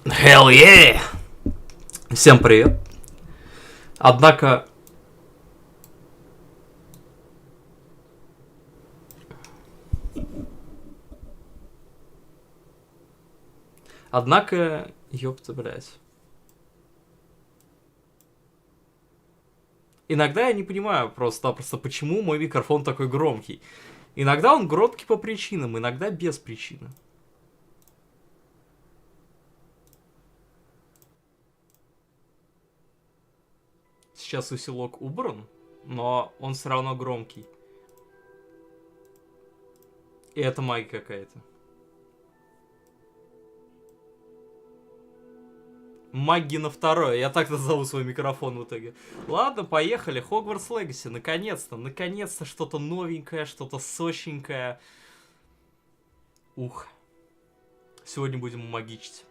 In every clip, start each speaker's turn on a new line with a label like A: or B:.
A: Hell yeah! Всем привет. Однако... Ёпта, блядь. Иногда я не понимаю просто почему мой микрофон такой громкий. Иногда он громкий по причинам, иногда без причины. Сейчас усилок убран, но он все равно громкий. И это магия какая-то. Маги на второе. Я так назову свой микрофон в итоге. Ладно, поехали. Хогвартс Legacy. Наконец-то. Наконец-то что-то новенькое, что-то сочненькое. Ух. Сегодня будем магичить.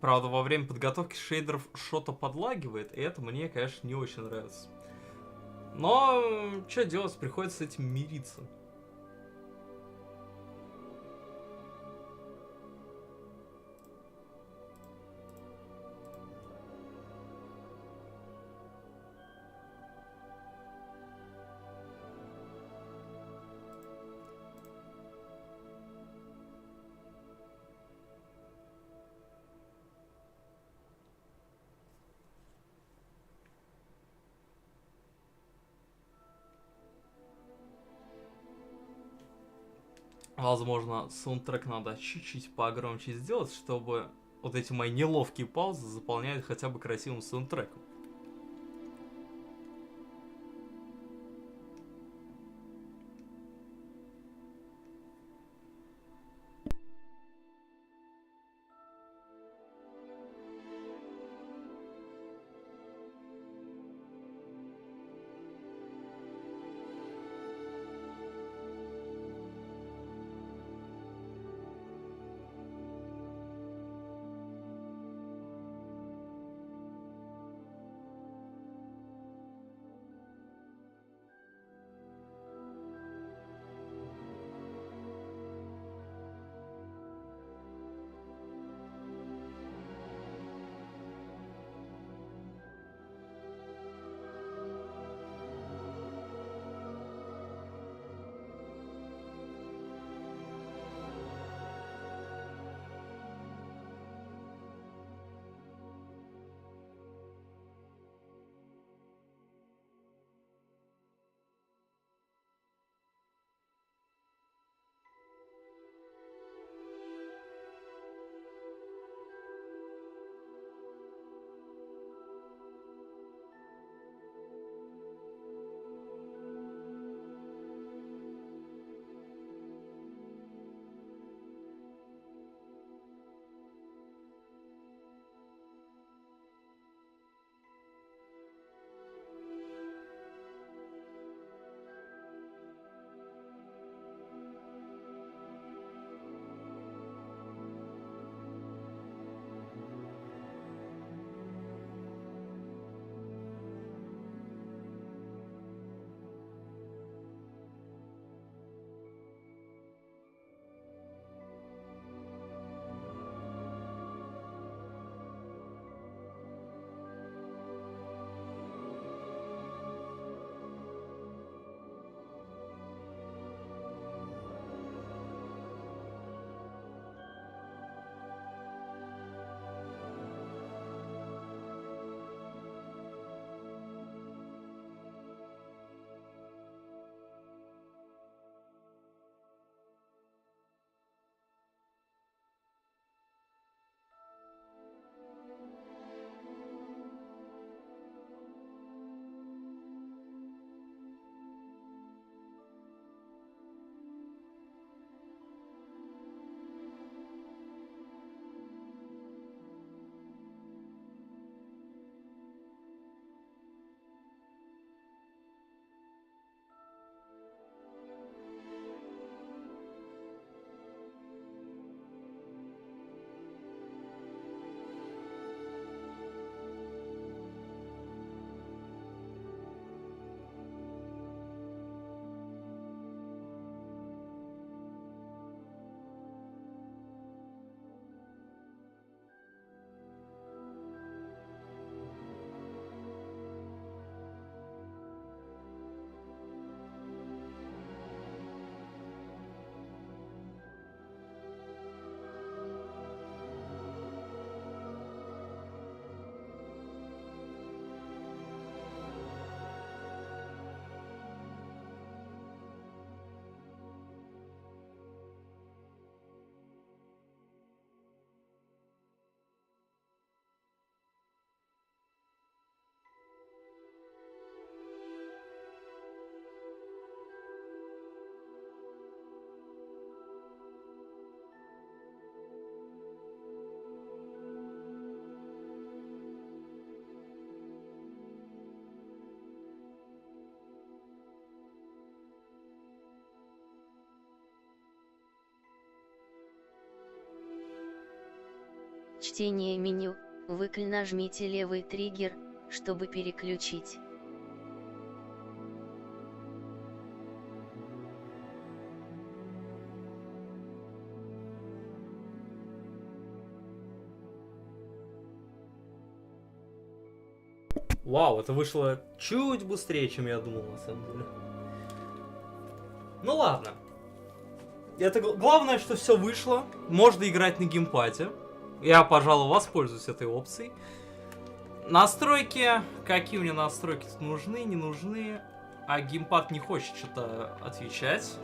A: Правда, во время подготовки шейдеров что-то подлагивает, и это мне, конечно, не очень нравится. Но, что делать, приходится с этим мириться. Возможно, саундтрек надо чуть-чуть погромче сделать, чтобы вот эти мои неловкие паузы заполняют хотя бы красивым саундтреком.
B: чтения меню, нажмите левый триггер, чтобы переключить.
A: Вау, это вышло чуть быстрее, чем я думал, на самом деле. Ну ладно. Это главное, что все вышло. Можно играть на геймпаде. Я, пожалуй, воспользуюсь этой опцией. Настройки. Какие у меня настройки тут нужны, не нужны? А геймпад не хочет что-то отвечать.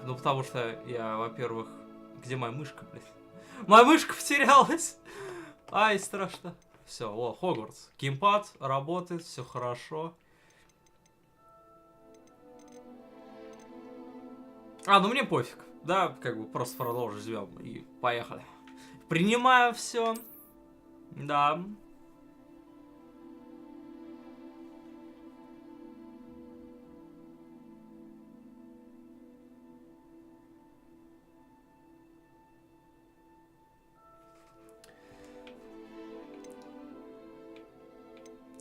A: Ну потому что я, во-первых... Где моя мышка, блядь? Моя мышка потерялась! Ай, страшно. Все, Хогвартс. Геймпад работает, все хорошо. Ну мне пофиг. Да, как бы просто продолжим, живем и поехали. Принимаю все. Да.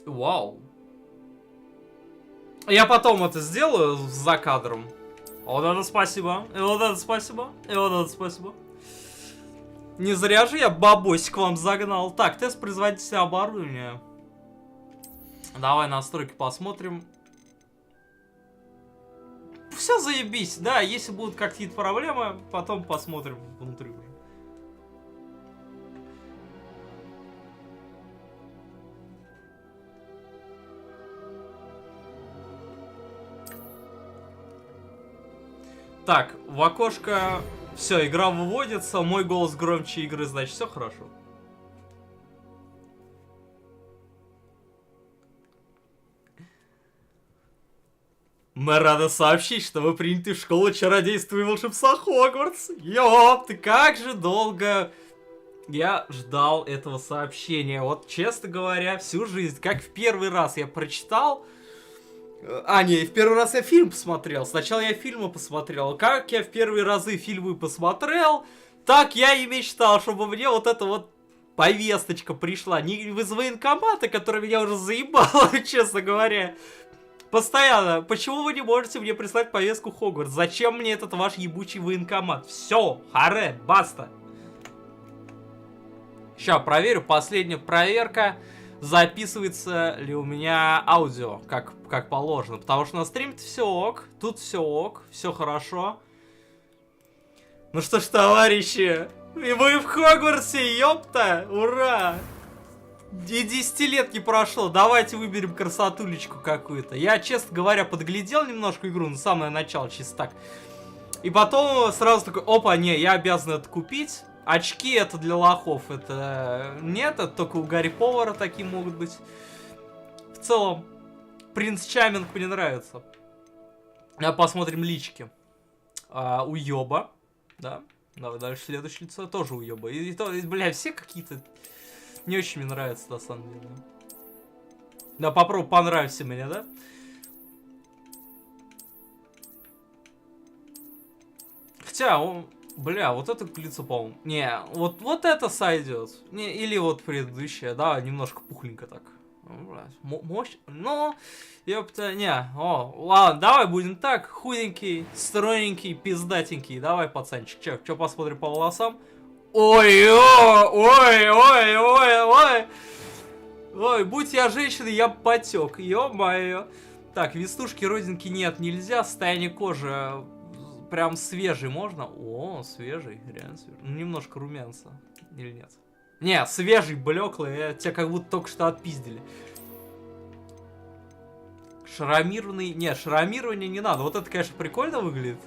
A: Вау. Я потом это сделаю за кадром. Вот это спасибо. И вот это спасибо. И вот это спасибо. Не зря же я бабосик вам загнал. Так, тест производительности оборудования. Давай настройки посмотрим. Все заебись. Да, если будут какие-то проблемы, потом посмотрим внутри уже. Так, в окошко... Все, игра выводится, мой голос громче игры, значит, все хорошо. Мы рады сообщить, что вы приняты в школу чародейства и волшебства Хогвартс. Ёпты, как же долго я ждал этого сообщения. Вот, честно говоря, всю жизнь, как в первый раз я прочитал... не, в первый раз я фильм посмотрел. Сначала я фильмы посмотрел. Как я в первые разы фильмы посмотрел, так я и мечтал, чтобы мне вот эта вот повесточка пришла. Не из военкомата, который меня уже заебал, честно говоря. Постоянно. Почему вы не можете мне прислать повестку Хогвартс? Зачем мне этот ваш ебучий военкомат? Все, харе, баста. Сейчас проверю. Последняя проверка. Записывается ли у меня аудио, как положено. Потому что на стриме-то все ок, тут все ок, все хорошо. Ну что ж, товарищи, и мы в Хогвартсе, ёпта, ура! И 10 лет не прошло, давайте выберем красотулечку какую-то. Я, честно говоря, подглядел немножко игру, на самое начало, чисто так. И потом сразу такой, опа, не, я обязан это купить. Очки это для лохов, это нет, это только у Гарри Повара такие могут быть. В целом, принц Чаминг мне нравится. Посмотрим лички. Уёба, да. Давай дальше следующее лицо, тоже уёба. Бля, все какие-то не очень мне нравятся, на самом деле. Да, попробуй, понравится мне, да? Хотя, бля, вот это лицо, по-моему. Не, вот это сойдет. Не, или вот предыдущее, да, немножко пухленько так. Мощь. Но, ёпта, не. Ладно, давай будем так. Худенький, стройненький, пиздатенький. Давай, пацанчик. Чё посмотрим по волосам? Ой, будь я женщиной, я бы потек. Ё-моё. Так, веснушки, родинки нет, нельзя. Состояние кожи прям свежий можно? О, свежий, реально свежий. Ну, немножко румянца. Или нет? Не, свежий, блеклый. Тебя как будто только что отпиздили. Шрамированный... Нет, шрамирование не надо. Вот это, конечно, прикольно выглядит.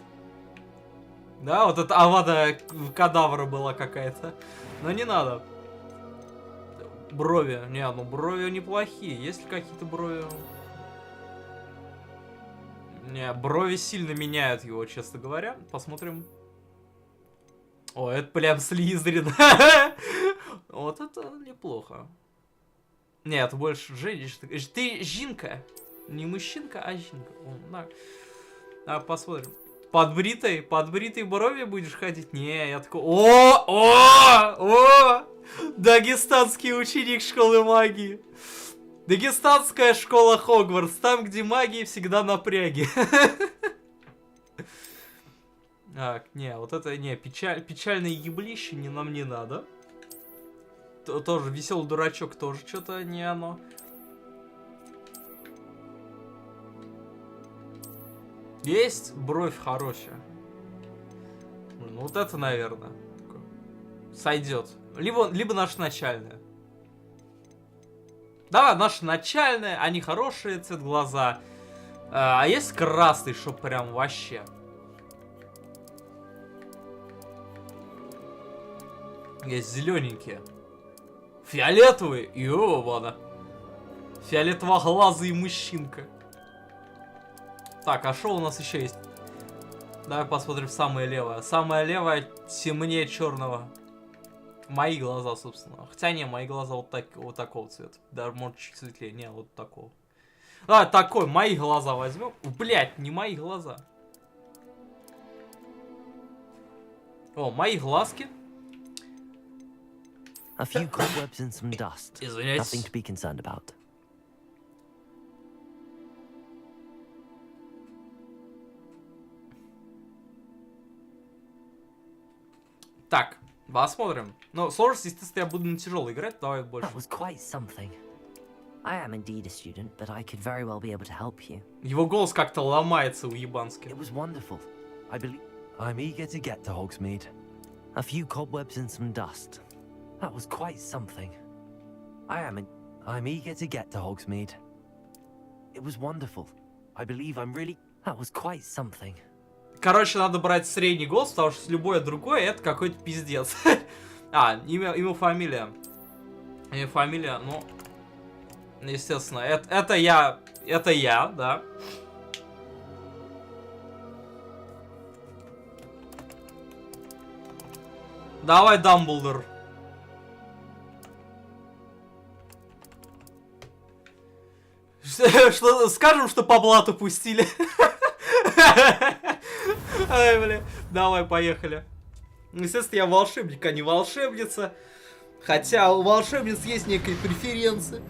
A: Да, вот это авада кадавра была какая-то. Но не надо. Брови. Не, ну брови неплохие. Есть ли какие-то брови? Не, брови сильно меняют его, честно говоря. Посмотрим. О, это прям Слизерин. Вот это неплохо. Нет, больше женщина. Ты жинка. Не мужчинка, а жинка. Посмотрим. Под бритой брови будешь ходить? Не, я такой... О! Дагестанский ученик школы магии. Дагестанская школа Хогвартс. Там, где магии всегда напряги. Так, не, вот это, не, печальное еблище нам не надо. Тоже веселый дурачок, тоже что-то не оно. Есть бровь хорошая. Ну вот это, наверное, сойдет. Либо наша начальная. Давай, наша начальная, они хорошие, цвет глаза. А есть красный, чтоб прям вообще. Есть зелененькие. Фиолетовые. Ёбана. Фиолетово-глазый мужчинка. Так, а что у нас еще есть? Давай посмотрим самое левое. Самое левое темнее черного. Мои глаза, собственно. Хотя не, мои глаза вот такого цвета. Даже может чуть светлее. Не, вот такого. А, такой. Мои глаза возьмем. Блять, не мои глаза. О, мои глазки.
C: A few cobwebs and some dust.
A: Извиняюсь.
C: Nothing to be concerned about.
A: Так, посмотрим. Ну, сложность, естественно, я буду на тяжелый играть, давай больше.
C: That was quite something. I am indeed a student, but I could very well be able to help you.
A: Его голос как-то ломается у ебански.
C: It was wonderful. I believe
D: I'm eager to get to Hogsmeade.
C: a few cobwebs and some dust. That was quite something.
D: I'm eager to get to Hogsmeade.
C: It was wonderful. I believe I'm really... That was quite something.
A: Короче, надо брать средний голос, потому что любое другое это какой-то пиздец. А, имя, фамилия. Имя, фамилия, ну... Естественно, это я, да. Давай, Дамблдор. Что, скажем, что по блату пустили. Ай, бля. Давай, поехали. Естественно, я волшебник, а не волшебница. Хотя у волшебниц есть некая преференция.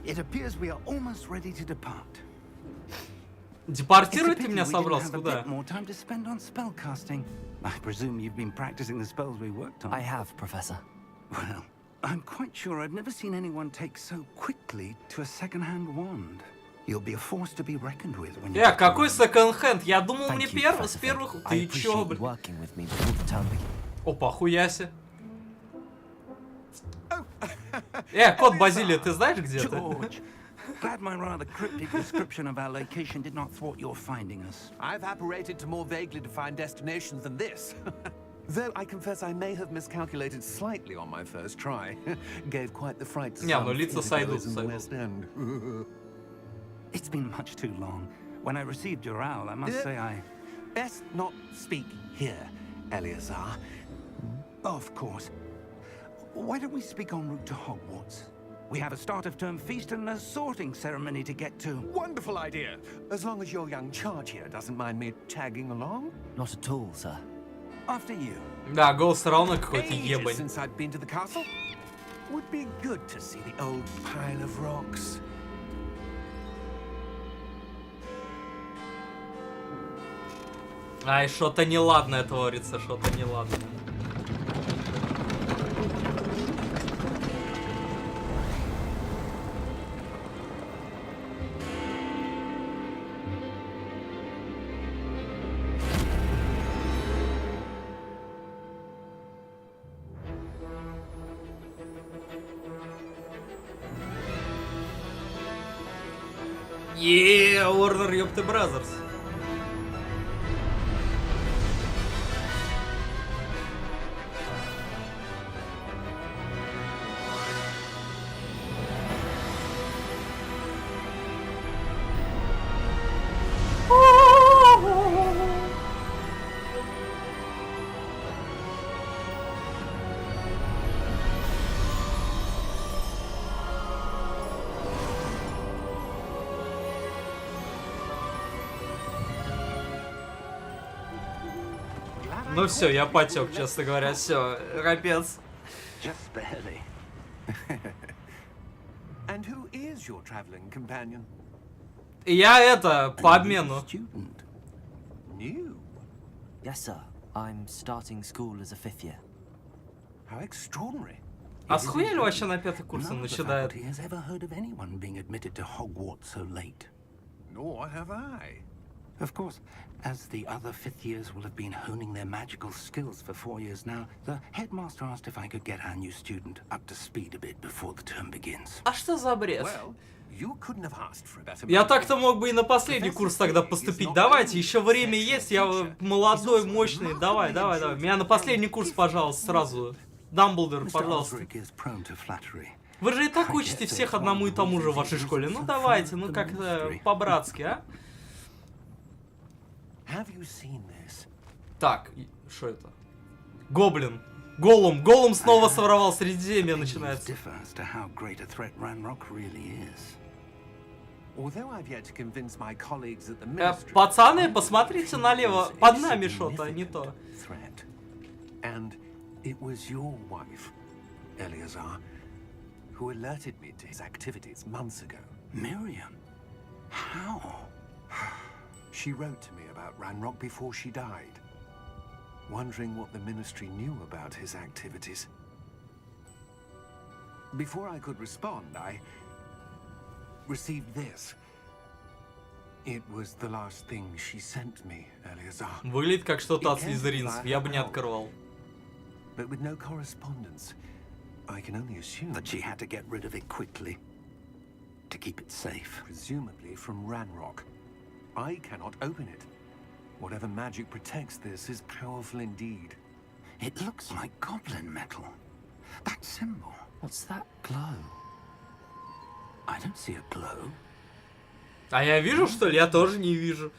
E: It appears we are almost ready to depart.
A: Депортировать ты меня собрался? Куда?
E: More time to spend on spellcasting. I presume you've been practicing the spells we worked on.
C: I have, Professor.
E: Well, I'm quite sure I've never seen anyone take so quickly to a second-hand wand. You'll be a force to be reckoned with when you...
A: Какой секонд-хенд? Я думал, мне
C: Thank you,
A: с
C: Professor
A: первых...
C: Fig. I
A: Ты
C: appreciate
A: чё,
C: you
A: блин?
C: working with me before the term begins.
A: Опа, хуяси. Кот Базилия, ты знаешь, где ты?
E: George, glad my rather cryptic description of our location did not thwart your finding us.
D: I've apparated to more vaguely defined destinations than this. Though I confess I may have miscalculated slightly on my first try. Gave quite the fright to
A: Не,
D: some
A: ну лица
D: theatregoers
A: сойдут,
D: in the
A: сойдут.
D: West End.
E: It's been much too long. When I received your owl, I must say I...
D: Best not speak here, Eleazar.
E: Of course. Why don't we speak en route to Hogwarts? We have a start-of-term feast and a sorting ceremony to get to.
D: Wonderful idea. As long as your young charge here doesn't mind me tagging along.
C: Not at all, sir.
E: After you.
A: Да, голос все равно какой-то
D: Ages
A: ебань.
D: since I've been to the castle. Would be good to see the old pile of rocks.
A: Ай, что-то неладное творится, что-то неладное. Warner, ёпты, Бразерс. Ну все, я потек, честно говоря, все, капец.
E: Just barely.
D: And who is your traveling companion?
A: Я это, по обмену.
E: Student.
D: New?
C: Yes, sir. I'm starting school as a 5th year.
D: How extraordinary.
A: А схуяли вообще на 5-й курс он
E: None of the
A: начинает?
E: faculty has ever heard of anyone being admitted to Hogwarts so late.
D: Nor have I.
E: Of course, as the other 5th years will have been honing their magical skills for 4 years now, the headmaster asked if I could get our new student up to speed a bit before the term begins.
A: А что за бред?
D: Well, you couldn't have asked for a better
A: Я
D: man.
A: так-то мог бы и на последний курс тогда поступить. Давайте, еще время есть, я молодой, мощный. Давай. Меня на последний курс, пожалуйста, сразу. Дамблдор, пожалуйста.
E: Osric is prone to flattery.
A: Вы же и так учите всех одному и тому же в вашей школе. Ну давайте, ну как-то по-братски, а?
D: Have you seen this?
A: Так, что это? Гоблин. Голум снова своровал, Средиземье начинается.
E: Differ as to how great a threat Ranrock really is.
D: Although I've yet to convince my colleagues at the ministry.
A: Пацаны, посмотрите налево. Под нами что-то, не то.
D: Threat. And it was your wife, Eleazar, who alerted me to his activities months ago.
E: Miriam? How?
D: She wrote to me about Ranrock before she died, wondering what the ministry knew about his activities. Before I could respond, I received this. It was the last thing she sent me, Eleazar.
A: Выглядит как что-то от слизеринцев, я бы не открывал.
D: But with no correspondence, I can only assume
E: That she had to get rid of it quickly to keep it safe.
D: presumably from Ranrock. I cannot open it. Whatever magic protects this is powerful indeed.
E: It looks like goblin metal. That symbol.
C: What's that glow?
E: I don't see a glow.
A: А я вижу, что ли? Я тоже не вижу.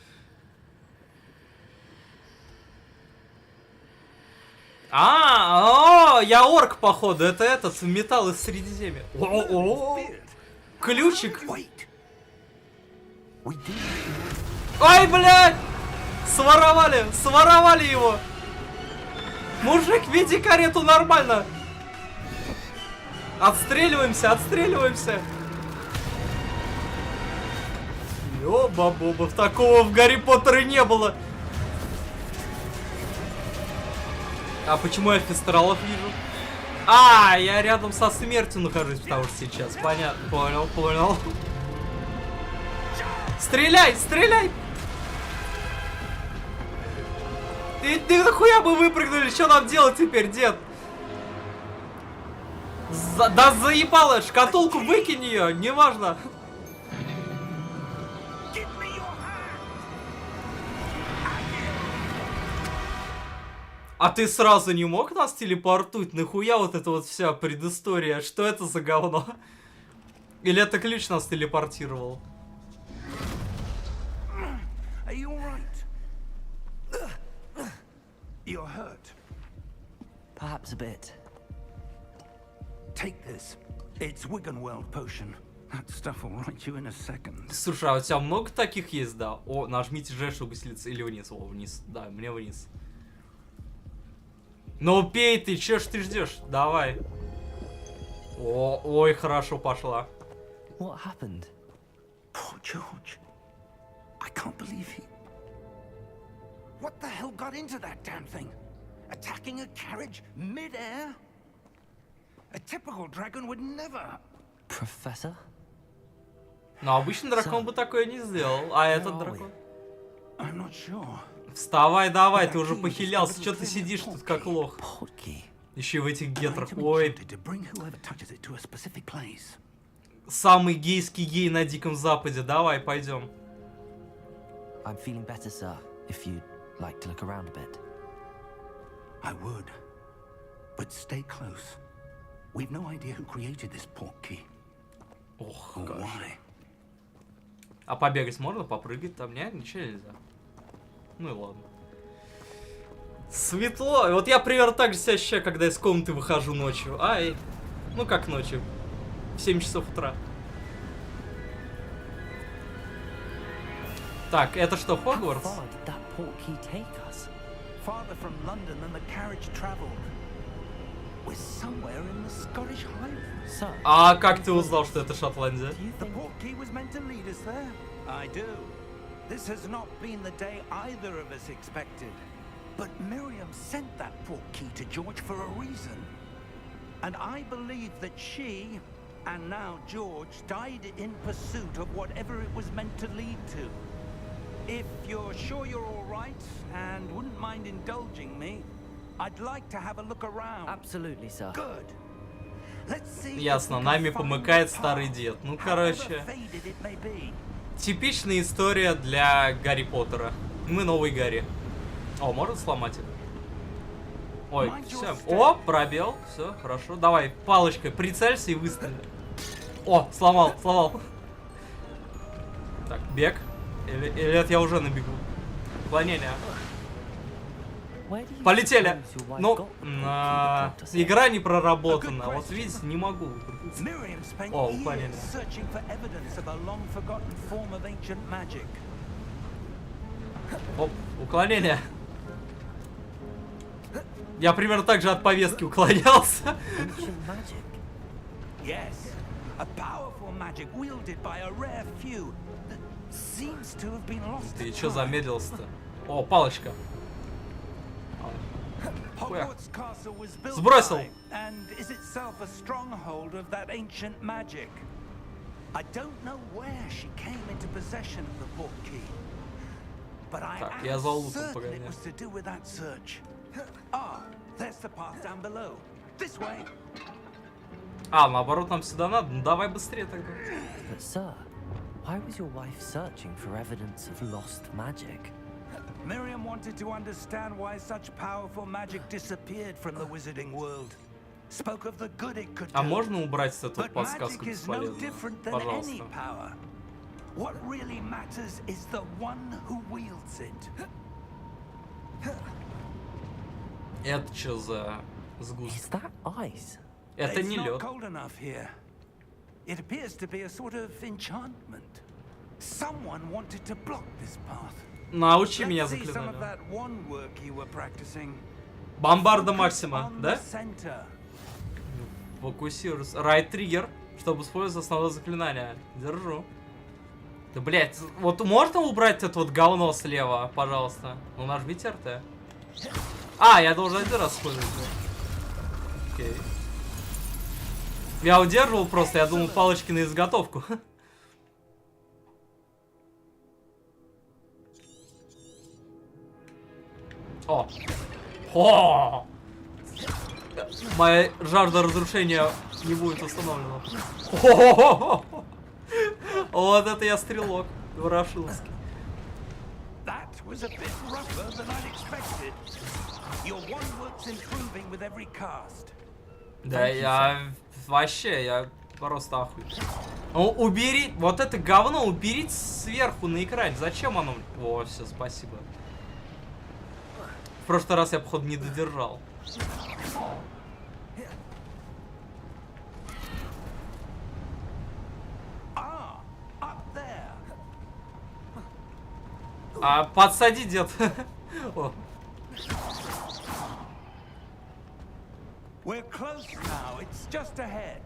A: Я орк, походу. Это этот металл из Средиземья. Ключик.
E: Wait. We do.
A: Ай, блядь! Своровали его. Мужик, веди карету нормально. Отстреливаемся. Ёба-боба, такого в Гарри Поттере не было. А почему я фестералов вижу? Я рядом со смертью нахожусь, потому что сейчас. Понятно, понял. Стреляй! Ты нахуя бы выпрыгнули? Что нам делать теперь, дед? Да заебало! Шкатулку выкинь ее, неважно. А ты сразу не мог нас телепортуть? Нахуя вот эта вот вся предыстория? Что это за говно? Или это ключ нас телепортировал?
E: Are you all right? You're hurt.
C: Perhaps a bit.
E: Take this. It's Wiggenweld potion. That stuff will right you in a second.
A: Слушай, а у тебя много таких есть, да? Нажмите G, чтобы слиться. Или вниз. Вниз. Да, мне вниз. Ну пей ты, чё ж ты ждешь? Давай. Ой, хорошо пошла.
C: What happened?
E: Poor George. I can't believe he... What the hell got into that damn thing? Attacking a carriage mid-air? A typical dragon would never...
C: Professor?
A: Но обычный дракон бы такое не сделал. А этот дракон?
E: I'm not sure.
A: Вставай, давай, ты уже похилялся. Чё ты сидишь тут как лох?
C: Portkey.
A: Еще и в этих гетрах.
E: To be
A: Ой,
E: tempted to bring whoever touches it to a specific place.
A: самый гейский гей на Диком Западе. Давай, пойдем.
C: I'm feeling better, sir, if you'd like to look around a bit.
E: I would. But stay close. We've no idea who created this portkey.
A: Ох,
E: Or
A: gosh.
E: why.
A: А побегать можно? Попрыгать там? Нет, ничего нельзя. Ну и ладно. Светло. Вот я примерно так же себя ощущаю, когда из комнаты выхожу ночью. Ну как ночью? В 7 часов утра. Так, это что,
C: How
A: Хогвартс?
C: far did that portkey take us?
E: farther from London than the carriage traveled. We're somewhere in the Scottish Highlands.
C: Sir,
A: А как ты узнал, что это Шотландия?
C: do you
E: The
C: think...
E: portkey was meant to lead us there. I do. This has not been the day either of us expected. But Miriam sent that portkey to George for a reason. And I believe that she, and now George, died in pursuit of whatever it was meant to lead to. If you're sure you're all right and wouldn't mind indulging me, I'd like to have a look around.
C: Absolutely, sir.
E: Good. Let's see.
A: Ясно, нами помыкает старый дед. Ну, короче, типичная история для Гарри Поттера. Мы новый Гарри. О, можно сломать их? Ой, все. О, пробел. Все, хорошо. Давай, палочкой прицелься и выстрели. О, сломал, сломал. Так, бег. Или это я уже набегу? Уклонение.
C: Where do you
A: Полетели.
C: suppose your wife
A: Ну,
C: got the portkey, the doctor said?
A: игра не проработана. Вот видите, не могу.
E: Miriam spent
A: Oh,
E: years
A: понятно.
E: searching for evidence of a long-forgotten form of ancient magic.
A: Оп, уклонение. Я примерно так же от повестки уклонялся.
C: Ancient magic.
E: Yes, a powerful magic wielded by a rare few that seems to have been lost
A: Ты
E: to
A: чё
E: time.
A: замедлился-то? О, палочка.
E: Hogwarts Castle was built
A: Сбросил.
E: by, and is itself a stronghold of that ancient magic. I don't know where she came into possession of the portkey, but I
A: Так,
E: am
A: я за лутом
E: certain it
A: погоняю.
E: was to do with that search. Ah, there's the path down below. This way.
A: А, наоборот, нам сюда надо. Ну давай быстрее тогда.
C: But, sir, why was your wife searching for evidence of lost magic?
E: Miriam wanted to understand why such powerful magic disappeared from the wizarding world. Spoke of the good it could do.
A: А можно убрать эту
E: But
A: подсказку
E: magic is no
A: бесполезную?
E: different than any
A: Пожалуйста.
E: power. What really matters is the one who wields it.
A: Это что за
C: Is
A: сгусток?
C: that ice?
A: Это
E: It's
A: не
E: not
A: лед.
E: cold enough here. It appears to be a sort of enchantment. Someone wanted to block this path.
A: Научи меня
E: Let's see some of
A: заклинанию.
E: that one work you were practicing.
A: Бомбарда
E: Focus
A: Максима,
E: on
A: да?
E: the center.
A: Фокусируйся. Райт триггер, чтобы использовать основное заклинание. Держу. Да, блять, вот можно убрать это вот говно слева, пожалуйста? Ну, нажмите РТ. А, я должен один раз использовать. Окей. Я удерживал просто, я думал палочки на изготовку. О! О! Моя жажда разрушения не будет установлена. О-о-о-о! Вот это я стрелок. Ворошиловский.
E: That was a bit rougher than I'd expected. Your one work's improving with every cast.
A: Да, я вообще, я просто охуел. Ну, убери, вот это говно уберите сверху на экране. Зачем оно? О, все, спасибо. В прошлый раз я, походу, не додержал.
E: Ah, up there.
A: А подсади, дед. О.
E: We're close now. It's just ahead.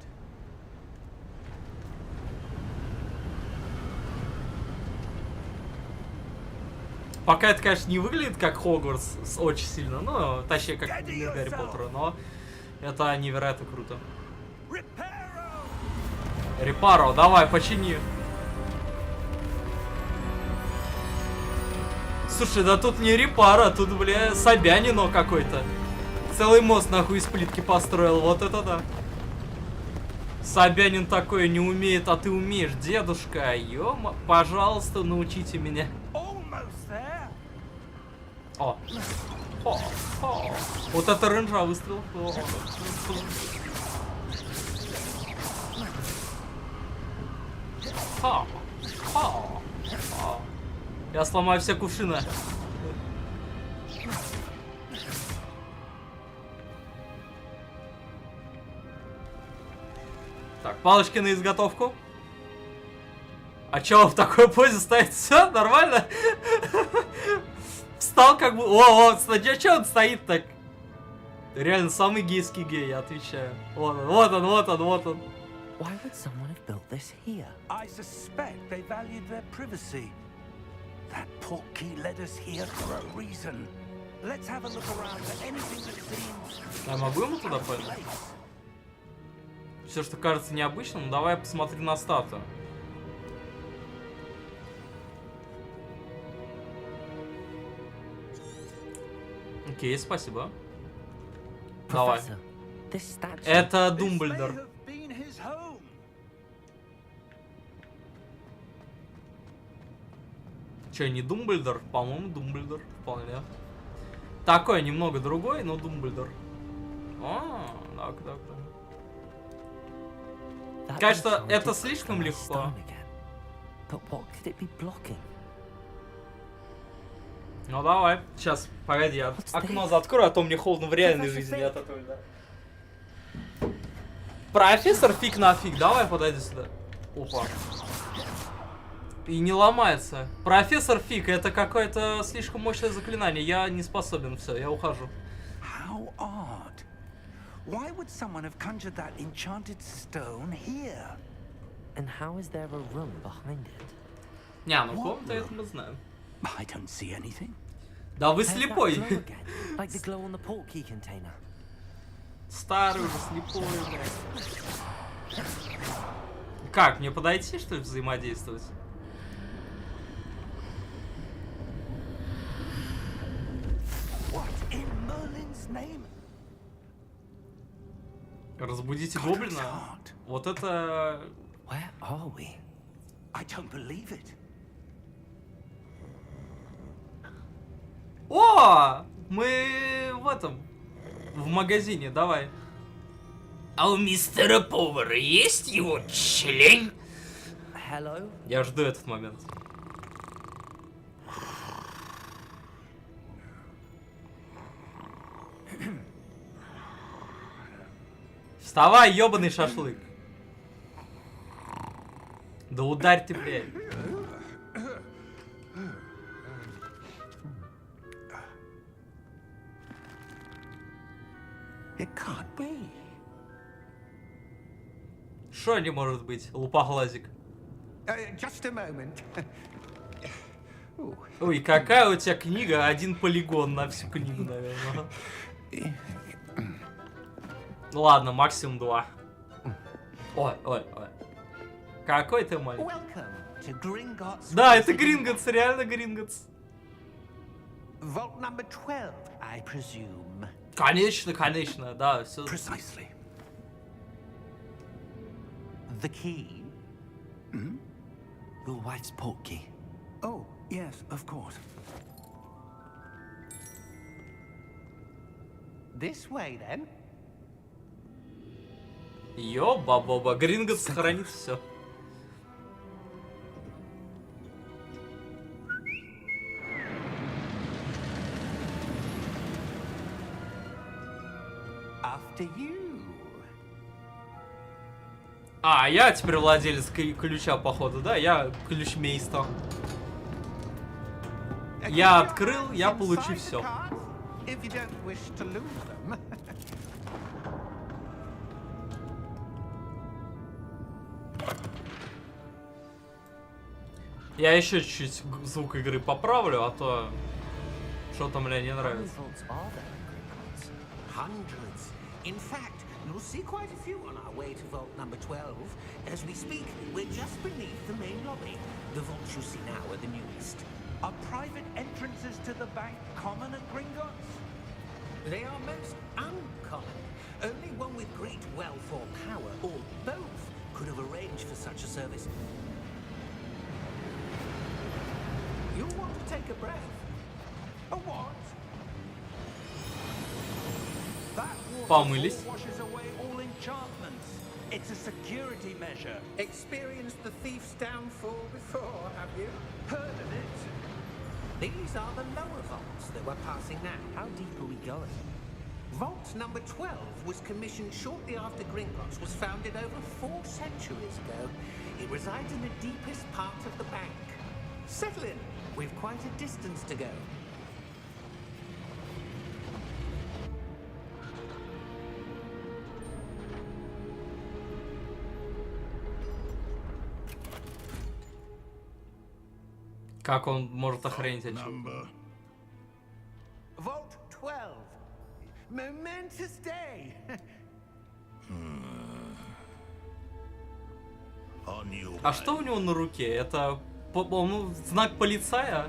A: Пока это, конечно, не выглядит как Хогвартс очень сильно, ну, точнее, как мир Гарри Поттера, но это невероятно круто.
E: Reparo!
A: Репаро, давай, почини. Слушай, да тут не Репаро, тут, бля, Собянино какой-то. Целый мост, нахуй, из плитки построил, вот это да. Собянин такое не умеет, а ты умеешь, дедушка. Ёма, пожалуйста, научите меня.
E: Almost there.
A: О. О. О. Вот это рынжа выстрел. О. Ха. Ха. Ха. Я сломаю все кувшины. Так, палочки на изготовку. А чё, в такой позе стоит? Все нормально? Встал как бы... О, смотри, что он стоит так? Реально, самый гейский гей, я отвечаю. Вот он, вот он, вот он, вот он.
C: Why would someone have built this here?
E: I suspect they valued their privacy. That portkey led us here for a reason. Let's have a look around for anything that seems...
A: Я могу ему туда пойти? Все, что кажется необычным, давай я посмотрю на статую. Окей, спасибо. Давай.
C: Professor, this statue.
A: Это
E: This may
A: Думблдор.
E: have been his home.
A: Че, не Думблдор? По-моему, Думблдор. Вполне. Такой, немного другой, но Думблдор. Так.
C: That
A: Кажется,
C: inside
A: это
C: is
A: слишком
C: my
A: легко.
C: stone again. But what could it be blocking?
A: Ну давай, сейчас, погоди, я окно закрою, а то мне холодно в реальной жизни от этого, да. Профессор фиг на фиг, давай подойди сюда. Опа. И не ломается. Профессор фиг, это какое-то слишком мощное заклинание, я не способен, все, я ухожу.
E: How odd. Why would someone have conjured that enchanted stone here?
C: And how is there a room behind it?
A: Не, ну комната это мы знаем.
E: I don't see anything.
A: Да вы
C: There's that
A: слепой.
C: glow again, like the glow on the portkey container.
A: Старый уже слепой, блядь. Как, мне подойти, что ли, взаимодействовать?
E: What in Merlin's name?
A: Разбудите
E: God,
A: гоблина?
E: it's hard.
A: Вот это...
C: Where are we?
E: I don't believe it.
A: О! Мы в этом... В магазине, давай. А у мистера повара есть его член?
C: Hello?
A: Я жду этот момент. Вставай, ёбаный шашлык. Да ударь ты, блядь.
E: It can't be.
A: Шо не может быть? Лупоглазик.
D: Just a moment.
A: Ой, какая у тебя книга? Один полигон на всю книгу, наверное. Ладно, максимум 2. Ой. Какой ты маленький.
D: Welcome to Gringotts.
A: Да, это Гринготс, реально Гринготс.
D: Vault number 12, I presume.
A: Конечно, да, все.
E: Precisely.
D: The key?
C: Your wife's portkey.
E: Oh, yes, of course.
D: This way, then.
A: Ёба-боба, Гринготс сохранит все.
D: After you.
A: А, я теперь владелец ключа, походу, да? Я ключмейстер. Я открыл, я получу все.
D: If you don't wish to lose them.
A: Я еще чуть-чуть звук игры поправлю, а то что-то мне не
C: How many
A: нравится.
C: vaults are there in Gringotts?
F: Hundreds. In fact, you'll see quite a few on our way to vault number 12. As we speak, we're just beneath the main lobby. The vaults you see now are the newest.
E: Are private entrances to the bank common at Gringotts?
F: They are most uncommon. Only one with great wealth or power, or both, could have arranged for such a service. You'll want to take a breath.
E: A what? That
A: Помылись.
E: waterfall washes away all enchantments. It's a security measure.
F: Experienced the thief's downfall before, have you?
E: Heard of it?
F: These are the lower vaults that we're passing now.
C: How deep are we going?
F: Vault number 12 was commissioned shortly after Gringotts was founded over 4 centuries ago. It resides in the deepest part of the bank. Settle in. We've quite a distance to go.
A: Как он может охранить от чего?
F: Vault 12. Momentous day.
A: А что у него на руке? Это ну, знак полицая?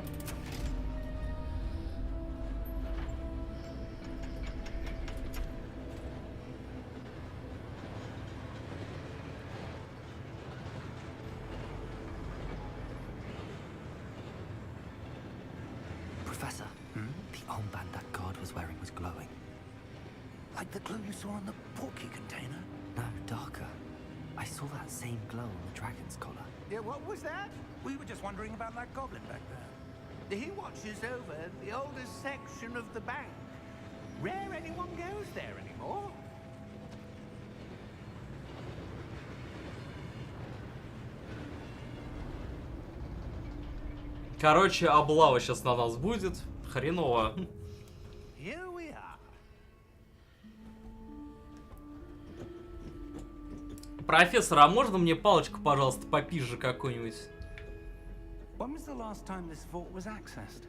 C: Professor, the armband that guard was wearing was glowing.
E: Like the glow you saw on the porky container?
C: No, darker. I saw that same glow on the dragon's collar.
F: Yeah, what was that?
E: We were just wondering about that goblin back there.
F: He watches over the oldest section of the bank. Rare anyone goes there anymore.
A: Короче, облава сейчас на нас будет. Хреново.
F: Here we are.
A: Профессор, а можно мне палочку, пожалуйста, попизже какую-нибудь?
E: When was the last time this vault was accessed?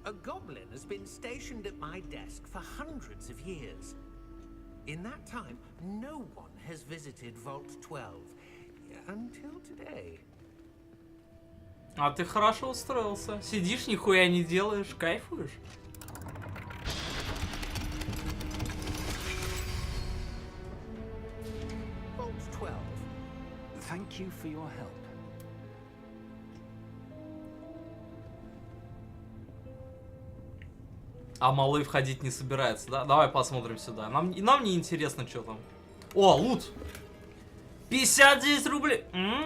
F: A goblin has been stationed at my desk for hundreds of years. In that time, no one has visited Vault 12 until today.
A: А ты хорошо устроился. Сидишь, нихуя не делаешь, кайфуешь.
F: Vault 12.
E: Thank you for your help.
A: А малый входить не собирается, да? Давай посмотрим сюда. Нам не интересно, что там. О, лут! 59 рублей!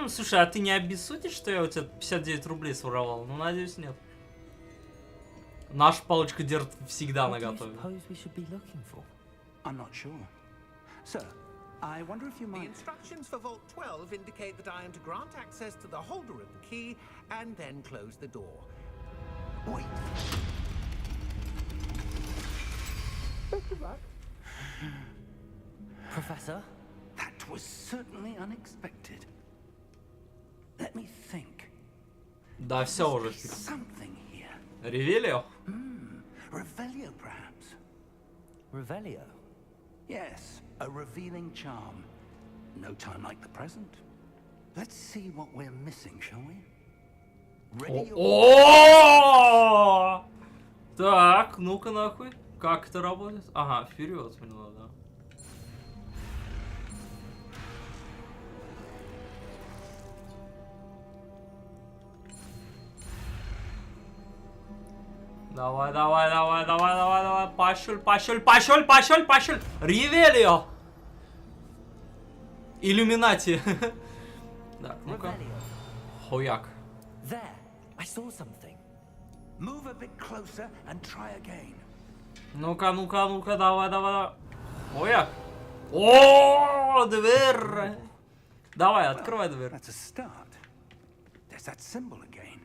A: Слушай, а ты не обессудишь, что я у тебя 59 рублей своровал? Ну, надеюсь, нет. Наша палочка держит всегда наготове.
E: I'm not sure. Sir, I wonder if you
F: The
E: might...
F: instructions for Vault 12 indicate that I am to grant access to the holder of the key and then close the door.
E: Wait.
C: Professor?
E: That was certainly unexpected. Let me think.
A: Да, все уже.
E: Something here.
A: Ревелио?
E: Revelio, perhaps?
C: Revelio?
E: Yes, a revealing charm. No time like the present. Let's see what we're missing, shall we? Ready your...
A: О! Так, ну-ка нахуй. Как это работает? Ага, вперед мне надо. Давай, давай, давай, давай, давай, давай. Пошель, пошель, пошель, пошель, пошель. Ревелио. Иллюминати. Так, ну-ка. Хуяк.
C: There, I saw something.
E: Move a bit closer and try again.
A: Ну-ка, ну-ка, ну-ка, давай, давай, давай. Хуяк. О, дверь. Давай, открывай дверь.
E: That's a start. There's that symbol again.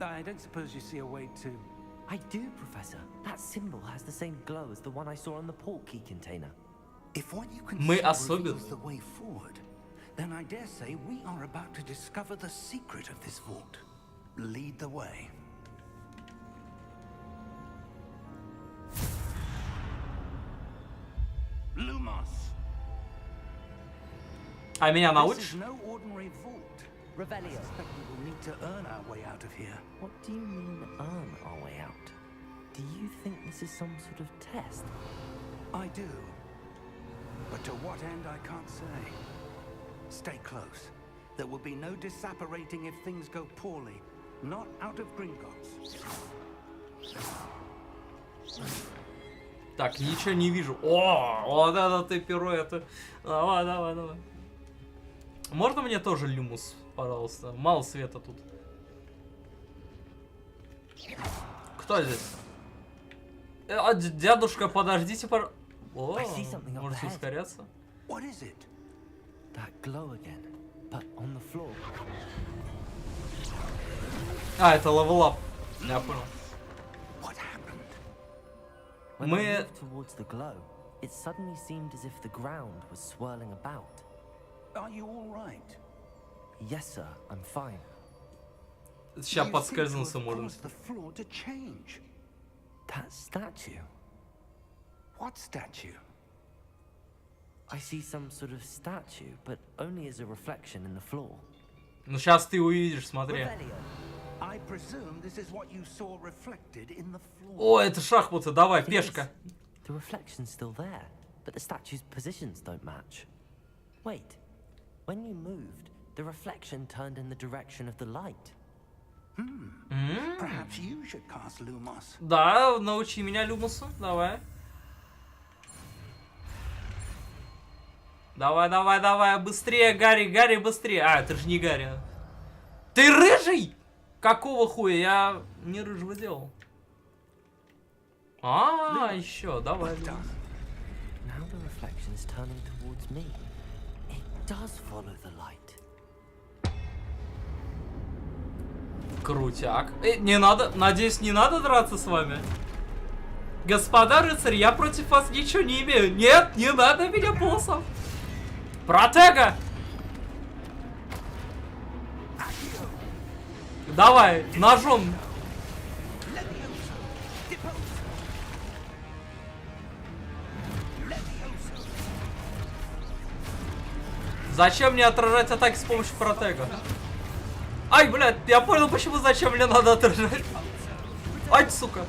E: I don't suppose you see a way to...
C: I do, Professor. That symbol has the same glow as the one I saw on the port key container.
E: If what you can
A: Мы
E: see
A: особенные.
E: reveals the way forward, then I dare say we are about to discover the secret of this vault. Lead the way. Lumos.
A: А меня
E: This
A: научишь?
E: is no ordinary vault. I
C: Revelio.
E: suspect we will need to earn our way out of here.
C: What do you mean, earn our way out? Do you think this is some sort of test?
E: I do. But to what end, I can't say. Stay close. There will be no disapparating if things go poorly. Not out of Gringotts.
A: Так, ничего не вижу. О, вот это ты пируэты. Давай, давай, давай. Можно мне тоже люмус, пожалуйста? Мало света тут. Кто здесь? Дядушка, подождите, пожалуйста. О, можете ускоряться.
E: What is it?
C: That glow again, but on the floor.
A: А, это левелап. Я понял.
E: What happened?
C: When
A: Мы-
C: I moved towards the glow, it suddenly seemed as if the ground was swirling about.
E: Are you all right?
C: Yes, sir, I'm fine.
A: Сейчас подскользнуться можно.
C: That statue.
E: What statue?
C: I see some sort of statue, but only as a reflection in the floor.
A: Ну сейчас ты увидишь, смотри.
E: I presume this is what you saw reflected in the floor.
A: О, это шахматы, давай,
C: It
A: пешка.
C: is. The reflection's still there, but the statue's positions don't match. Wait, when you moved, the reflection turned in the direction of the light.
E: Perhaps you should cast Lumos.
A: Да, научи меня Люмусу, давай. Давай, давай, давай, быстрее, Гарри, Гарри, быстрее. А, это же не Гарри. Ты рыжий? Какого хуя? Я не рыжего делал. А, еще, давай.
C: Now the reflection is turning towards me. It does follow the light.
A: Крутяк. Не надо, надеюсь, не надо драться с вами. Господа рыцари, я против вас ничего не имею. Нет, не надо меня боссом. Протега! Давай, ножом. Зачем мне отражать атаки с помощью протега? Ай, блядь, я понял, почему зачем мне надо отражать. Ай, сука.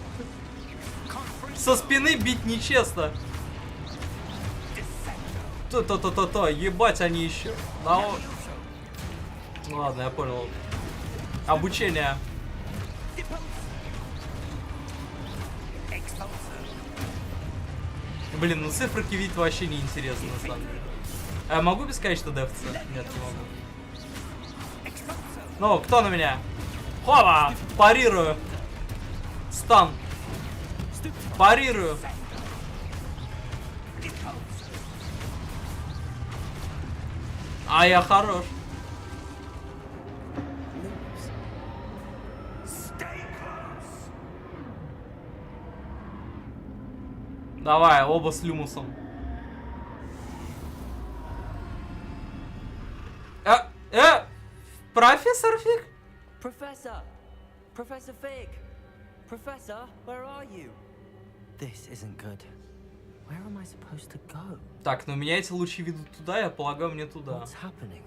A: Со спины бить нечестно. То-то-то-то-то, ебать они еще. Да, ну ладно, я понял. Обучение. Блин, ну циферки видеть вообще не интересно, на самом деле. А я могу бесконечно дефться? Нет, не могу. Ну, кто на меня? Хова! Парирую. Стан. Парирую. А я хорош. Давай, оба с Люмусом. Профессор Фиг?
C: Professor! Professor Fig! Professor, where are you? This isn't good. Where am I supposed to go?
A: Так, ну меня эти лучи ведут туда, я полагаю, мне туда.
C: What's happening?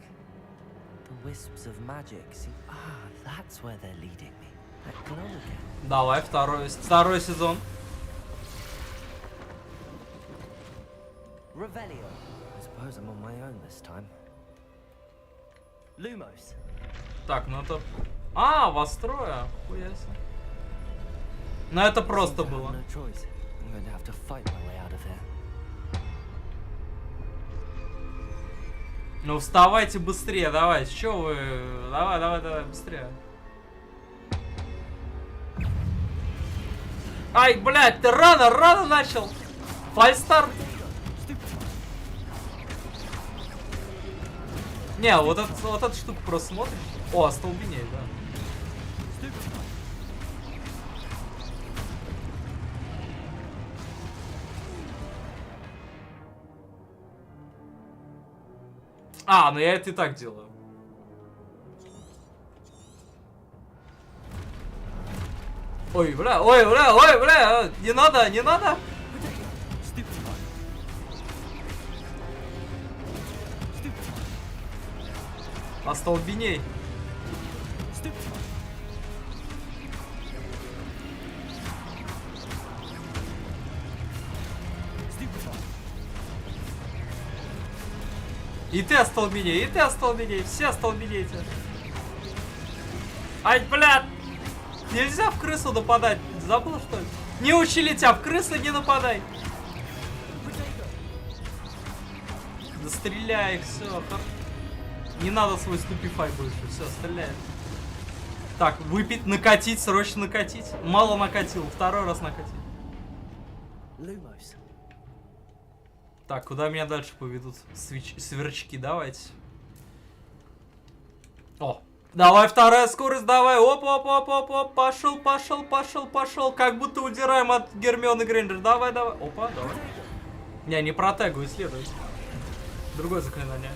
C: The wisps of magic. See, that's where they're leading me. That glow again.
A: Давай, второй сезон.
C: Revelio. I suppose I'm on my own this time. Lumos.
A: Так, ну это... А, вас трое. Хуяся. Ну это просто было.
C: No choice. I'm going to have to fight my way out of here.
A: Ну вставайте быстрее, давай. Чё вы? Давай, давай, давай, быстрее. Ай, блядь, ты рано начал. Фальстарт. Не, вот эту штуку просто смотришь. О, остолбенеть, да. А, ну я это и так делаю. Ой, бля, ой, бля, ой, бля, не надо, не надо. Остолбеней. И ты остолбеней, и ты остолбеней, все остолбенейте. Ай, блядь! Нельзя в крысу нападать, забыл что ли? Не учили тебя, в крысы не нападай. Да стреляй их, все. Не надо свой ступифай больше, все, стреляет. Так, выпить, накатить, срочно накатить. Мало накатил, второй раз накатил. Так, куда меня дальше поведут сверчки, давайте. О, давай вторая скорость, давай, оп, пошел, как будто удираем от Гермионы Грейнджер, давай, опа, давай. Не протегу, исследуй. Другое заклинание.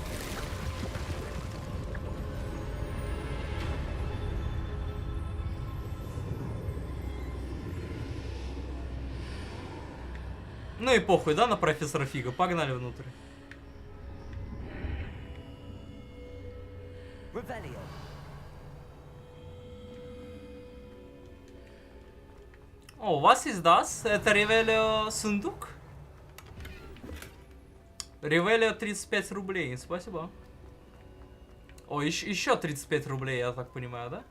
A: Ну и похуй, да, на профессора Фига. Погнали внутрь.
C: Revelio.
A: О, у вас есть, да? Это Ревелио сундук? Ревелио 35 рублей, спасибо. О, еще 35 рублей, я так понимаю, да?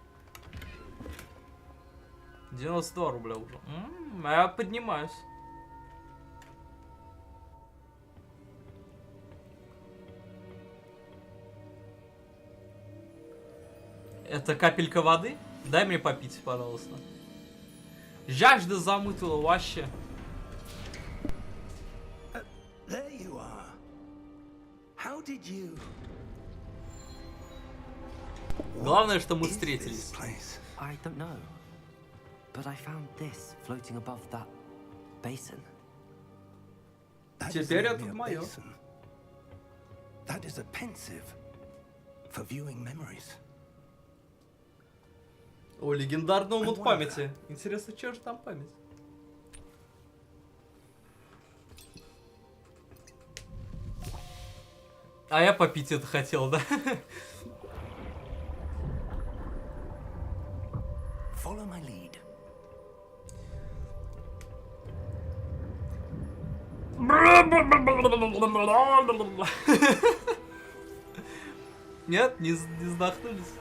A: 92 рубля уже. Я поднимаюсь. Это капелька воды? Дай мне попить, пожалуйста. Жажда замутила вообще.
E: There you are. How did you...
A: Главное, что мы
E: Is
A: встретились.
E: this place?
C: I don't know. But I found this floating above that basin.
E: That
A: Теперь
E: isn't
A: это
E: only a
A: моё.
E: basin. That is a pensive for viewing memories.
A: О, легендарный умут памяти. Интересно, что же там память? А я попить это хотел, да?
E: Follow my lead.
A: Нет, не вздохнулись.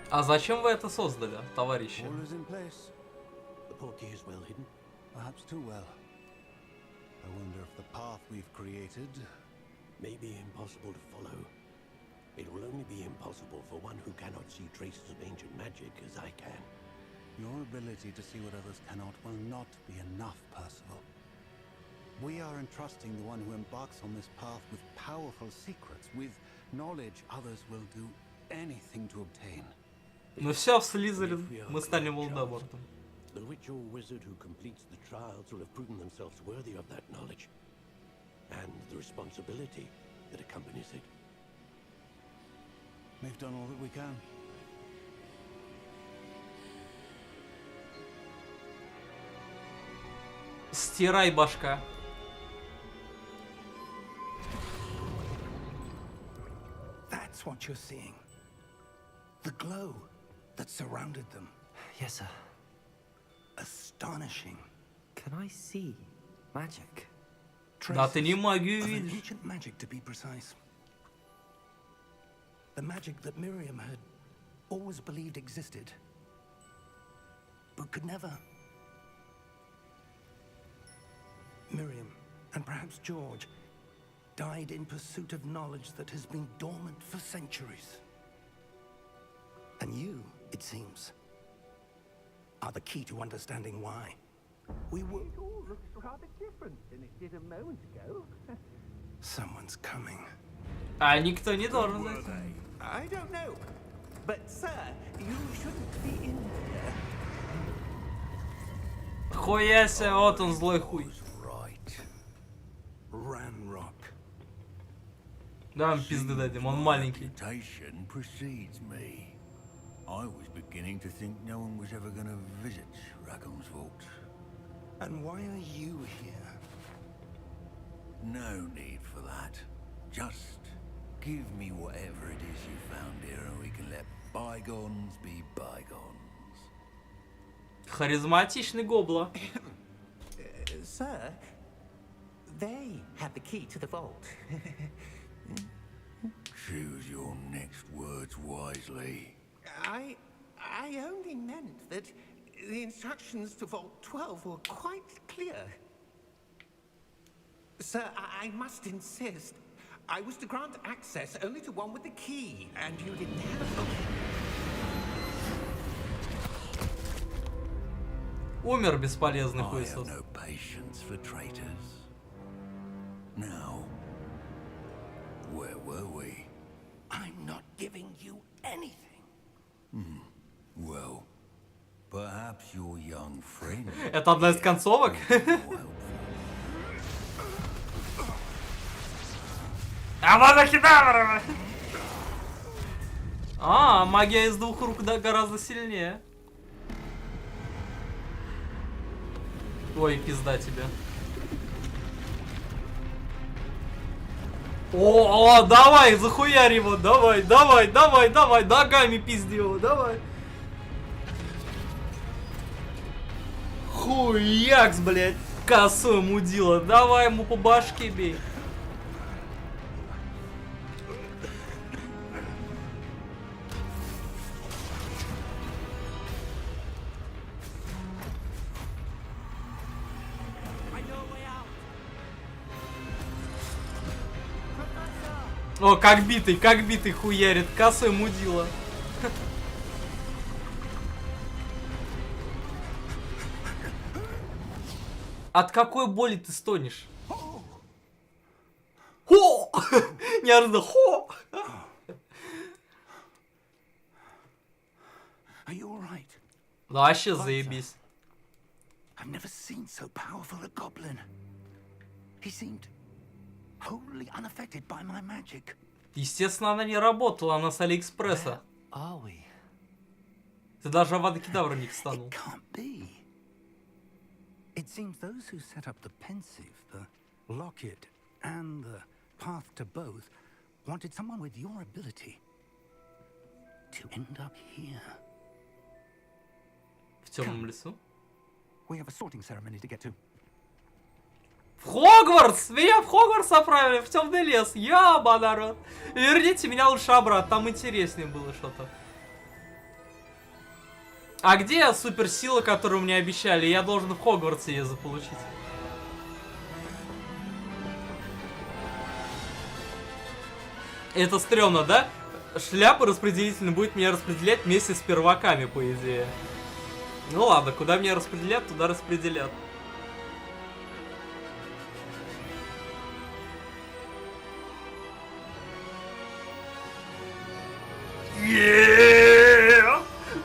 A: А зачем вы это создали, товарищи?
G: All is in place.
F: The portkey is well hidden.
G: Perhaps too well. I wonder if the path we've created...
F: May be impossible to follow. It will only be impossible for one who cannot see traces of ancient magic as I can.
G: Your ability to see what others cannot will not be enough, Percival. We are entrusting the one who embarks on this path with powerful secrets, with knowledge others will do anything to obtain.
A: Ну все, в Слизерин, мы станем Волдемортом.
F: The witch or wizard who completes the trials will have proven themselves worthy of that knowledge. And the responsibility that accompanies it.
G: We've done all that we can.
A: Стирай башка.
E: That's what you're seeing. The glow that surrounded them.
C: Yes, sir.
E: Astonishing.
C: Can I see magic?
A: Да ты не
E: Traces
A: магию
E: of an
A: видишь.
E: ancient magic, to be precise. The magic that Miriam had always believed existed, but could never. Miriam, and perhaps George, died in pursuit of knowledge that has been dormant for centuries. And you, it seems, are the key to understanding why. We were...
F: It all looks rather different than it did a moment ago.
E: Someone's coming.
A: А никто не должен знать.
F: I don't know. But, sir, you shouldn't be in here.
A: Хуяся, вот он, злой хуй.
E: Right. Ranrock.
A: Да, пизды дадим, он маленький.
H: Reputation precedes me. I was beginning to think no one was ever going to visit Rackham's vault.
E: And why are you here?
H: No need for that. Just give me whatever it is you found here and we can let bygones be bygones.
A: Харизматичный гобла.
F: Sir, they had the key to the vault.
H: Choose your next words wisely.
F: I only meant that the instructions to Vault 12 were quite clear. Sir, I must insist. I was to grant access only to one with the key, and you didn't have it.
A: Умер бесполезный
H: I have
A: хуесос.
H: no patience for traitors. Now, where were we?
E: I'm not giving you anything.
H: Well, perhaps your young friend.
A: Это одна из концовок?
H: will help.
A: Авада Кедавра! А, магия из двух рук гораздо сильнее. Ой, пизда тебе. О, давай, захуярь его, давай, ногами пизди его, давай. Хуякс, блядь, косой мудила, давай ему по башке бей. О, как битый хуярит, косой мудила. От какой боли ты стонешь? Хо! Неожиданно, хо!
E: Are you all right?
A: Ну вообще заебись.
E: I've never seen so powerful a goblin. He seemed wholly unaffected by my magic.
A: Естественно, она не работала, она с Алиэкспресса.
C: Are we?
A: Ты даже Авада Кедавра не
E: It
A: встанул.
E: can't be. It seems those who set up the pensive, the locket, and the path to both wanted someone with your ability to end up here.
A: В темном лесу?
E: We have a sorting ceremony to get to.
A: В Хогвартс! Меня в Хогвартс отправили, в темный лес. Яба, народ. Верните меня лучше обратно, там интереснее было что-то. А где суперсила, которую мне обещали? Я должен в Хогвартсе ее заполучить. Это стрёмно, да? Шляпа распределительная будет меня распределять вместе с перваками, по идее. Ну ладно, куда меня распределят, туда распределят.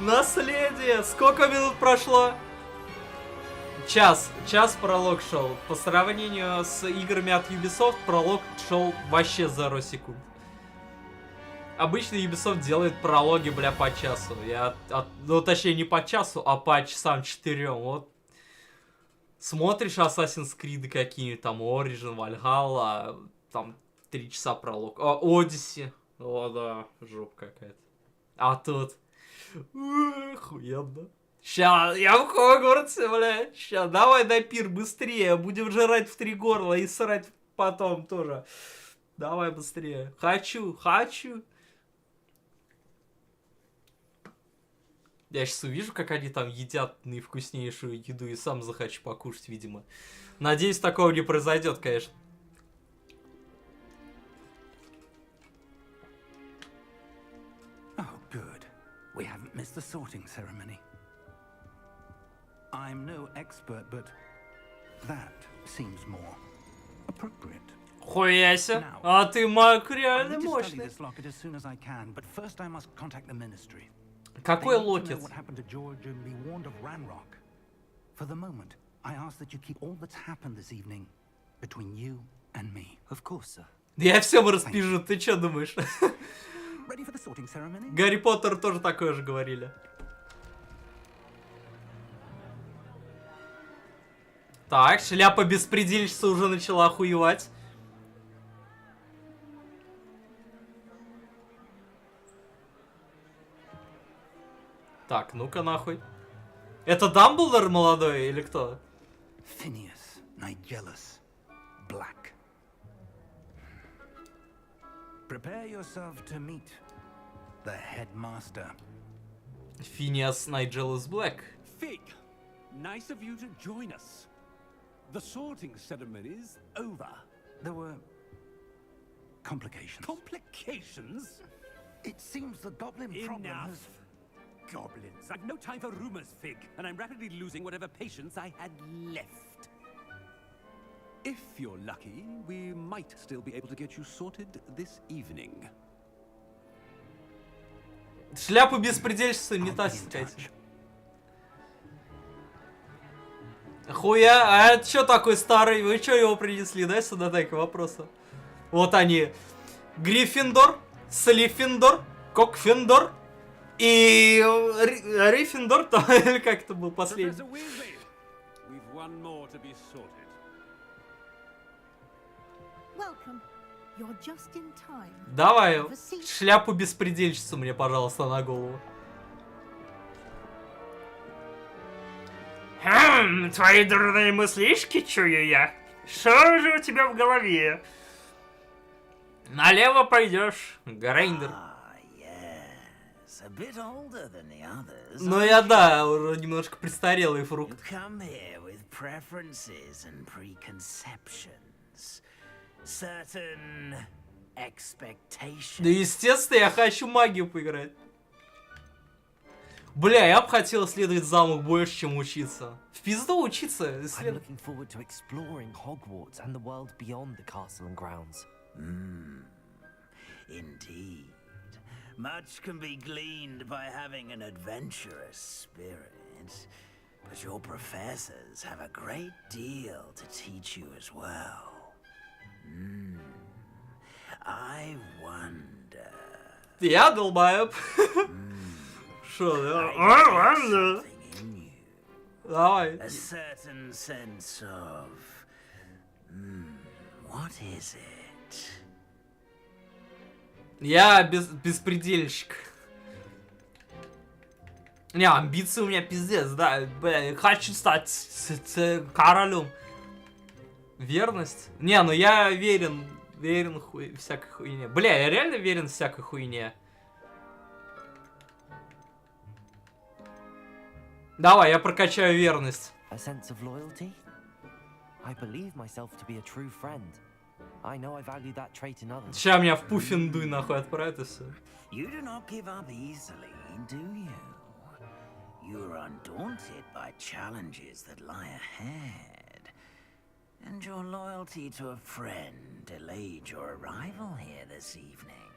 A: Наследие! Сколько минут прошло? Час пролог шел. По сравнению с играми от Ubisoft, пролог шел вообще за 0 секунд. Обычно Ubisoft делает прологи, бля, по часу. Ну, точнее, не по часу, а по часам 4. Вот. Смотришь Assassin's Creed какие-нибудь, там, Origin, Valhalla, там, 3 часа пролог. Odyssey. О, да, жопа какая-то. А тут... Охуенно. Ща, я в Хогвартсе, бля. Ща, давай на пир быстрее. Будем жрать в 3 горла и срать потом тоже. Давай быстрее. Хочу. Я сейчас увижу, как они там едят наивкуснейшую еду и сам захочу покушать, видимо. Надеюсь, такого не произойдет, конечно.
E: Oh, good. We haven't missed the sorting ceremony. I'm no expert, but that seems more appropriate.
A: Хуяся. А ты маг
E: I
A: реально
E: need to study
A: мощный.
E: this locket as soon as I can, but first I must contact the ministry.
A: Какой
E: They need to know
A: локет?
E: what happened to George and be warned of Ranrock. For the moment, I ask that you keep all that's happened this evening between you and me.
C: Of course, sir.
A: Я всем распишу, ты чё думаешь?
E: Ready for the sorting ceremony?
A: Гарри Поттер тоже такое же говорили. Так, шляпа беспредельщица уже начала охуевать. Так, ну-ка нахуй. Это Дамблдор молодой или кто?
E: Phineas Nigellus Black. Prepare yourself to meet the headmaster.
A: Финиас Найджелус Блэк.
I: Fig, nice of you to join us. The sorting ceremony's over.
E: There were complications.
I: Complications?
E: It seems the goblin problem
I: Enough.
E: has...
I: Goblins. I've no time for rumors, Fig, and I'm rapidly losing whatever patience I had left. If you're lucky, we might still be able to get you sorted this evening.
A: Шляпу беспредельщица не
E: I'll
A: та
E: be in
A: кстати.
E: touch.
A: Хуя, а это что такой старый? Вы что его принесли, да, сюда такие вопросы? Вот они. Гриффиндор, Слиффиндор, Кокфиндор и Риффиндор, или как это был последний.
I: Professor Weasley, we've one more to be sorted.
J: Welcome. You're just in time.
A: Давай, шляпу беспредельщицу мне, пожалуйста, на голову. Твои дурные мыслишки, чую я. Что же у тебя в голове? Налево пойдешь, Грейндер.
H: A bit older than the others.
A: Ну я да, уже немножко престарелый фрукт.
H: You come here with preferences and preconceptions. Certain expectations.
A: Да естественно, я хочу магию поиграть. Бля, я бы хотел исследовать замок больше, чем учиться. В пизду учиться.
C: I'm looking forward to exploring Hogwarts and the world beyond the castle and grounds.
H: Indeed. Much can be gleaned by having an adventurous spirit, but your professors have a great deal to teach you as well. I wonder...
A: Я долбоеб. Шо, да? Давай.
H: A certain sense of... what is it?
A: Я беспредельщик. Не, амбиции у меня пиздец, да. Бля, хочу стать королем. Верность? Не, ну я верен всякой хуйне. Бля, я реально верен всякой хуйне. Давай, я прокачаю верность.
C: A sense of loyalty? I believe myself to be a true friend. I know I value that trait in others.
A: Сейчас меня в Пуффендуй нахуй отправят и все.
H: You do not give up easily, do you? You are undaunted by challenges that lie ahead. And your loyalty to a friend delayed your arrival here this evening.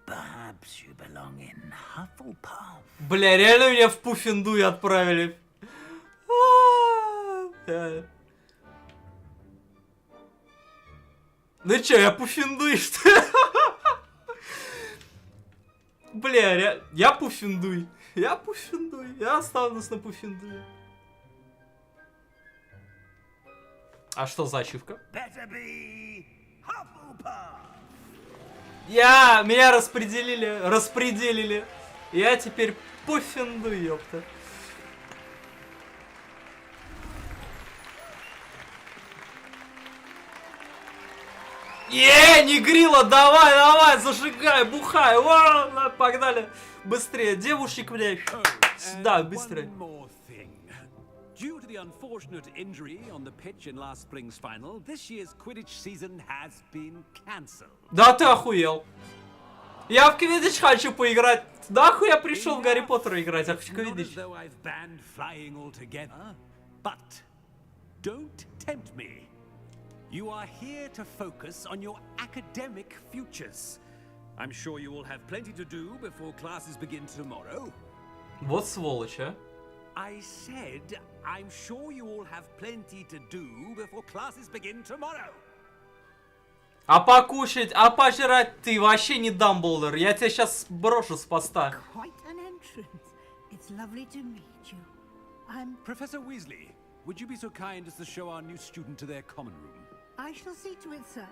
H: Perhaps you belong in Hufflepuff.
A: Бля, реально меня в Пуффендуй отправили. Ну чё, я Пуффендуй, что ли? Бля, я Пуффендуй. Я Пуффендуй. Я останусь на Пуффендуе. А что за ачивка? Меня распределили. Я теперь Пуффендуй, ёпта. Негрила, давай, зажигай, бухай, ладно, погнали, быстрее, девушек, блядь, сюда, быстрее.
I: Due to the unfortunate injury on the pitch in last spring's final, this year's Quidditch season has been cancelled.
A: Да ты охуел. Я в Квиддич хочу поиграть. Нахуй я пришел в Гарри Поттера играть, я хочу Квиддич.
I: But don't tempt me. You are here to focus on your academic futures. I'm sure you will have plenty to do before classes begin tomorrow.
A: Вот сволочь, а.
I: I said, I'm sure you all have plenty to do before classes begin tomorrow.
A: А покушать, а пожрать ты вообще не Дамблдор. Я тебя сейчас брошу с поста.
I: Professor Weasley, would you be so kind as to show our new student to their common room?
J: I shall see to it, sir.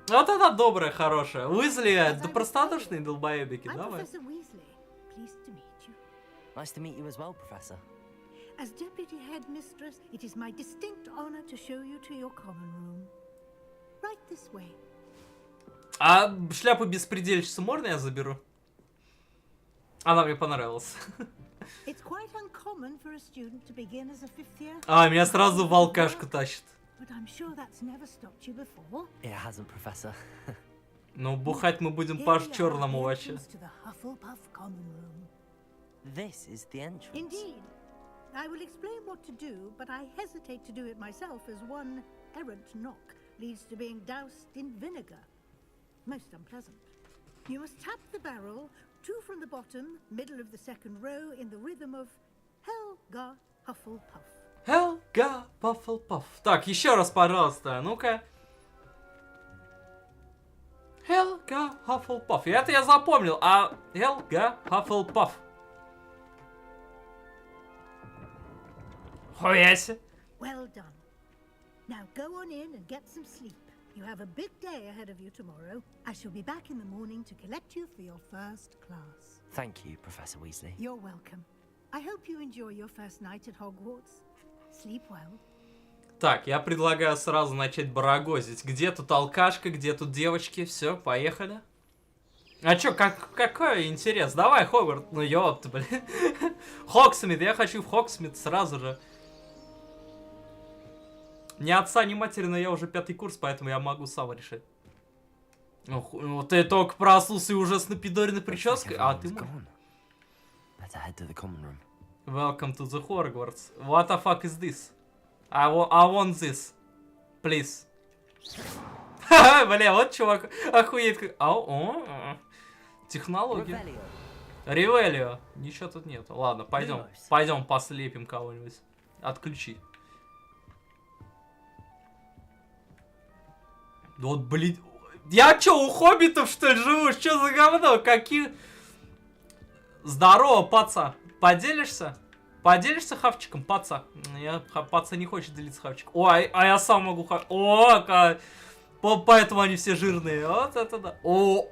A: Вот это добрая, хорошая. Уизли, да простодушные долбоебики, давай.
J: Professor Weasley, pleased to meet you.
C: Nice to meet you as well, Professor.
J: As Deputy Headmistress, it is my distinct honor to show you to your common room. Right this way.
A: А шляпу беспредельщицу можно я заберу? Она мне понравилась.
J: It's quite uncommon for a student to begin as a fifth year.
A: Меня сразу в алкашку тащит.
J: But I'm sure that's never stopped you before.
C: It hasn't, Professor.
A: Ну, бухать мы будем по черному вообще.
C: This is the entrance.
J: Indeed. I will explain what to do, but I hesitate to do it myself as one errant knock leads to being doused in vinegar. Most unpleasant. You must tap the barrel, 2 from the bottom, middle of the second row, in the rhythm of Helga Hufflepuff.
A: Helga Hufflepuff. Так, еще раз, пожалуйста, ну-ка. Helga Hufflepuff. Это я запомнил. А Helga Hufflepuff. Хуяси.
J: Well done. Now go on in and get some sleep. You have a big day ahead of you tomorrow. I shall be back in the morning to collect you for your first class.
C: Thank you, Professor Weasley.
J: You're welcome. I hope you enjoy your first night at Hogwarts. Sleep well.
A: Так, я предлагаю сразу начать барагозить. Где тут алкашка, где тут девочки? Все, поехали. А чё, какой интерес? Давай, Хогвартс. Ну ёпта, блин. Хогсмит, я хочу в Хогсмит сразу же. Ни отца, ни матери, но я уже 5-й курс, поэтому я могу сам решить. Ну, ты только проснулся и уже с напидоренной прической, а ты... Welcome to the Hogwarts. What the fuck is this? I want this. Please. Ха-ха, бля, вот чувак охуеть. Технология. Ревелио. Ничего тут нет. Ладно, пойдем послепим кого-нибудь. Отключи. Вот, блин. Я чё, у хоббитов, что ли, живу? Что за говно? Какие... Здорово, паца. Поделишься? Поделишься хавчиком, паца? Паца не хочет делиться хавчиком. Ой, а я сам могу поэтому они все жирные. Вот это да. О!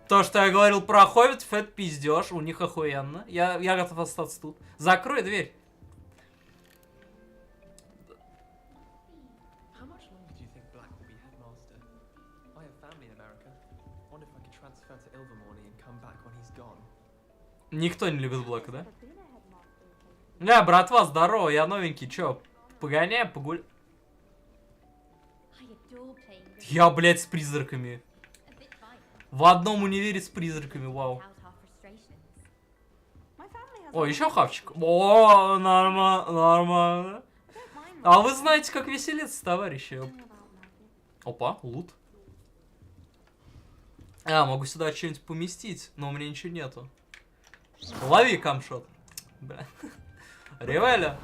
A: То, что я говорил про хоббитов, это пиздеж. У них охуенно. Я готов остаться тут. Закрой дверь. Никто не любит Блэка, да? Да, братва, здорово, я новенький, чё? Погоняем, погуль... Я, блядь, с призраками. В одном универе с призраками, вау. О, еще хавчик. О, нормально. А вы знаете, как веселиться, товарищи. Опа, лут. А, могу сюда что-нибудь поместить, но у меня ничего нету. Лови камшот. Бля. Ревеля.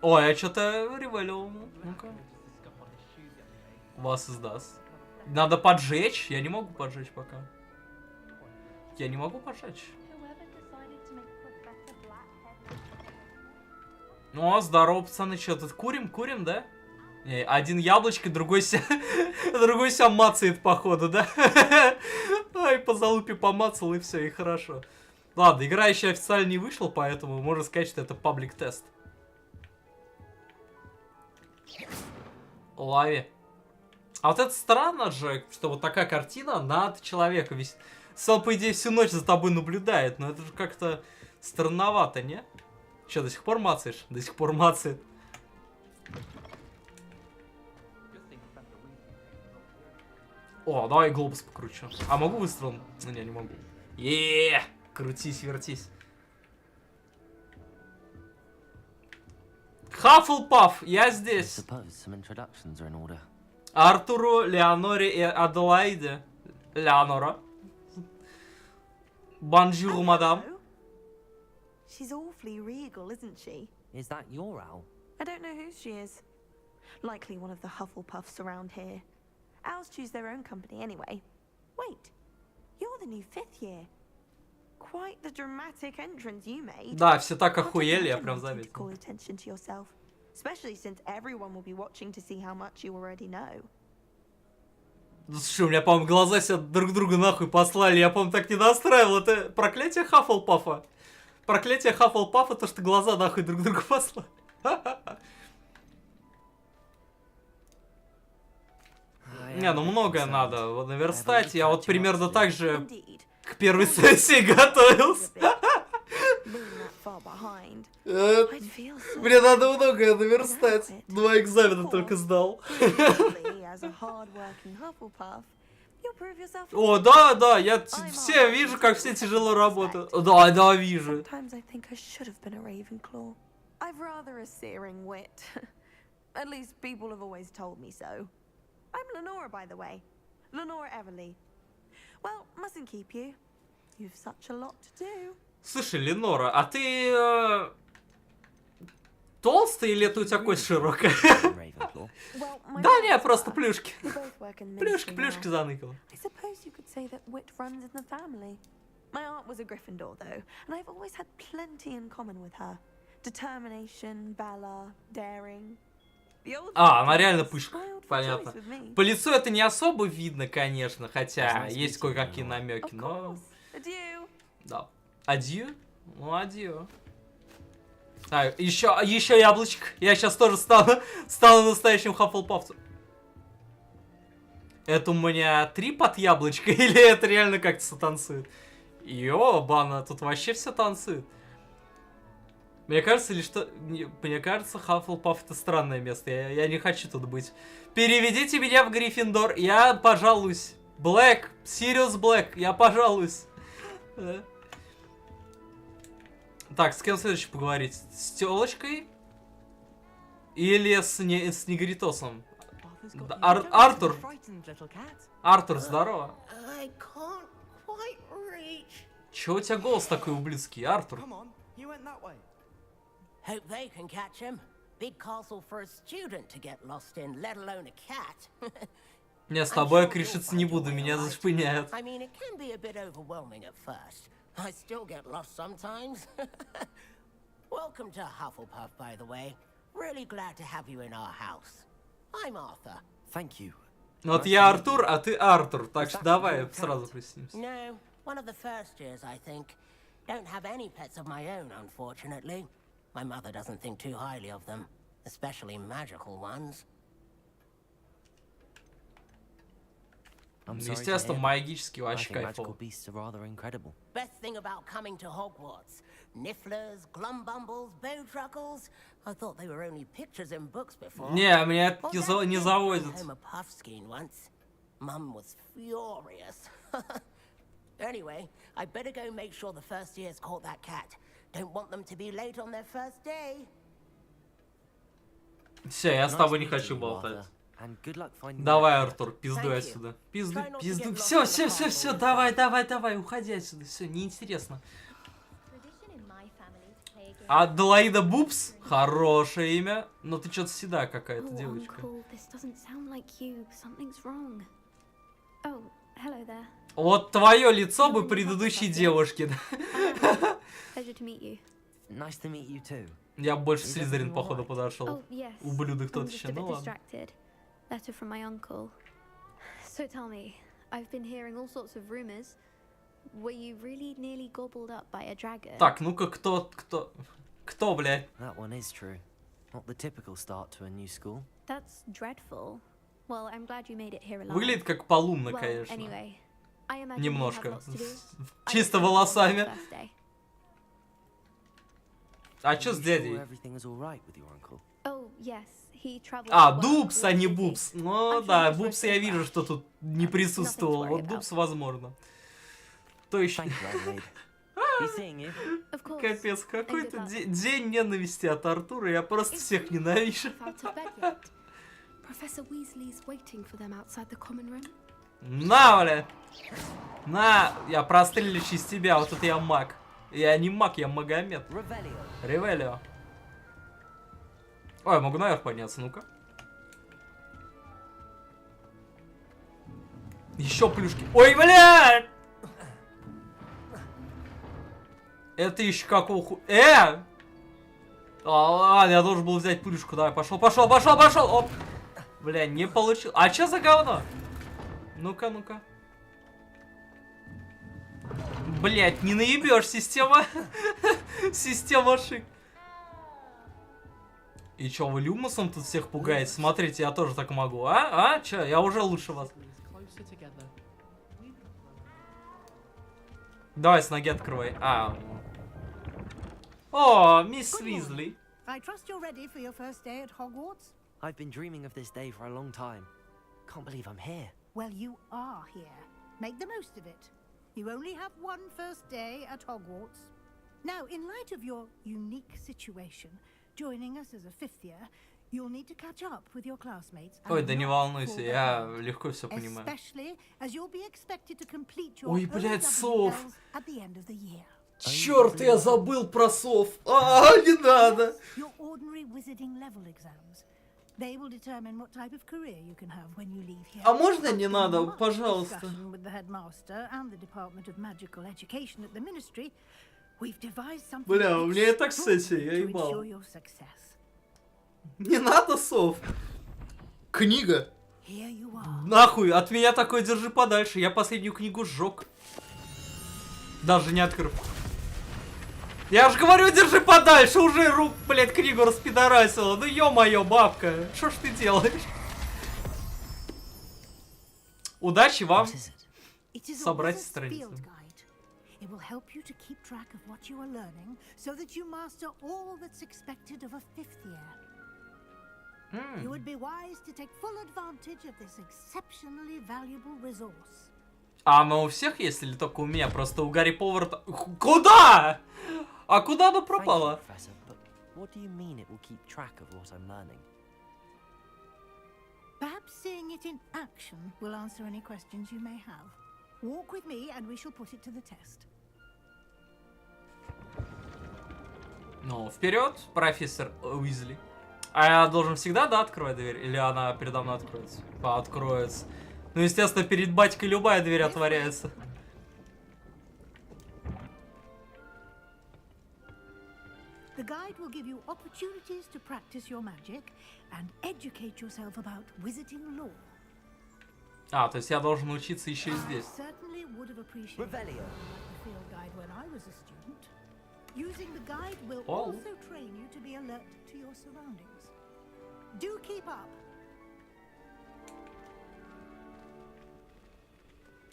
A: Ой, я что-то ревелил. Ну-ка. Вас издаст. Надо поджечь. Я не могу поджечь пока. Я не могу поджечь. Ну, здорово, пацаны. Что, тут курим, да? Не, один яблочко, другой себя мацает, походу, да? Ай, по залупе помацал, и все, и хорошо. Ладно, игра еще официально не вышла, поэтому можно сказать, что это паблик-тест. Лови. А вот это странно же, что вот такая картина над человеком висит. Сам, по идее, всю ночь за тобой наблюдает, но это же как-то странновато, не? Че, до сих пор мацаешь? До сих пор мацает. О, давай глобус покручу. А могу выстрелом? Ну, не могу. Крутись, вертись. Хаффлпафф, я здесь. Артуру, Леоноре и Аделаиде. Леонора. Бонжур, мадам.
K: She's awfully regal, isn't she?
C: Is that your owl?
K: I don't know who she is. Likely one of the Hufflepuffs around here. Owls choose their own company anyway. Wait, you're the new 5th year. Quite the dramatic entrance you made.
A: Да, все так охуели, я прям заметил.
K: Call attention to yourself, especially since everyone will be watching to see how much you already know.
A: Слушай, у меня, по-моему, глаза себя друг друга нахуй послали. Я, по-моему, так не настраивал. Это проклятие Хаффлпаффа. Проклятие Хаффлпаффа, то, что глаза нахуй друг друга послали. Не, ну многое надо наверстать. Я вот примерно так же к первой сессии готовился. Мне надо многое наверстать. 2 экзамена только сдал. О, да, я все вижу, как все тяжело работают. Да, вижу.
K: I'm Lenora, by the way. Lenora Everly. Well, mustn't keep you. You've such a lot to do.
A: Слушай, Ленора, а ты толстый или это у тебя кость широкая?
C: Ravenclaw.
K: Well, my
A: Да не,
K: parents
A: просто
K: were.
A: плюшки.
K: We both work in
A: Плюшки,
K: ministry
A: плюшки
K: now.
A: заныкала.
K: I suppose you could say that wit runs in the family. My aunt was a Gryffindor, though, and I've always had plenty in common with her. Determination, valor, daring. The old
A: Она
K: Hogwarts
A: реально пышка.
K: spoiled for
A: Понятно.
K: choice with me.
A: По лицу это не особо видно, конечно, хотя
C: Nice
A: есть
C: meeting you,
A: кое-какие
C: Noah.
A: намеки,
K: Of
A: но...
K: course. Adieu.
A: Да. Адью? Ну, адью. Так, еще яблочко. Я сейчас тоже стану настоящим хаффлпафцем. Это у меня 3 под яблочко или это реально как-то танцует? Ёбана, тут вообще все танцует. Мне кажется, мне кажется, Хаффлпаф это странное место. Я не хочу тут быть. Переведите меня в Гриффиндор, я пожалуюсь. Блэк, Сириус Блэк, я пожалуюсь. Так, с кем следующий поговорить? С тёлочкой? Или с Негритосом? Артур? Артур, здорово. Чего у тебя голос такой ублюдский, Артур?
L: Hope they can catch him. Big castle for a student to get lost in, let alone a cat.
A: Не, с тобой я кричиться не буду, меня зашпыняют.
L: I mean, it can be a bit overwhelming at first. I still get lost sometimes. Welcome to Hufflepuff, by the way. Really glad to have you in our house. I'm Arthur.
C: Thank you.
A: Вот я Артур, а ты Артур, так что давай сразу присоединимся.
L: No, one of the first years, I think. Don't have any pets of my own, unfortunately. My mother doesn't think too highly of them, especially magical ones.
A: Естественно, магические вообще кайфово.
L: Best thing about coming to Hogwarts. Nifflers, Glumbumbles, Bowtruckles. I thought they were only pictures in books before.
A: Не, меня это не заводит.
L: Mum was furious. Anyway, I better go make sure the first years caught that cat. Don't want them to be late on their first day.
A: Все, я с тобой не хочу болтать. Давай, Артур, пиздуй отсюда. Пиздуй. Все, давай, уходи отсюда. Все, неинтересно. Аделаида Бупс? Хорошее имя. Но ты что-то седая какая-то девочка. Вот твое лицо бы предыдущей девушки. Я больше Слизерин, походу, подошел. Ублюдок тот еще, ну ладно.
M: So tell me, I've been hearing all sorts of rumors. Were you really nearly gobbled up by a dragon?
A: Так, ну-ка, кто, блядь?
C: That one is true. Not the typical start to a new school.
M: That's dreadful. Well, I'm glad you made it here alive.
A: Выглядит как полумно, конечно.
M: Anyway, I imagine
A: немножко. Чисто волосами. А чё с дядей?
M: Oh, yes.
A: А, Дупс, а не Бупс. Ну да, Бупс я вижу, что тут не присутствовал. Вот Дупс возможно. То еще... Капец, какой-то день ненависти от Артура. Я просто всех ненавижу. На, бля! На! Я простреливающий из тебя, вот это я маг. Я не маг, я Магомед. Ревелио. Ой, я могу наверх подняться, ну-ка. Еще плюшки. Ой, блядь! Это еще какого ху... ладно, я должен был взять плюшку. Давай, пошел. Оп. Бля, не получил. А что за говно? Ну-ка. Блять, не наебешь, система. Система шик. И чё, вы люмусом тут всех пугаете? Смотрите, я тоже так могу. Чё, я уже лучше вас. Давай с ноги открывай. О, мисс Уизли.
J: I trust you're ready for your first day at Hogwarts?
C: I've been dreaming of this day for a long time. Can't believe I'm here.
J: Well, you are here. Make the most of it. You only have one first day at Hogwarts. Now, in light of your unique situation, joining us as a fifth year, you'll need to catch up with your classmates.
A: Ой, да не волнуйся, я легко все понимаю.
J: Especially as you'll be expected to complete your
A: Ой, блядь, сов.
J: at the end of the year.
A: Черт, я забыл про сов. Не надо.
J: Your ordinary wizarding level exams. They will determine what type of career you can have when you leave here.
A: А можно не надо,
J: After much
A: пожалуйста?
J: discussion with the headmaster and the Department of Magical Education at the Ministry, we've devised something
A: Бля, у меня и так
J: extraordinary
A: сессия, я
J: to
A: ебал.
J: ensure your success.
A: Не надо сов. Книга.
J: Here you are.
A: Нахуй, от меня такое держи подальше. Я последнюю книгу сжег. Даже не открыв. Я же говорю, держи подальше, уже блядь, книгу распидорасила. Ну ё-моё, бабка, что ж ты делаешь? Удачи вам собрать страницу.
J: It will help you to keep track of what you are learning, so that you master all that's expected of a 5th year. You would be wise to take full advantage of this exceptionally valuable resource.
A: А оно у всех есть или только у меня? Просто у Гарри Поварда... Куда? А куда оно пропало?
C: What do you mean it will keep track of what I'm learning?
J: Perhaps seeing it in action will answer any questions you may have. Walk with me and we shall put it to the test.
A: Ну, вперед, профессор Уизли. А я должен всегда, да, открывать дверь? Или она передо мной откроется? Откроется. Ну, естественно, перед батькой любая дверь отворяется.
J: The guide will give you opportunities to practice your magic and educate yourself about wizarding lore.
A: А, то есть я должен учиться еще и здесь.
J: Certainly would have appreciated the field guide when I was a student. Using the guide will also train you to be alert to your surroundings. Do keep up.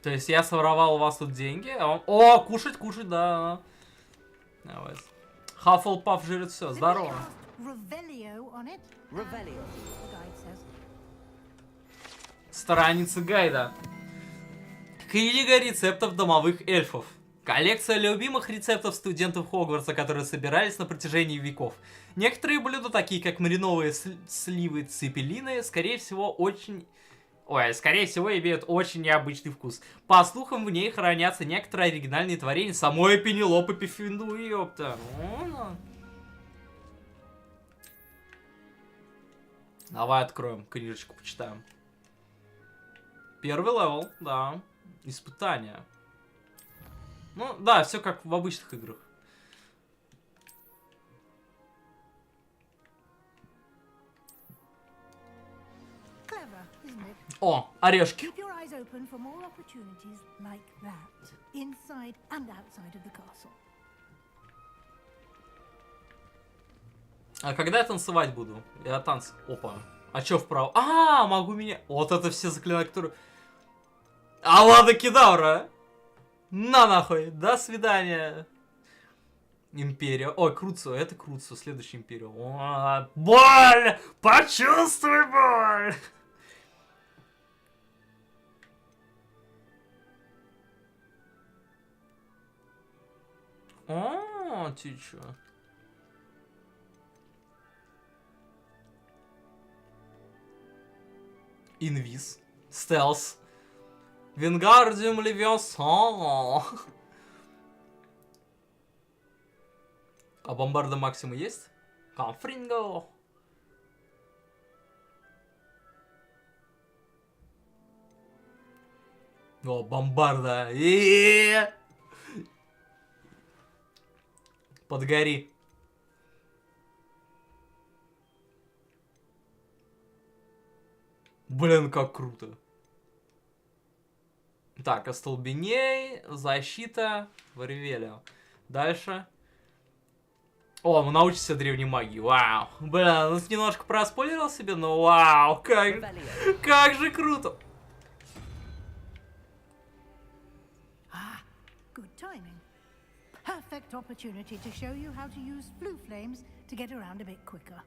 A: То есть я своровал у вас тут деньги, а он... О, кушать, кушать, да. Давай. Хаффлпаф жрет все, здорово. Страница гайда. Книга рецептов домовых эльфов. Коллекция любимых рецептов студентов Хогвартса, которые собирались на протяжении веков. Некоторые блюда, такие как мариновые сливы цепелины, скорее всего, имеют очень необычный вкус. По слухам, в ней хранятся некоторые оригинальные творения самой Пенелопы Пиффинду, ёпта. Давай откроем книжечку, почитаем. Первый левел, да. Испытания. Ну, да, все как в обычных играх. О, орешки. А когда я танцевать буду? Я танц... Опа. А чё вправо? А, могу меня... Вот это все заклинания, которые... Авада Кедавра! На нахуй! До свидания! Империя. Ой, Круцо, это Круцо, следующий Империя. О, боль! Почувствуй боль! О, ты чё? Инвиз. Стелс. Вингардиум Левиосан. А бомбарда Максима есть? Камфринго. О, бомбарда. Подгори. Блин, как круто. Так, остолбеней, защита, Варевелио. Дальше. О, мы научимся древней магии. Вау. Бля, ну немножко проспойлерил себе, но вау, как же круто.
J: Good timing. Perfect opportunity to show you how to use blue flames to get around a bit quicker.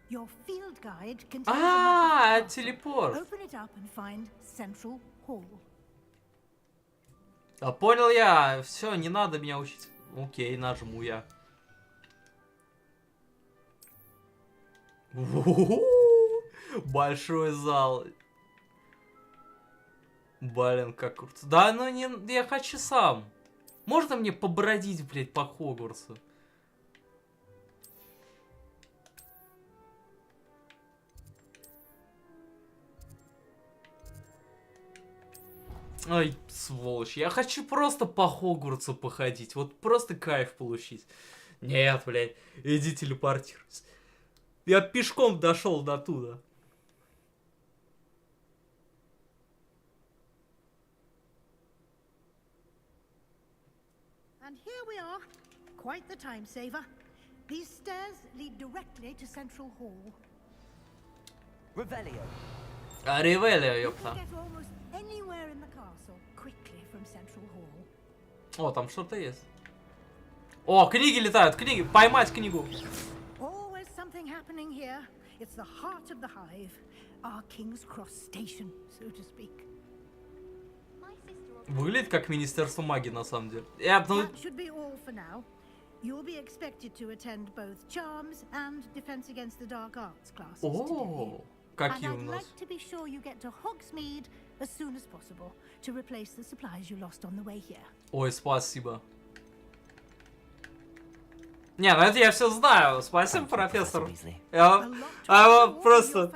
J: Your field guide contains a
A: телепорт.
J: Open it up and find Central Hall.
A: А понял я. Все, не надо меня учить. Окей, нажму я. Большой зал. Блин, как круто. Да, ну не, я хочу сам. Можно мне побродить, блядь, по Хогвартсу? Ой, сволочь, я хочу просто по Хогвартсу походить, вот просто кайф получить. Нет, блядь, иди телепортируйся. Я пешком дошел до туда.
J: And here we are. Quite the time saver. These stairs lead directly to Central Hall.
C: Revelio.
A: Ревелио,
J: You
A: ёпта.
J: can get almost anywhere in the castle quickly from Central Hall.
A: О, там что-то есть. О, книги летают, книги. Поймать книгу.
J: Always something happening here. It's the heart of the hive. Our King's Cross station, so to speak.
A: Выглядит как Министерство магии, на самом деле.
J: That should be all for now. You'll be expected to attend both Charms and Defense Against the Dark Arts classes
A: О,
J: today.
A: какие
J: And
A: у
J: I'd
A: нас.
J: like to be sure you get to Hogsmeade as soon as possible to replace the supplies you lost on the way here.
A: Ой, спасибо. Не, ну это я все знаю. Спасибо, профессор. Я просто...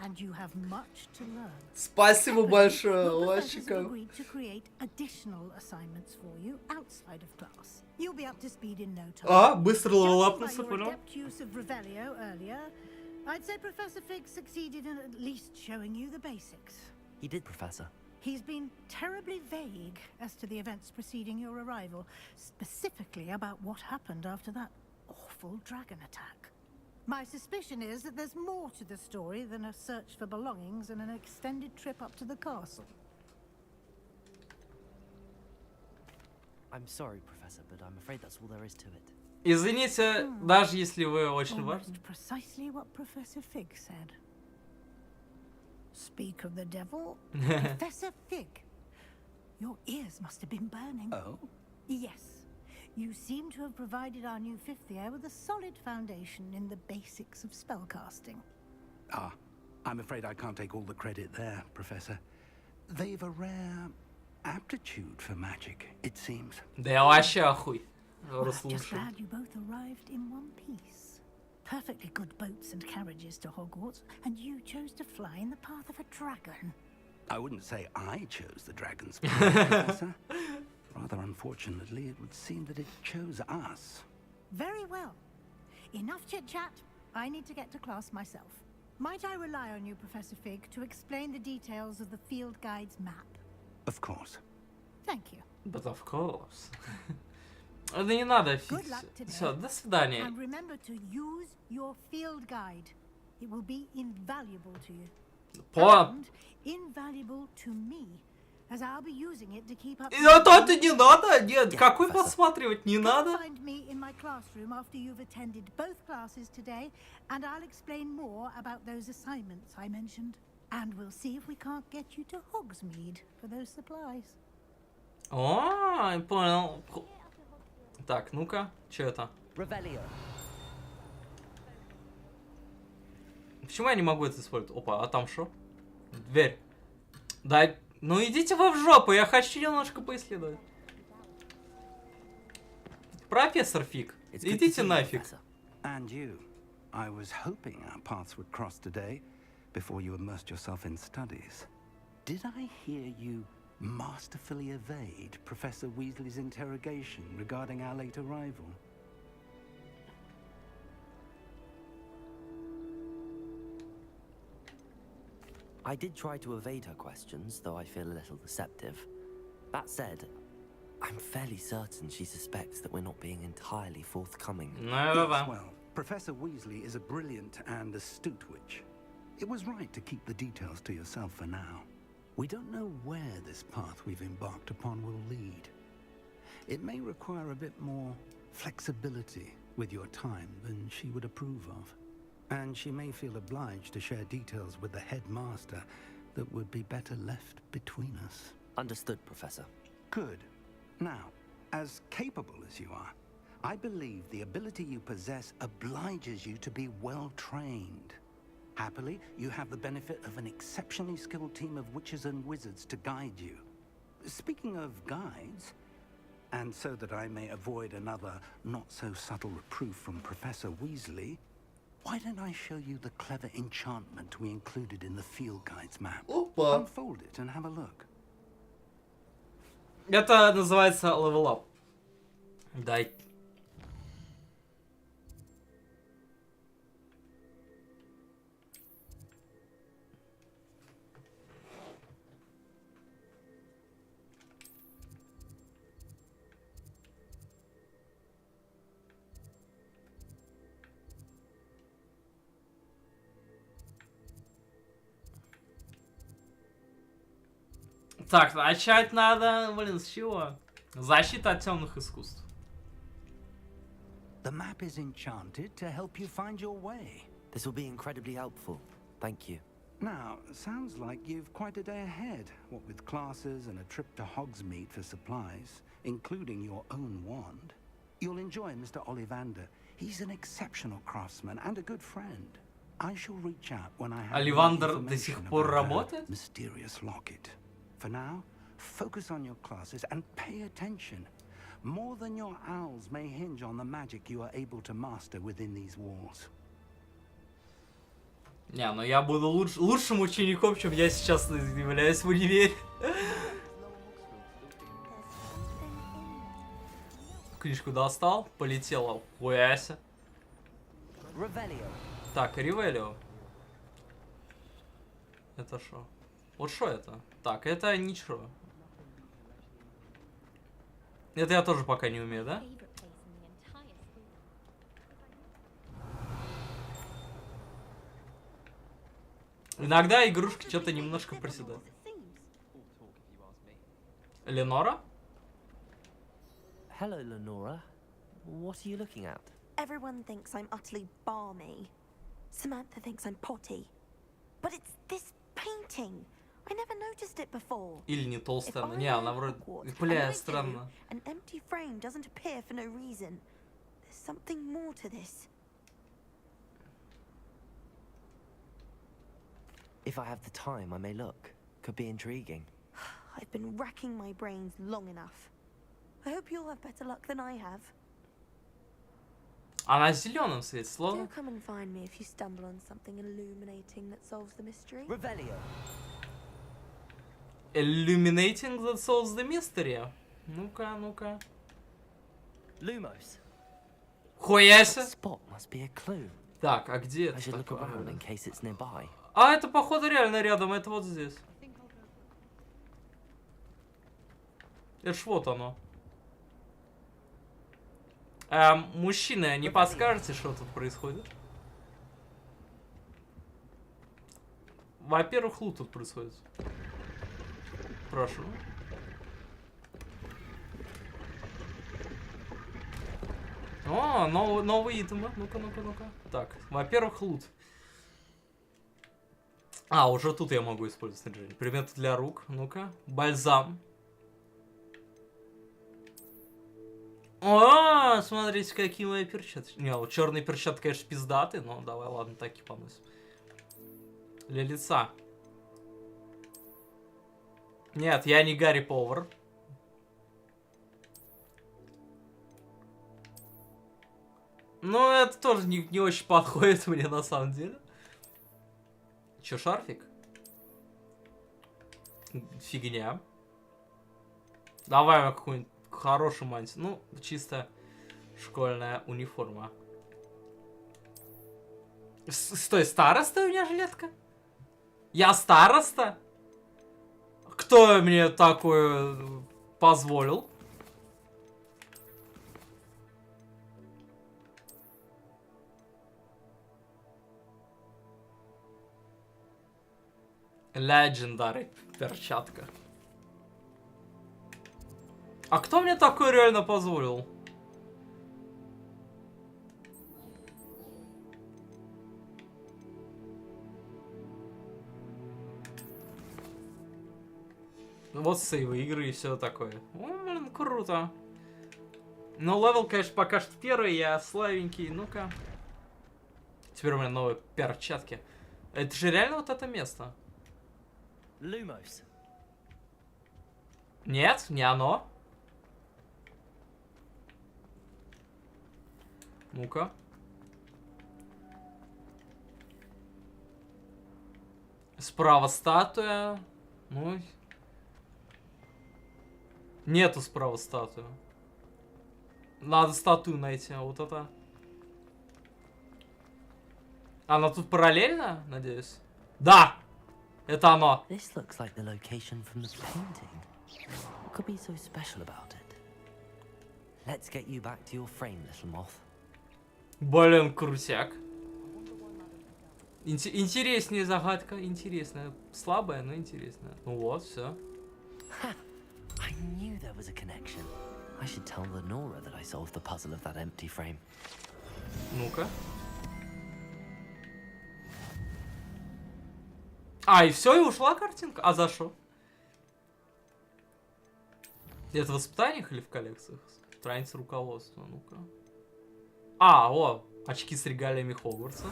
J: And you have much to learn.
A: Спасибо большое,
J: Your
A: очень
J: professors have
A: как.
J: agreed to create additional assignments for you outside of class. You'll be up to speed in no time.
A: А, быстро
J: Judging by
A: лапнулся,
J: your
A: понял?
J: adept use of Revelio earlier, I'd say Professor Fig succeeded in at least showing you the basics.
C: He did, Professor.
J: He's been terribly vague as to the events preceding your arrival, specifically about what happened after that awful dragon attack. My suspicion is that there's more to the story than a search for belongings and an extended trip up to the castle.
C: I'm sorry, Professor, but I'm afraid that's all there is to it.
A: Извините, даже если вы очень важны.
J: Almost precisely what Professor Fig said. Speak of the devil, Professor Fig. Your ears must have been burning.
E: Oh?
J: Yes. You seem to have provided our new fifth year with a solid foundation in the basics of spellcasting.
E: Ah, I'm afraid I can't take all the credit there, Professor. They've a rare aptitude for magic, it seems.
A: Да я вообще охуй.
J: Well, I'm just
A: Расслушал.
J: glad you both arrived in one piece. Perfectly good boats and carriages to Hogwarts, and you chose to fly in the path of a dragon.
E: I wouldn't say I chose the dragon's path, Professor. Rather unfortunately, it would seem that it chose us.
J: Very well. Enough chit-chat. I need to get to class myself. Might I rely on you, Professor Fig, to explain the details of the field guide's map?
E: Of course.
J: Thank you.
A: But of course. Да не надо
J: Good luck
A: фиксить.
J: today.
A: Все, до свидания.
J: And remember to use your field guide. It will be invaluable to you. And invaluable to me, as I'll be using it to keep up.
A: Это не надо, нет, какой посматривать не надо.
J: Find me in my classroom after you've attended both classes today, and I'll explain more about those assignments I mentioned. And we'll see if we can't get you to Hogsmeade for those supplies.
A: О, понял. Так, ну-ка, что это?
C: Revelio.
A: Почему я не могу это использовать? Опа, а там что? Дверь. Дай. Ну идите вы в жопу, я хочу немножко поисследовать. Профессор Фиг, идите нафиг.
E: And you. I was hoping our paths would cross today before you immersed yourself in studies. Did I hear you masterfully evade Professor Weasley's interrogation regarding our late arrival?
C: I did try to evade her questions, though I feel a little deceptive. That said, I'm fairly certain she suspects that we're not being entirely forthcoming.
E: Yes, well, Professor Weasley is a brilliant and astute witch. It was right to keep the details to yourself for now. We don't know where this path we've embarked upon will lead. It may require a bit more flexibility with your time than she would approve of. And she may feel obliged to share details with the headmaster that would be better left between us.
C: Understood, Professor.
E: Good. Now, as capable as you are, I believe the ability you possess obliges you to be well trained. Happily, you have the benefit of an exceptionally skilled team of witches and wizards to guide you. Speaking of guides, and so that I may avoid another not-so-subtle reproof from Professor Weasley, why don't I show you the clever enchantment we included in the field guide's map?
A: Opa.
E: Unfold it and have a look.
A: Это называется level up. Дай. Так, начать надо, блин, с чего? Защита от темных искусств.
E: The map is enchanted to help you find your way.
C: This will be incredibly helpful. Thank you.
E: Now, sounds like you've quite a day ahead, what with classes and a trip to Hogsmeade for supplies, including your own wand. You'll enjoy Mr. Ollivander. He's an exceptional craftsman and a good friend. I shall reach out when I have
A: Ollivander до сих пор работает?
E: Mysterious locket. For now, focus on your classes and pay attention. More than your owls may hinge on the magic you are able to master within these walls.
A: Не, ну я буду лучшим учеником, чем я сейчас являюсь в универе. Книжку достал, полетела. Хуяся. Так, Ревелио. Это шо? Вот что это? Так, это ничего. Это я тоже пока не умею, да? Иногда игрушки что-то немножко проседают. Ленора?
C: Hello, Lenora. What are you looking at?
K: Everyone thinks I'm utterly balmy. Samantha thinks I'm potty. But it's this painting. I never noticed it before.
A: Или не толстая, не, она вроде... Бля, странно.
K: An empty frame doesn't appear for no reason. There's something more to this.
C: If I have the time, I may look. Could be intriguing.
K: I've been racking my brains long enough. I hope you'll have better luck than I have.
A: Она в зеленом цвете,
K: Do
A: словно.
K: come and find me if you stumble on something illuminating that solves the mystery.
C: Revelio.
A: Illuminating that solves the mystery. Ну-ка, ну-ка.
C: Lumos.
A: Хуяся.
C: Spot must be a clue.
A: Так, а где
C: I
A: это
C: should look
A: такое?
C: around in case it's nearby.
A: А, это походу реально рядом, это вот здесь. Это ж вот оно. Мужчина, не подскажете, что тут происходит? Во-первых, лут тут происходит. Прошу. О, новый итем. Ну-ка, ну-ка, ну-ка. Так, во-первых, лут. А, уже тут я могу использовать снаряжение. Предметы для рук. Ну-ка. Бальзам. О, смотрите, какие мои перчатки. Не, вот черные перчатки, конечно, пиздатые, но давай, ладно, так и поносим. Для лица. Нет, я не Гарри Повар. Ну, это тоже не очень подходит мне на самом деле. Чё, шарфик? Фигня. Давай какую-нибудь хорошую мантию. Ну, чисто школьная униформа. Стой, староста у меня жилетка? Я староста? Кто мне такое позволил? Legendary перчатка. А кто мне такое реально позволил? Вот сейвы игры и все такое. О, блин, круто. Но левел, конечно, пока что первый, я слабенький. Ну-ка. Теперь у меня новые перчатки. Это же реально вот это место?
C: Lumos.
A: Нет, не оно. Ну-ка. Справа статуя. Ну. Нету справа статую. Надо статую найти, а вот это. Она тут параллельно, надеюсь? Да! Это оно.
C: This looks like the location from the painting. What could be so special about it? Let's get you back to your frame, little moth.
A: Блин, крутяк. Интереснее загадка, интересная. Слабая, но интересная. Ну вот, все.
C: I knew there was a connection. I should tell Lenora that I solved the puzzle of that empty frame.
A: Ну-ка. А, и все, и ушла картинка? А за что? Это в воспитаниях или в коллекциях? Страница руководства, ну-ка. А, о, очки с регалиями Хогвартса.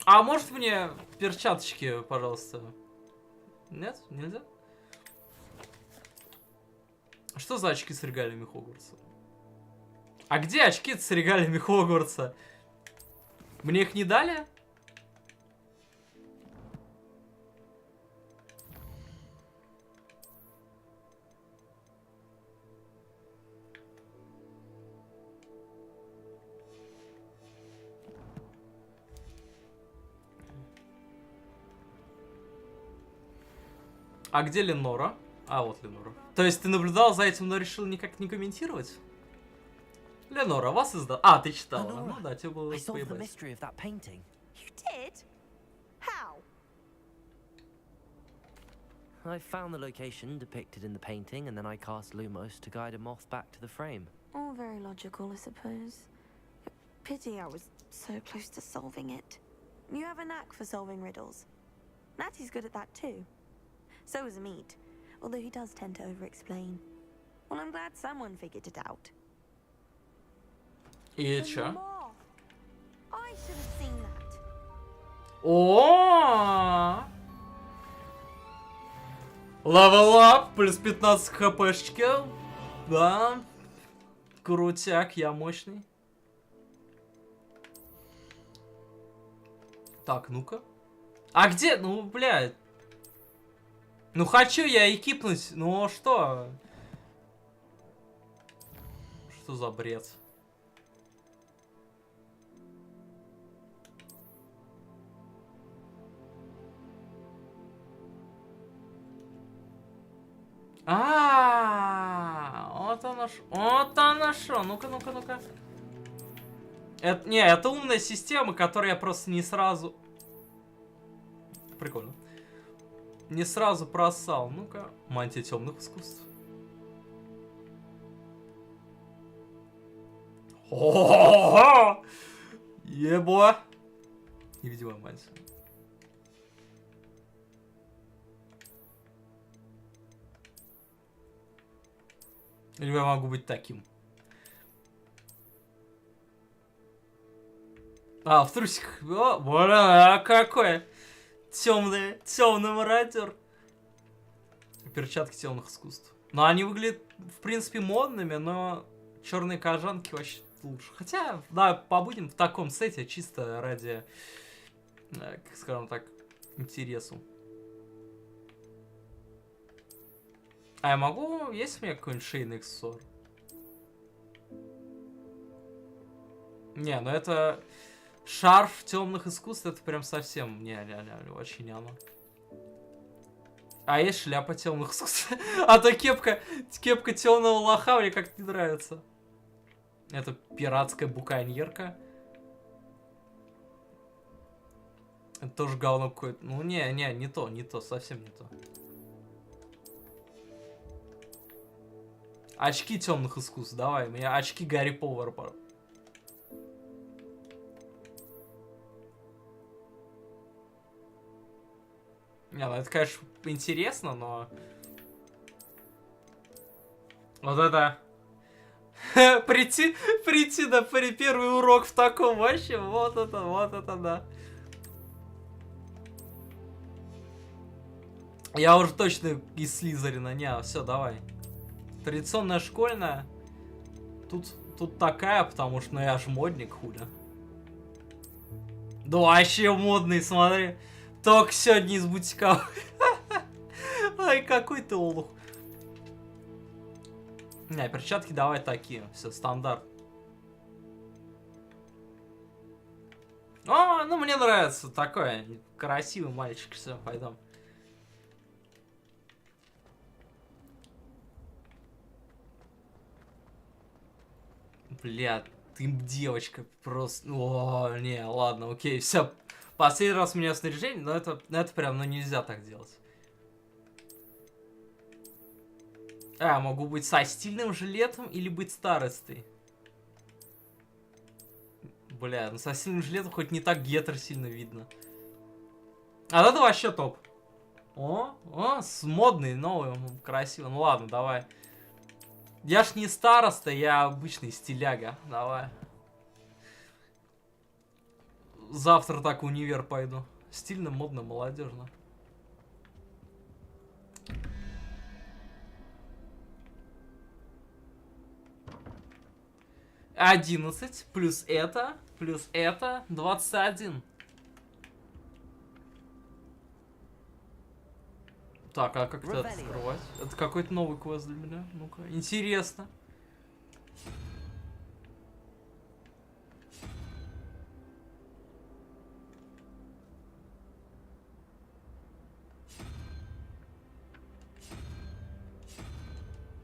A: А может мне перчаточки, пожалуйста? Нет? Нельзя? Что за очки с регалиями Хогвартса? А где очки с регалиями Хогвартса? Мне их не дали? А где Ленора? А, вот Ленора. То есть ты наблюдал за этим, но решил никак не комментировать? Ленора, вас издал. А, ты читала. Ну да, тебе было поебать.
K: You did? How?
C: I found the location depicted in the painting, and then I cast Lumos to guide a moth back to the frame.
K: All very logical, I suppose. Pity I was so close to solving it. You have a knack for solving riddles. Natty's good at that too. So is Amit, although he does tend to over-explain. Well, I'm glad someone figured it out.
A: И чё?
K: I should have seen that.
A: О! Level up, плюс 15 хпшечки. Да. Крутяк, я мощный. Так, ну-ка. А где? Ну, блядь. Ну, хочу я экипнуть. Ну, что? Что за бред? Вот оно шо. Вот оно шо. Ну-ка, ну-ка, ну-ка. Это, не, это умная система, которую я просто не сразу... Прикольно. Не сразу просал. Ну-ка. Мантия темных искусств. О-о-о-о! Ебо! Невидимая мантия. Или я могу быть таким? А, в трусиках. О, бля, какой темный мародер. Перчатки темных искусств. Но они выглядят, в принципе, модными, но черные кожанки вообще лучше. Хотя, да, побудем в таком сете, чисто ради, как скажем так, интересу. А я могу... Есть у меня какой-нибудь шейный аксессуар? Не, ну это... Шарф темных искусств, это прям совсем... Не, очень не оно. А есть шляпа темных искусств. А то кепка темного лоха мне как-то не нравится. Это пиратская буконьерка. Это тоже говно какое-то. Ну не то, совсем не то. Очки темных искусств, давай. У меня очки Гарри Поттера. Не, ну это, конечно, интересно, но... Вот это... прийти на первый урок в таком вообще, вот это, да. Я уже точно из Слизерина, не, все, давай. Традиционная школьная. Тут такая, потому что, ну, я ж модник, хуля. Да вообще модный, смотри. Только сегодня из бутика. Ай, какой ты олух. Не, перчатки давай такие. Все, стандарт. О, ну мне нравится. Такой красивый мальчик. Все, пойдем. Бля, ты девочка просто... О, не, ладно, окей, все. Последний раз у меня снаряжение, но это прям, ну нельзя так делать. А, могу быть со стильным жилетом или быть старостой. Бля, ну со стильным жилетом хоть не так гетер сильно видно. А это вообще топ. О, модный, новый, красивый. Ну ладно, давай. Я ж не староста, я обычный стиляга. Давай. Завтра так в универ пойду. Стильно, модно, молодежно. $11 плюс это 21. Так, а как это открывать? Это какой-то новый квест для меня. Ну-ка, интересно.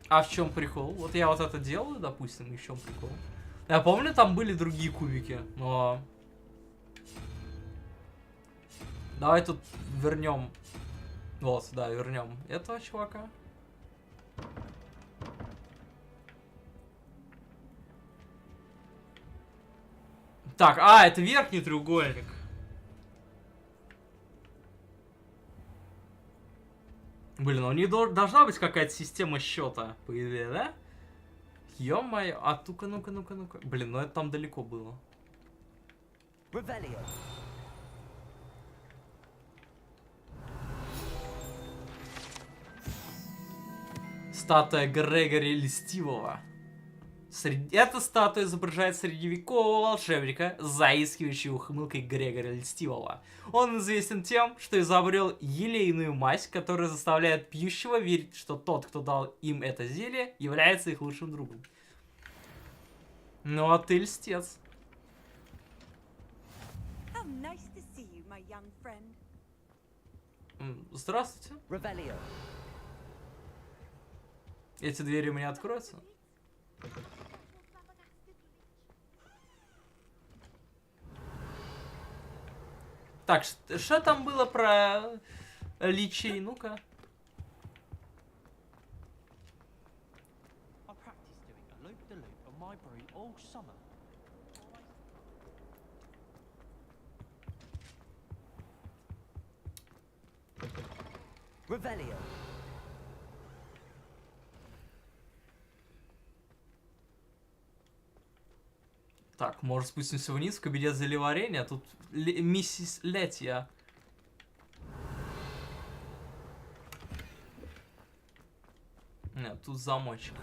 A: А в чем прикол? Вот я вот это делаю, допустим, и в чем прикол? Я помню, там были другие кубики, но... Давай тут вернем. Вот, да, вернем этого чувака. Так, это верхний треугольник. Блин, у них должна быть какая-то система счета, по идее, да? Ё-моё, а ну-ка. Блин, ну это там далеко было. Статуя Грегори Льстивого. Эта статуя изображает средневекового волшебника с заискивающей ухмылкой Грегори Льстивого. Он известен тем, что изобрел елейную мазь, которая заставляет пьющего верить, что тот, кто дал им это зелье, является их лучшим другом. Ну а ты льстец. Здравствуйте. Эти двери у меня откроются? Так, что там было про личей? Ну-ка. Так, может спустимся вниз в кабинет зелеварения? Тут миссис Летья. Нет, тут замочек.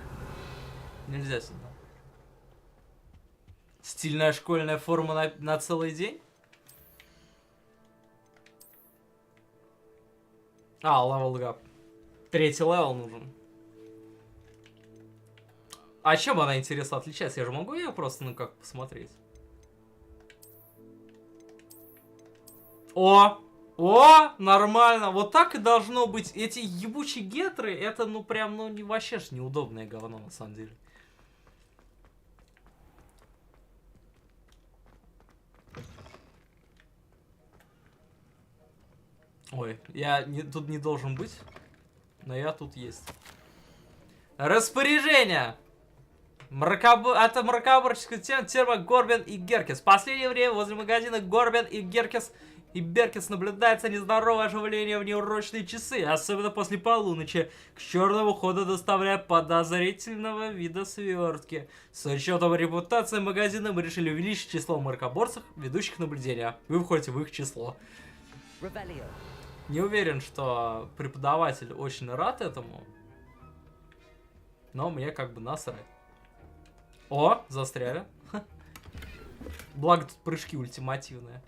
A: Нельзя сюда. Стильная школьная форма на целый день? Левел гап. 3-й левел нужен. А чем она, интересно, отличается? Я же могу ее просто, ну как, посмотреть. О, нормально. Вот так и должно быть. Эти ебучие гетры, это, ну прям, ну не, вообще ж неудобное говно, на самом деле. Ой, я тут не должен быть, но я тут есть. Распоряжение! Это мракоборческая тема Горбин и Геркес. В последнее время возле магазина Горбин и Беркес наблюдается нездоровое оживление в неурочные часы, особенно после полуночи, к черному ходу доставляя подозрительного вида свертки. С учетом репутации магазина мы решили увеличить число мракоборцев, ведущих наблюдения. Вы входите в их число. Не уверен, что преподаватель очень рад этому, но мне как бы насрать. О, застряли. Благо тут прыжки ультимативные.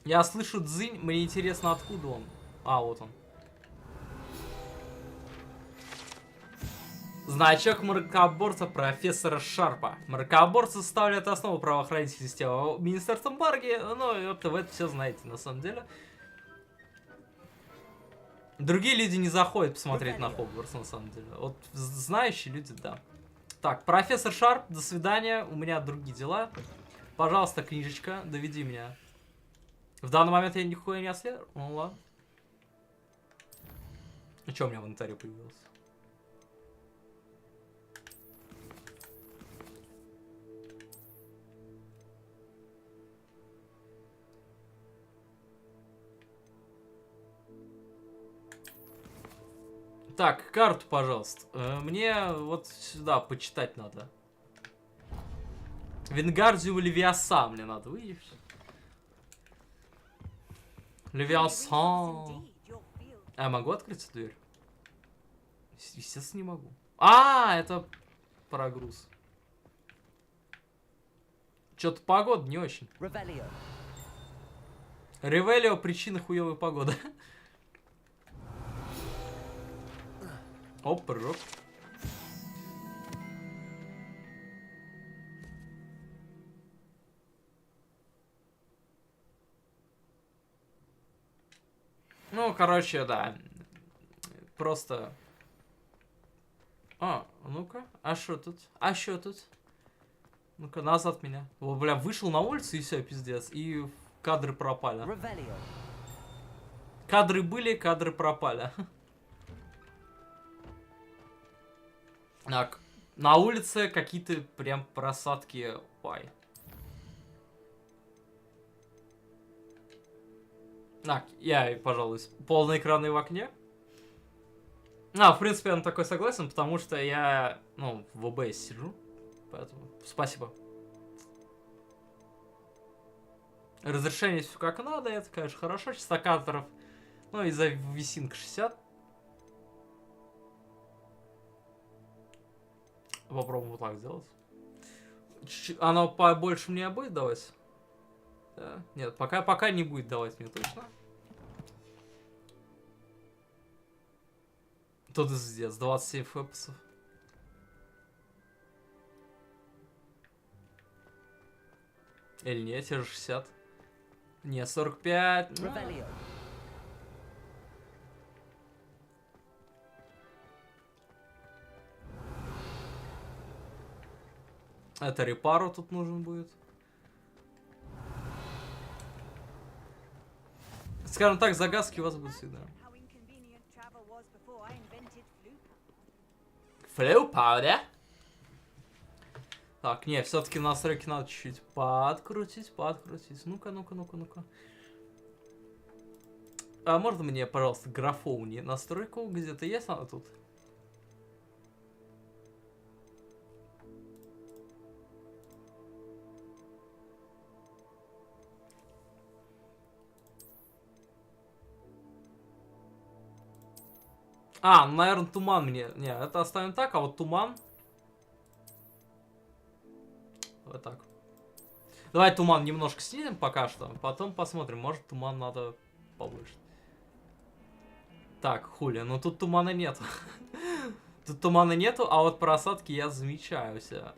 A: Я слышу дзынь, мне интересно, откуда он. А, вот он. Значок мракоборца профессора Шарпа. Мракоборцы составляют основу правоохранительной системы Министерства магии. Ну, вы это все знаете, на самом деле. Другие люди не заходят посмотреть на Хогвартс, на самом деле. Вот знающие люди, да. Так, профессор Шарп, до свидания. У меня другие дела. Пожалуйста, книжечка, доведи меня. В данный момент я нихуя не отслеживаю. Ну ладно. И что у меня в инвентаре появилось? Так, карту, пожалуйста. Мне вот сюда почитать надо. Вингардиум Левиасан мне надо, видишь? Левиасан. А я могу открыть эту дверь? Естественно, не могу. А, это прогруз. Что-то погода не очень. Ревелио, причина хуевой погоды. Оп, прыжок. Ну, короче, да. Просто... А, ну-ка. А что тут? А что тут? Ну-ка, назад меня. Вот, бля, вышел на улицу и все, пиздец. И кадры пропали. Кадры были, кадры пропали. Так, на улице какие-то прям просадки. Ой. Так, я, пожалуй, полный экран и в окне. В принципе, я на такой согласен, потому что я, ну, в OBS сижу. Поэтому спасибо. Разрешение все как надо, это, конечно, хорошо. Частота кадров, ну, из-за висинка 60. Попробуем вот так сделать. Оно побольше мне будет давать? Да? Нет, пока не будет давать мне точно. Тут пиздец, 27 фэпсов. Или нет, те же 60. Не, 45. Это репару тут нужен будет. Скажем так, загадки у вас будут всегда. Флюпа, да? Так, не, все-таки настройки надо чуть-чуть подкрутить. Ну-ка. А можно мне, пожалуйста, графоуни настройку? Где-то есть она тут? А, ну, наверное, туман мне... Не, это оставим так, а вот туман... Вот так. Давай туман немножко снизим пока что. Потом посмотрим, может туман надо побольше. Так, хули, ну тут тумана нету. Тут тумана нету, а вот просадки я замечаю себя.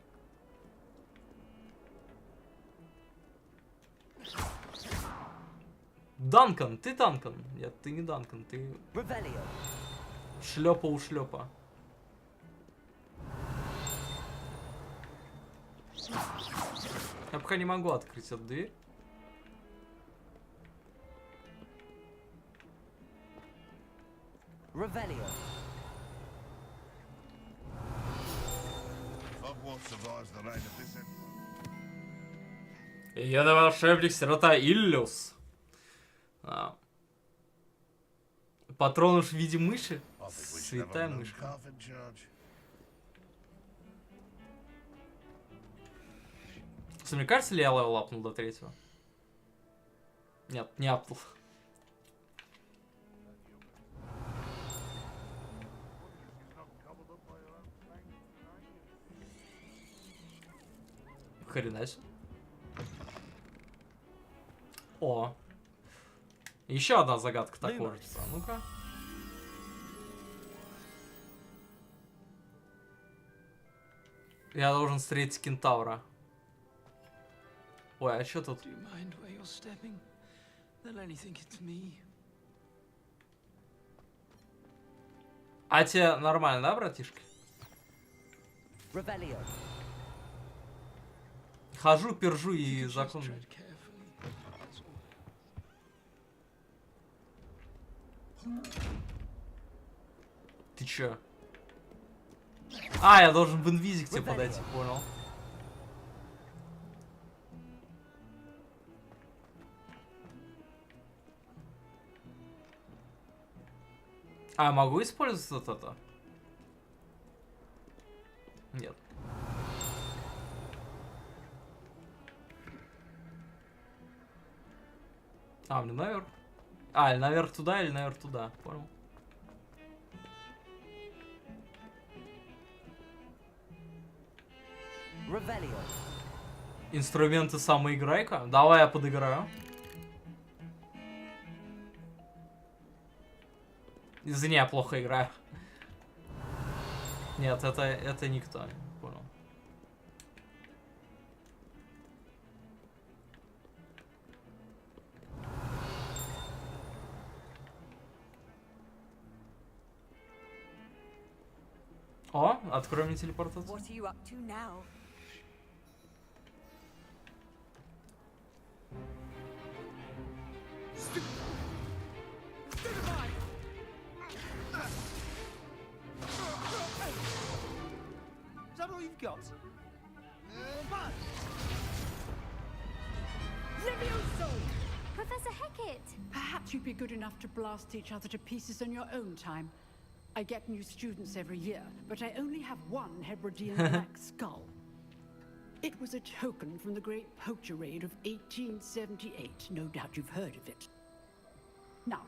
A: Данкан, ты Данкан. Нет, ты не Данкан, ты... Шлепа у шлепа. Я пока не могу открыть эту дверь. Я волшебник сирота Иллюс. Патрон уж в виде мыши. Святая мышка. Мне кажется, ли я левел апнул до 3-го? Нет, не апнул. Хрена себе. О, Еще одна загадка такого же. Ну-ка. Я должен встретить кентавра. Ой, а что тут? А тебе нормально, да, братишка? Хожу, пержу и закон. Ты чё? А, я должен в инвизе к тебе подойти, понял. А, могу использовать вот это? Нет. А, мне наверх. А, или наверх туда, или наверх туда. Понял. Инструменты самоиграйка. Давай я подыграю. Извини, я плохо играю. Нет, это никто. Понял. О, открой мне телепортацию.
E: Is that all you've got?
N: Levioso!
M: Professor Hecat!
N: Perhaps you'd be good enough to blast each other to pieces in your own time. I get new students every year, but I only have one Hebridean black skull. It was a token from the Great Poacher Raid of 1878. No doubt you've heard of it. Now,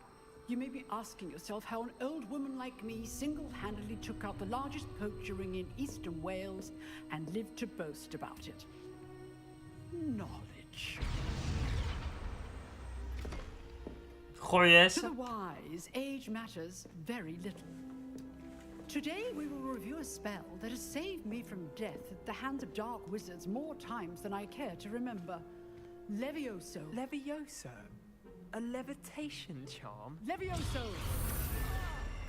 N: you may be asking yourself how an old woman like me single-handedly took out the largest poacher ring in eastern Wales and lived to boast about it. Knowledge. To the wise, age matters very little. Today we will review a spell that has saved me from death at the hands of dark wizards more times than I care to remember. Levioso.
O: Levioso? A levitation charm?
N: Levioso!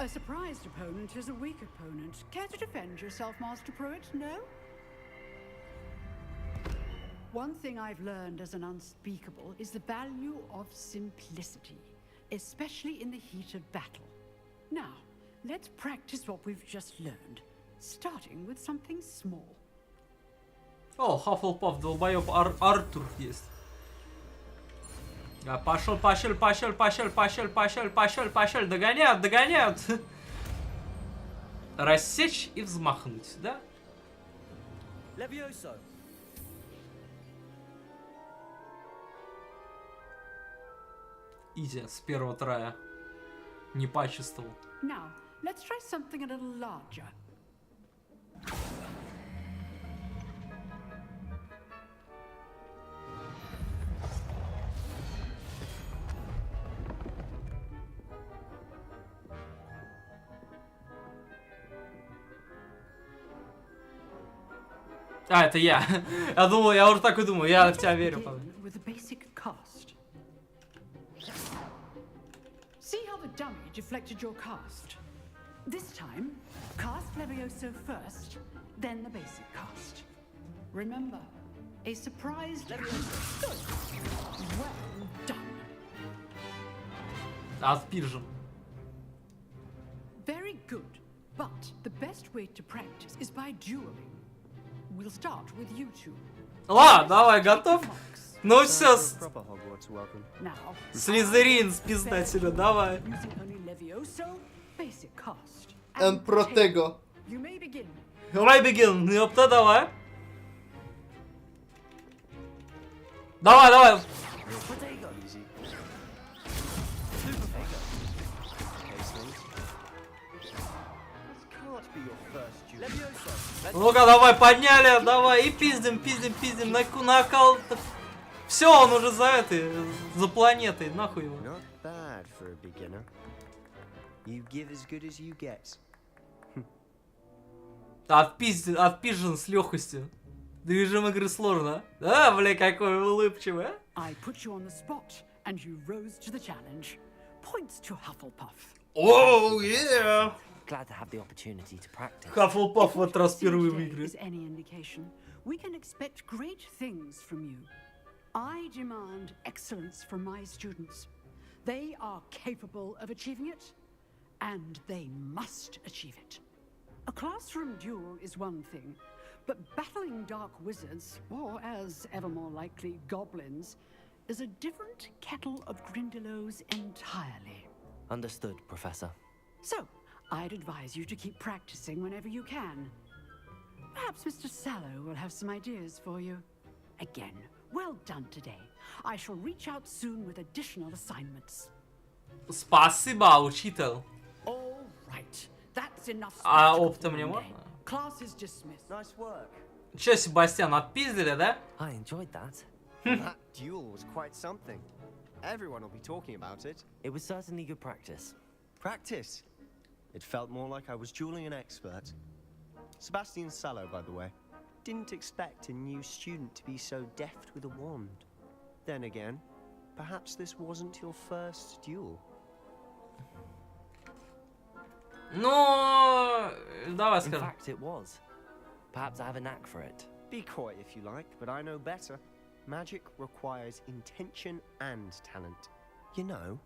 N: A surprised opponent is a weak opponent. Care to defend yourself, Master Pruitt? No? One thing I've learned as an unspeakable is the value of simplicity, especially in the heat of battle. Now, let's practice what we've just learned, starting with something small.
A: О, Hufflepuff, долбоёб, Артур есть. Пошел, догоняют. Рассечь и взмахнуть, да?
C: Levioso.
A: Изи, с первого трая. Не почувствовал.
N: Now, let's try something a little larger.
A: А, это я. Я думал, я уже так и думаю, я в тебя верю.
N: With a basic cast. See how the dummy deflected your cast? This time, cast Levioso first, then the basic cast. Remember, a surprise Levioso. Good. Well done.
A: Отпиржен.
N: Very good, but the best way to practice is by dueling. We'll start with you two.
A: Ладно, давай, готов? Ну все,
N: Now,
A: Слизерин, спизда тебе, давай.
N: using only Levioso, basic cast.
A: And Protego.
N: You may begin.
A: Давай, begin, ёпта, давай. Давай. Ну-ка, давай, подняли, давай, и пиздим, накал. Все, он уже за этой, за планетой, нахуй его.
P: bad for a beginner. You give as good as you get.
A: Отпизжен с легкостью. Режим игры сложно. А, бля, какой улыбчивый, а?
N: I put you on the spot, and you rose to the challenge. Points to Hufflepuff.
A: Oh, yeah!
C: Glad to have the opportunity to practice.
A: Hufflepuff в этот раз впервые выиграет.
N: Is any indication, we can expect great things from you. I demand excellence from my students. They are capable of achieving it, and they must achieve it. A classroom duel is one thing, but battling dark wizards, or as ever more likely, goblins, is a different kettle of Grindylows entirely.
C: Understood, Professor.
N: So, I'd advise you to keep practicing whenever you can. Perhaps Mr. Sallow will have some ideas for you. Again, well done today. I shall reach out soon with additional assignments.
A: Спасибо, учитель.
N: All right. That's enough.
A: А опыта мне можно?
N: Class is dismissed.
P: Nice work.
A: Че, Себастьян, отпиздили, да?
C: I enjoyed that.
P: That duel was quite something. Everyone will be talking about it.
C: It was certainly good practice.
P: Practice? It felt more like I was dueling an expert. Sebastian Sallow, by the way. Didn't expect a new student to be so deft with a wand. Then again, perhaps this wasn't your first duel.
A: Ну, давай скажем.
C: In fact, it was. Perhaps I have a knack for it.
P: Be coy if you like, but I know better. Magic requires intention and talent. You know,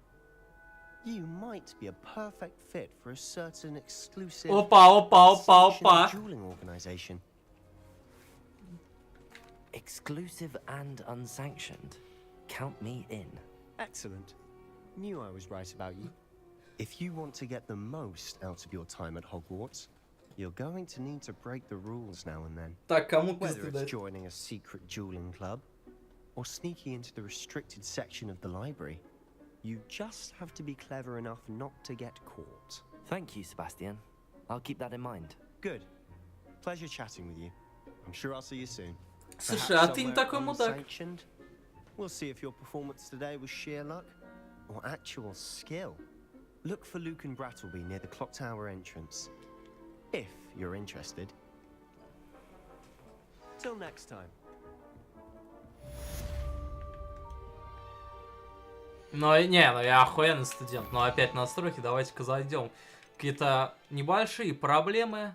P: you might be a perfect fit for a certain exclusive
A: Опа.
P: dueling organization.
C: Exclusive and unsanctioned. Count me in.
P: Excellent. Knew I was right about you. If you want to get the most out of your time at Hogwarts, you're going to need to break the rules now and then.
A: Так, кому
P: Whether
A: пизды
P: it's
A: дать?
P: joining a secret dueling club or sneaking into the restricted section of the library, you just have to be clever enough not to get caught.
C: Thank you, Sebastian. I'll keep that in mind.
P: Good. Pleasure chatting with you. I'm sure I'll see you soon.
A: Слушай, а ты не такой мудак.
P: Unsanctioned? We'll see if your performance today was sheer luck or actual skill. Look for Luke and Brattleby near the clock tower entrance. If you're interested. Till next time.
A: Ну, не, ну я охуенный студент. Но опять настройки, давайте-ка зайдем. Какие-то небольшие проблемы.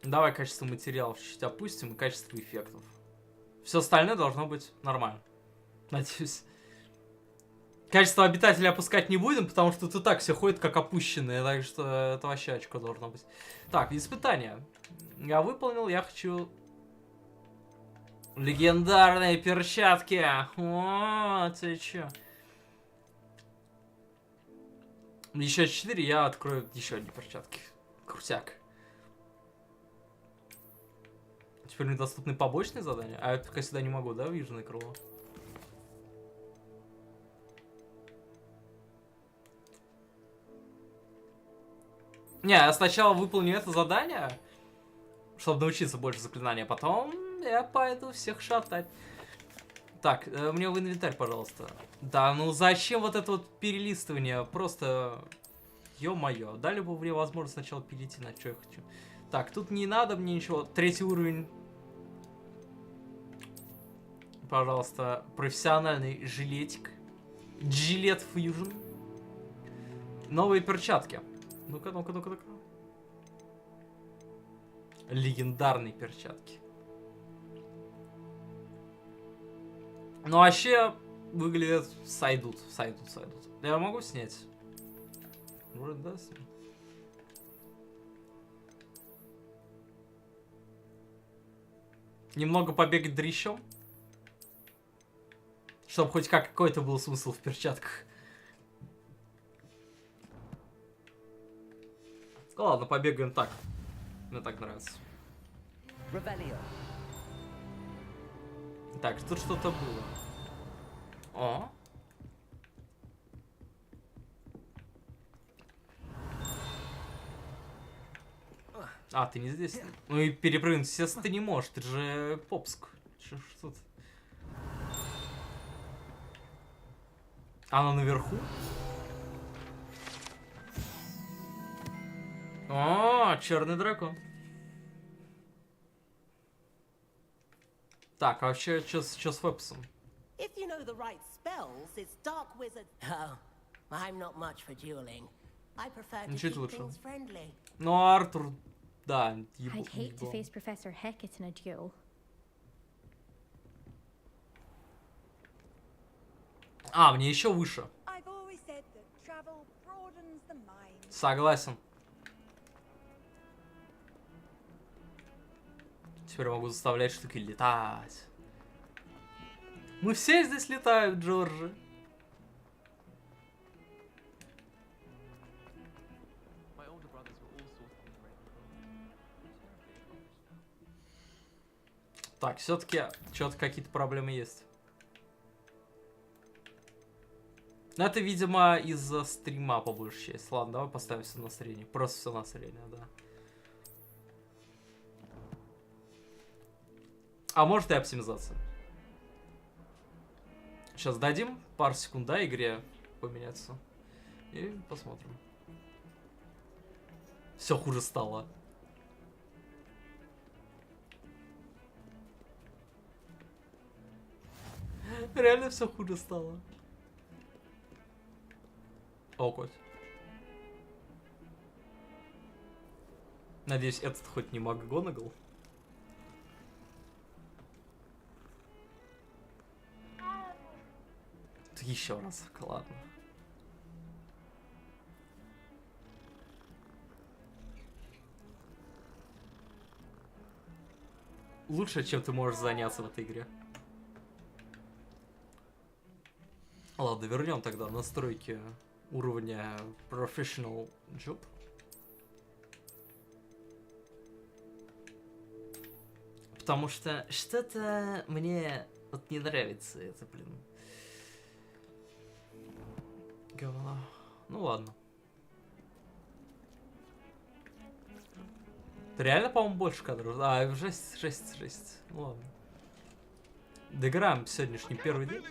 A: Давай качество материалов чуть-чуть опустим и качество эффектов. Все остальное должно быть нормально. Надеюсь. Качество обитателей опускать не будем, потому что тут и так все ходят как опущенные, так что это вообще очко должно быть. Так, испытание. Я выполнил, я хочу... Легендарные перчатки. О, ты чё? Еще 4, я открою еще одни перчатки. Крутяк. Теперь мне доступны побочные задания. А я пока сюда не могу, да, в южное крыло? Не, я сначала выполню это задание, чтобы научиться больше заклинания, потом я пойду всех шатать. Так, мне в инвентарь, пожалуйста. Да, ну зачем вот это вот перелистывание? Просто, ё-моё, дали бы мне возможность сначала перейти на что я хочу. Так, тут не надо мне ничего. 3-й уровень. Пожалуйста, профессиональный жилетик. Жилет Fusion. Новые перчатки. Ну-ка. Легендарные перчатки. Ну, вообще, выглядят... Сойдут. Я могу снять? Может, да, снять? Немного побегать дрищом. Чтобы хоть какой-то был смысл в перчатках. Ладно, побегаем так. Мне так нравится. Так, тут что-то было. О. А, ты не здесь? Ну и перепрыгнуть, естественно, ты не можешь. Ты же попск. Что ты? Она наверху? О, черный дракон. Так, а вообще, что с Вепсом?
L: If you know the right spells, it's dark wizard. Oh, I'm not much for dueling. I prefer to keep things friendly.
A: Ну, Артур, да,
Q: I'd hate to face Professor Hecat in a duel.
A: А, мне еще выше. Согласен. Теперь могу заставлять штуки летать. Мы все здесь летают, Джорджи. Так, все-таки что-то какие-то проблемы есть. Но это, видимо, из-за стрима по большей части. Ладно, давай поставим все на среднее. Просто все на среднее, да. А может и оптимизация. Сейчас дадим пару секунд, да, игре поменяться. И посмотрим. Все хуже стало. Реально все хуже стало. О, кот. Надеюсь, этот хоть не МакГонагал. Еще раз, ладно. Лучше, чем ты можешь заняться в этой игре. Ладно, вернем тогда настройки уровня Professional Job. Потому что что-то мне вот не нравится это, блин. Говно. Ну ладно. Реально, по-моему, больше кадров. А, жесть. Ну ладно. Доиграем сегодняшний первый день.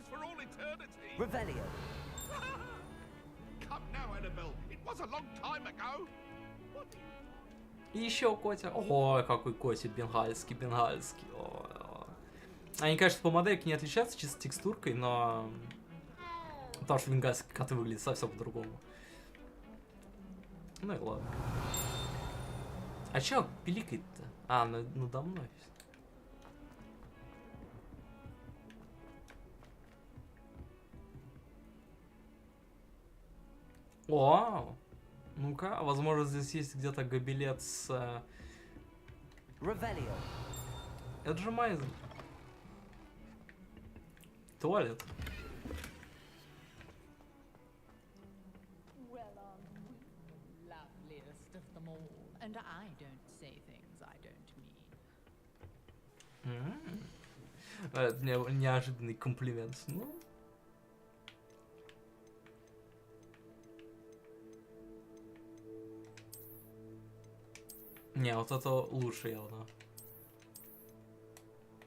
A: И еще котя. Ой, какой котик бенгальский. Ой. Они, конечно, по модельке не отличаются, чисто текстуркой, но... Потому что бенгальские коты выглядят совсем по-другому. Ну и ладно. А чё пиликает-то? А, надо мной. О, ну-ка, возможно, здесь есть где-то гобелет с... Это же Майзен. Туалет.
R: And I don't say things I don't mean.
A: Неожиданный комплимент. Ну. Не, вот это лучше явно.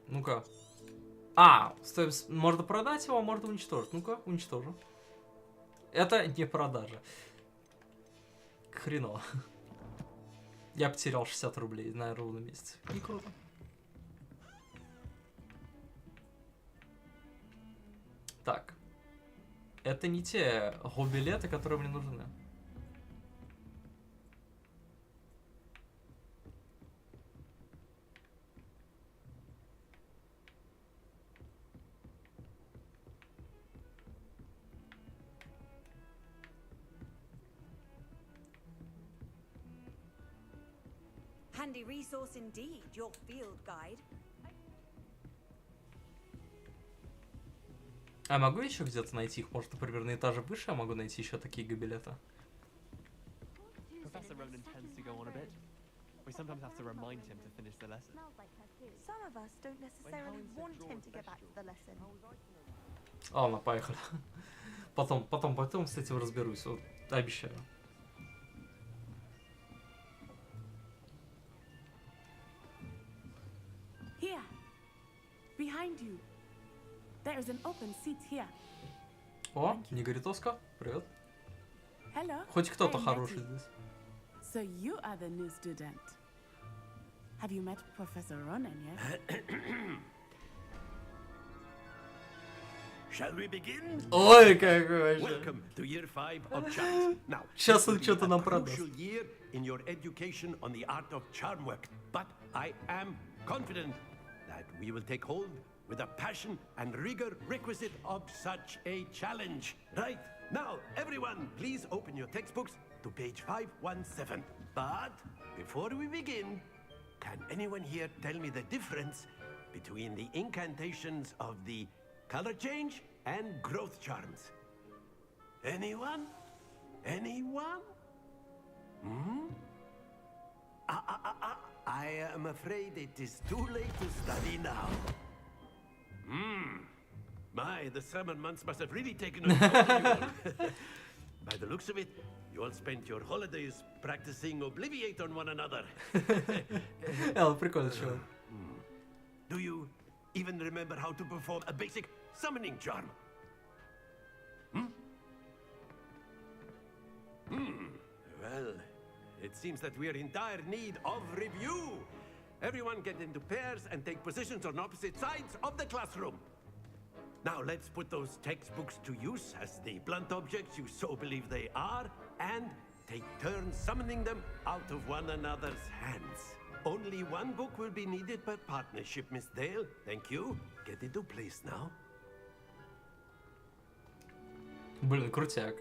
A: Ну-ка. А, стой, можно продать его, а можно уничтожить. Ну-ка, уничтожу. Это не продажа. Хреново. Я потерял 60 рублей на ровном месте. Не круто. Так. Это не те гобелеты, которые мне нужны.
S: Handy resource indeed, your field guide.
A: А могу еще где-то найти их? Может, например, на этаже выше я могу найти еще такие гобелеты?
T: Professor Ronan tends to go on a bit. We sometimes have to remind him to finish the lesson.
K: Some of us don't necessarily want him to get back to the lesson.
A: Ладно, поехали. Потом с этим разберусь, вот, обещаю.
U: Here, behind you. There is an open seat here.
A: О, Негритоска, привет.
U: Hello.
A: Хоть кто-то
U: I am
A: хороший
U: Betty.
A: здесь.
U: So you are the new student. Have you met Professor Ronan yet?
V: Shall we begin?
A: Ой, какой вообще.
V: Welcome to year 5 of charms. Now,
A: Сейчас
V: this will
A: он
V: be
A: что-то
V: a
A: нам продаст.
V: crucial year in your education on the art of charm work. But I am confident that we will take hold with the passion and rigor requisite of such a challenge. Right, now, everyone, please open your textbooks to page 517. But before we begin, can anyone here tell me the difference between the incantations of the color change and growth charms? Anyone? Anyone? Hmm? I am afraid it is too late to study now. My, the summer months must have really taken a toll on you all. By the looks of it, you all spent your holidays practicing Obliviate on one another.
A: Прикольно, чувак.
V: Do you even remember how to perform a basic summoning charm? Well, it seems that we are in dire need of review. Everyone get into pairs and take positions on opposite sides of the classroom. Now let's put those textbooks to use as the blunt objects you so believe they are, and take turns summoning them out of one another's hands. Only one book will be needed per partnership, Miss Dale. Thank you. Get into place now.
A: Блин, крутяк.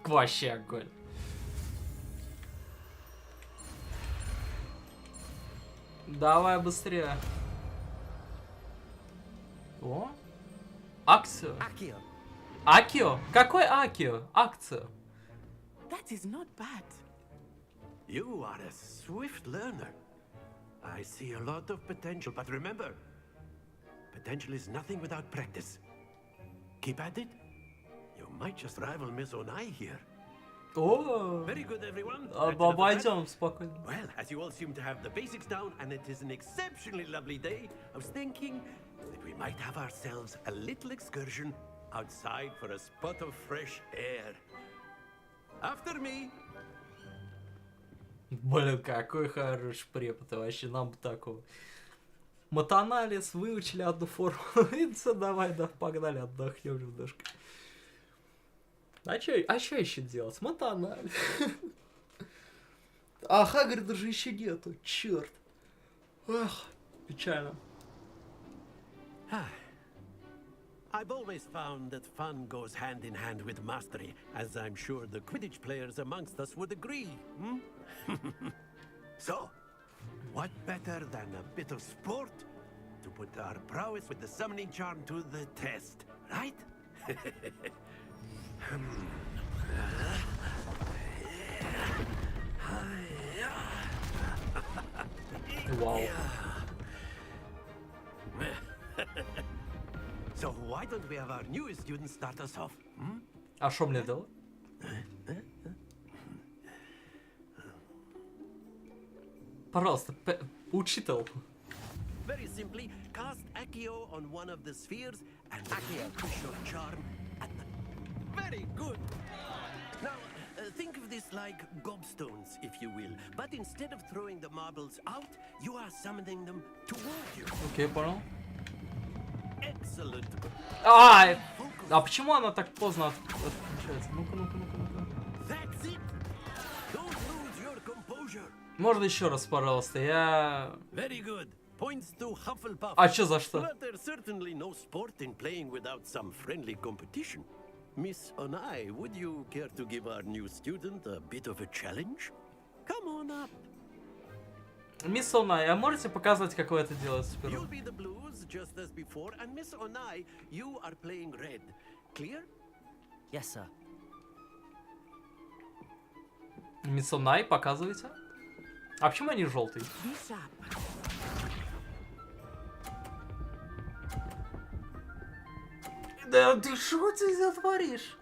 A: Вообще огонь. Давай быстрее. О? Акцию.
U: Акио.
A: Акио? Какой Акио? Акцию.
U: That is not bad.
V: You are a swift learner. I see a lot of potential, but remember, potential is nothing without practice. Keep at it. You might just rival Miss Onai here.
A: О,
V: Very good, everyone.
A: обойдем спокойно.
V: Well, as you all seem to have the basics down, and it is an exceptionally lovely day, I was thinking that we might have ourselves a little excursion outside for a spot of fresh air. After me.
A: Блин, какой хороший препод. Вообще, нам бы такого. Матанализ, выучили одну формулу. И все, давай, да, погнали, отдохнем немножко. А чё еще делать? Матанализ. А Хагрида же еще нету, черт. Эх, печально.
V: I've always found that fun goes hand in hand with mastery, as I'm sure the Quidditch players amongst us would agree. So, what better than a bit of sport to put our prowess with the summoning charm to the test, right?
A: Wow.
V: So why don't we have our newest student start us off?
A: А что мне делать? Пожалуйста, учитель.
V: Very simply, cast Accio on one of the spheres and push your charm at them. Very good. Now, think of this like gobstones, if you will. But instead of throwing the marbles out, you are summoning them toward you.
A: Окей, понял.
V: Excellent.
A: А почему она так поздно отключается? Ну-ка.
V: That's it. Don't lose your composure.
A: Можно еще раз, пожалуйста, я...
V: Very good. Points to Hufflepuff.
A: А чё за что?
V: But there's certainly no sport in playing without some friendly competition. Miss Onai, would you care to give our new student a bit of a challenge? Come on up.
A: Мисс Онай, а можете показать, как вы это делаете сперва?
V: You'll be the blues just as before, and Miss Onai, you are playing red. Clear?
C: Yes, sir.
A: Мисс Онай, показывайте. А почему они желтые? Да ты что ты затворишь?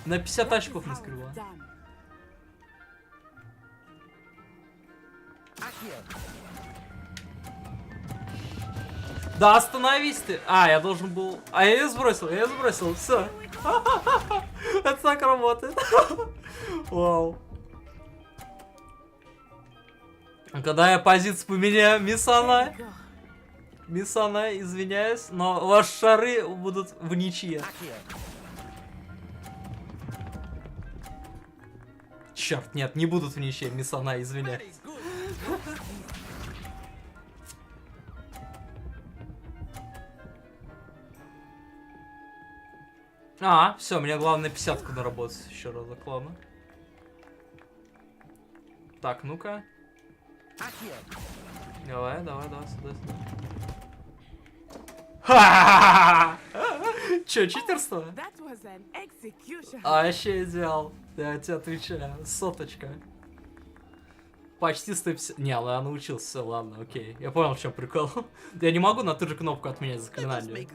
A: На 50 очков наскрыла. Да остановись ты! А, я должен был... А, я ее сбросил, все. Это так работает. Вау. Когда я позицию поменяю, мисс Анна, извиняюсь, но ваши шары будут в ничье. Черт, нет, не будут в ничье, мисс Анна, извиняюсь. А, все, мне главное 50-ку наработать еще разок, ладно. Так, ну-ка. Давай, сюда. Ха! Че, читерство? А, вообще идеал. Я тебе отвечаю. Соточка. Почти 150. Не, я научился, все, ладно, окей. Я понял, в чем прикол. Я не могу на ту же кнопку отменять заклинание.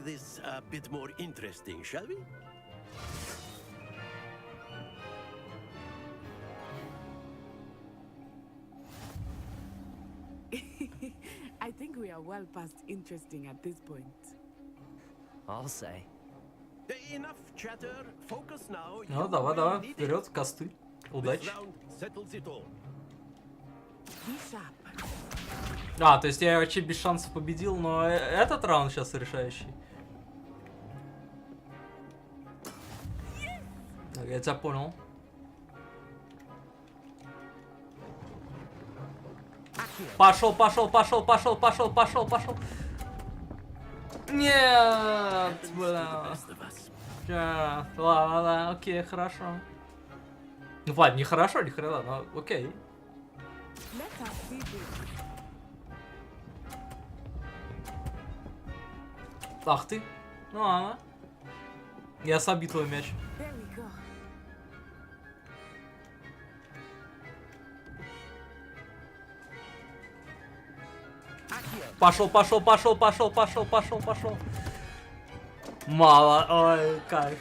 U: I think we are well past interesting at this point.
C: I'll say.
V: Enough chatter. Focus now.
A: Ну, давай, вперед, косты. Удачи. А, то есть я вообще без шансов победил, но этот раунд сейчас решающий. Так, я тебя понял. Пошел. Нет, бля. Ладно, окей, хорошо. Ну ладно, не хорошо, но окей. Ах ты. Ну ладно. Я собью твой мяч. Пошел. Мало. Ой, кайф.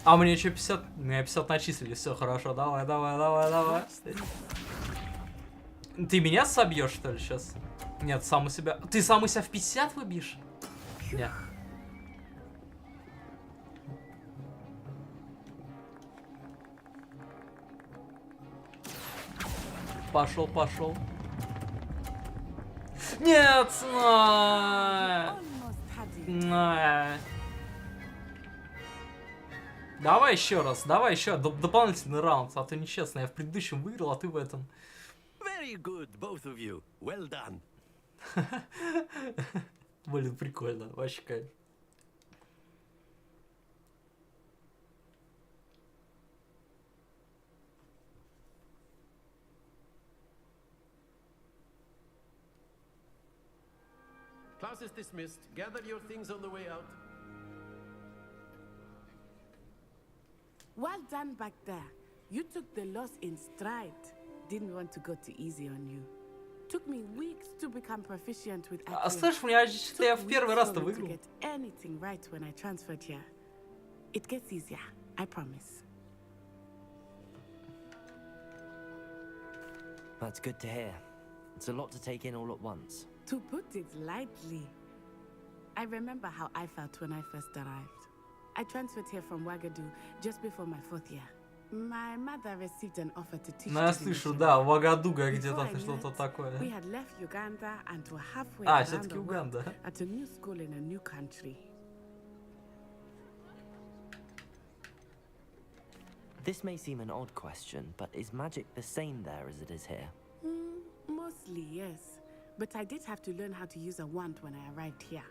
A: А мне что 50? Меня 50 начислили. Все хорошо. Давай. Ты меня собьешь, что ли, сейчас? Нет, сам у себя. Ты сам у себя в 50 выбьешь? Нет. Пошел. Нет! Давай еще дополнительный раунд, а то нечестно. Я в предыдущем выиграл, а ты в этом.
V: Very good, both of you. Well done.
A: Блин, прикольно, вообще кайф.
V: Class is dismissed. Gather your things on the way out.
U: Well done back there. You took the loss in stride. Didn't want to go too easy on you. Took me weeks to become proficient with
A: А слышь, мне что я в первый раз-то выиграл.
U: Get anything right when I transferred here. It gets easier, I promise.
C: That's good to hear. It's a lot to take in all at once.
U: To put it lightly, I remember how I felt when I first arrived. I transferred here from Wagadu just before my 4th year. My mother received an offer to teach.
A: Ну, я слышу, да, в Вагадуга где-то что-то такое.
U: We had left Uganda and were halfway
A: А,
U: around
A: все-таки
U: the world
A: Уганда.
U: at a new school in a new country.
C: This may seem an odd question, but is magic the same there as it is here?
U: Mostly, yes. But I did have to learn how to use a wand when I arrived here.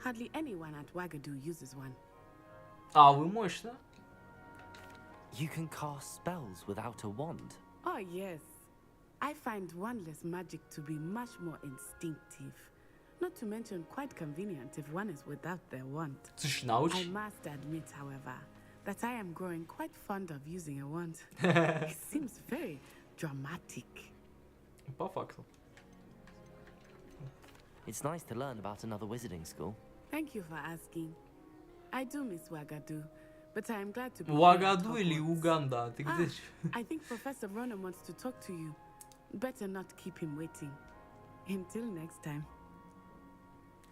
U: Hardly anyone at Wagadu uses one.
A: А, вы мощно.
C: You can cast spells without a wand.
U: Oh, yes. I find wandless magic to be much more instinctive. Not to mention quite convenient if one is without their wand. I must admit, however, that I am growing quite fond of using a wand. It seems very dramatic.
A: По факту.
C: It's nice to learn about another wizarding school.
U: Thank you for asking. I do miss Wagadu, but I am glad to be
A: Вагаду или Уганда? Ты где?
U: I think Professor Ronan wants to talk to you. Better not keep him waiting. Until next time.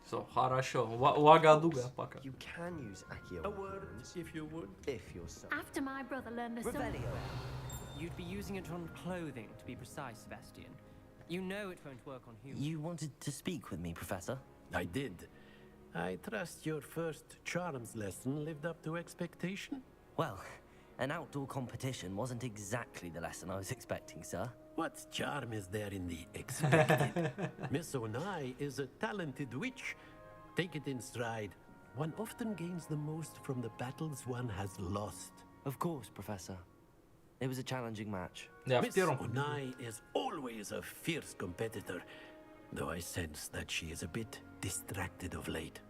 A: Все, хорошо. Вагадуга пока.
P: You can use Accio.
V: A word, if you would.
P: If you're so.
Q: After my brother learned the
B: Revelio. You'd be using it on clothing, to be precise, Sebastian. You know it won't work on humans.
C: You wanted to speak with me, Professor?
V: I did. I trust your first charms lesson lived up to expectation?
C: Well, an outdoor competition wasn't exactly the lesson I was expecting, sir.
V: What charm is there in the expected? Miss Onai is a talented witch. Take it in stride. One often gains the most from the battles one has lost.
C: Of course, Professor. It was a challenging match.
V: Miss Onai is always a fierce competitor, though I sense that she is a bit distracted of late.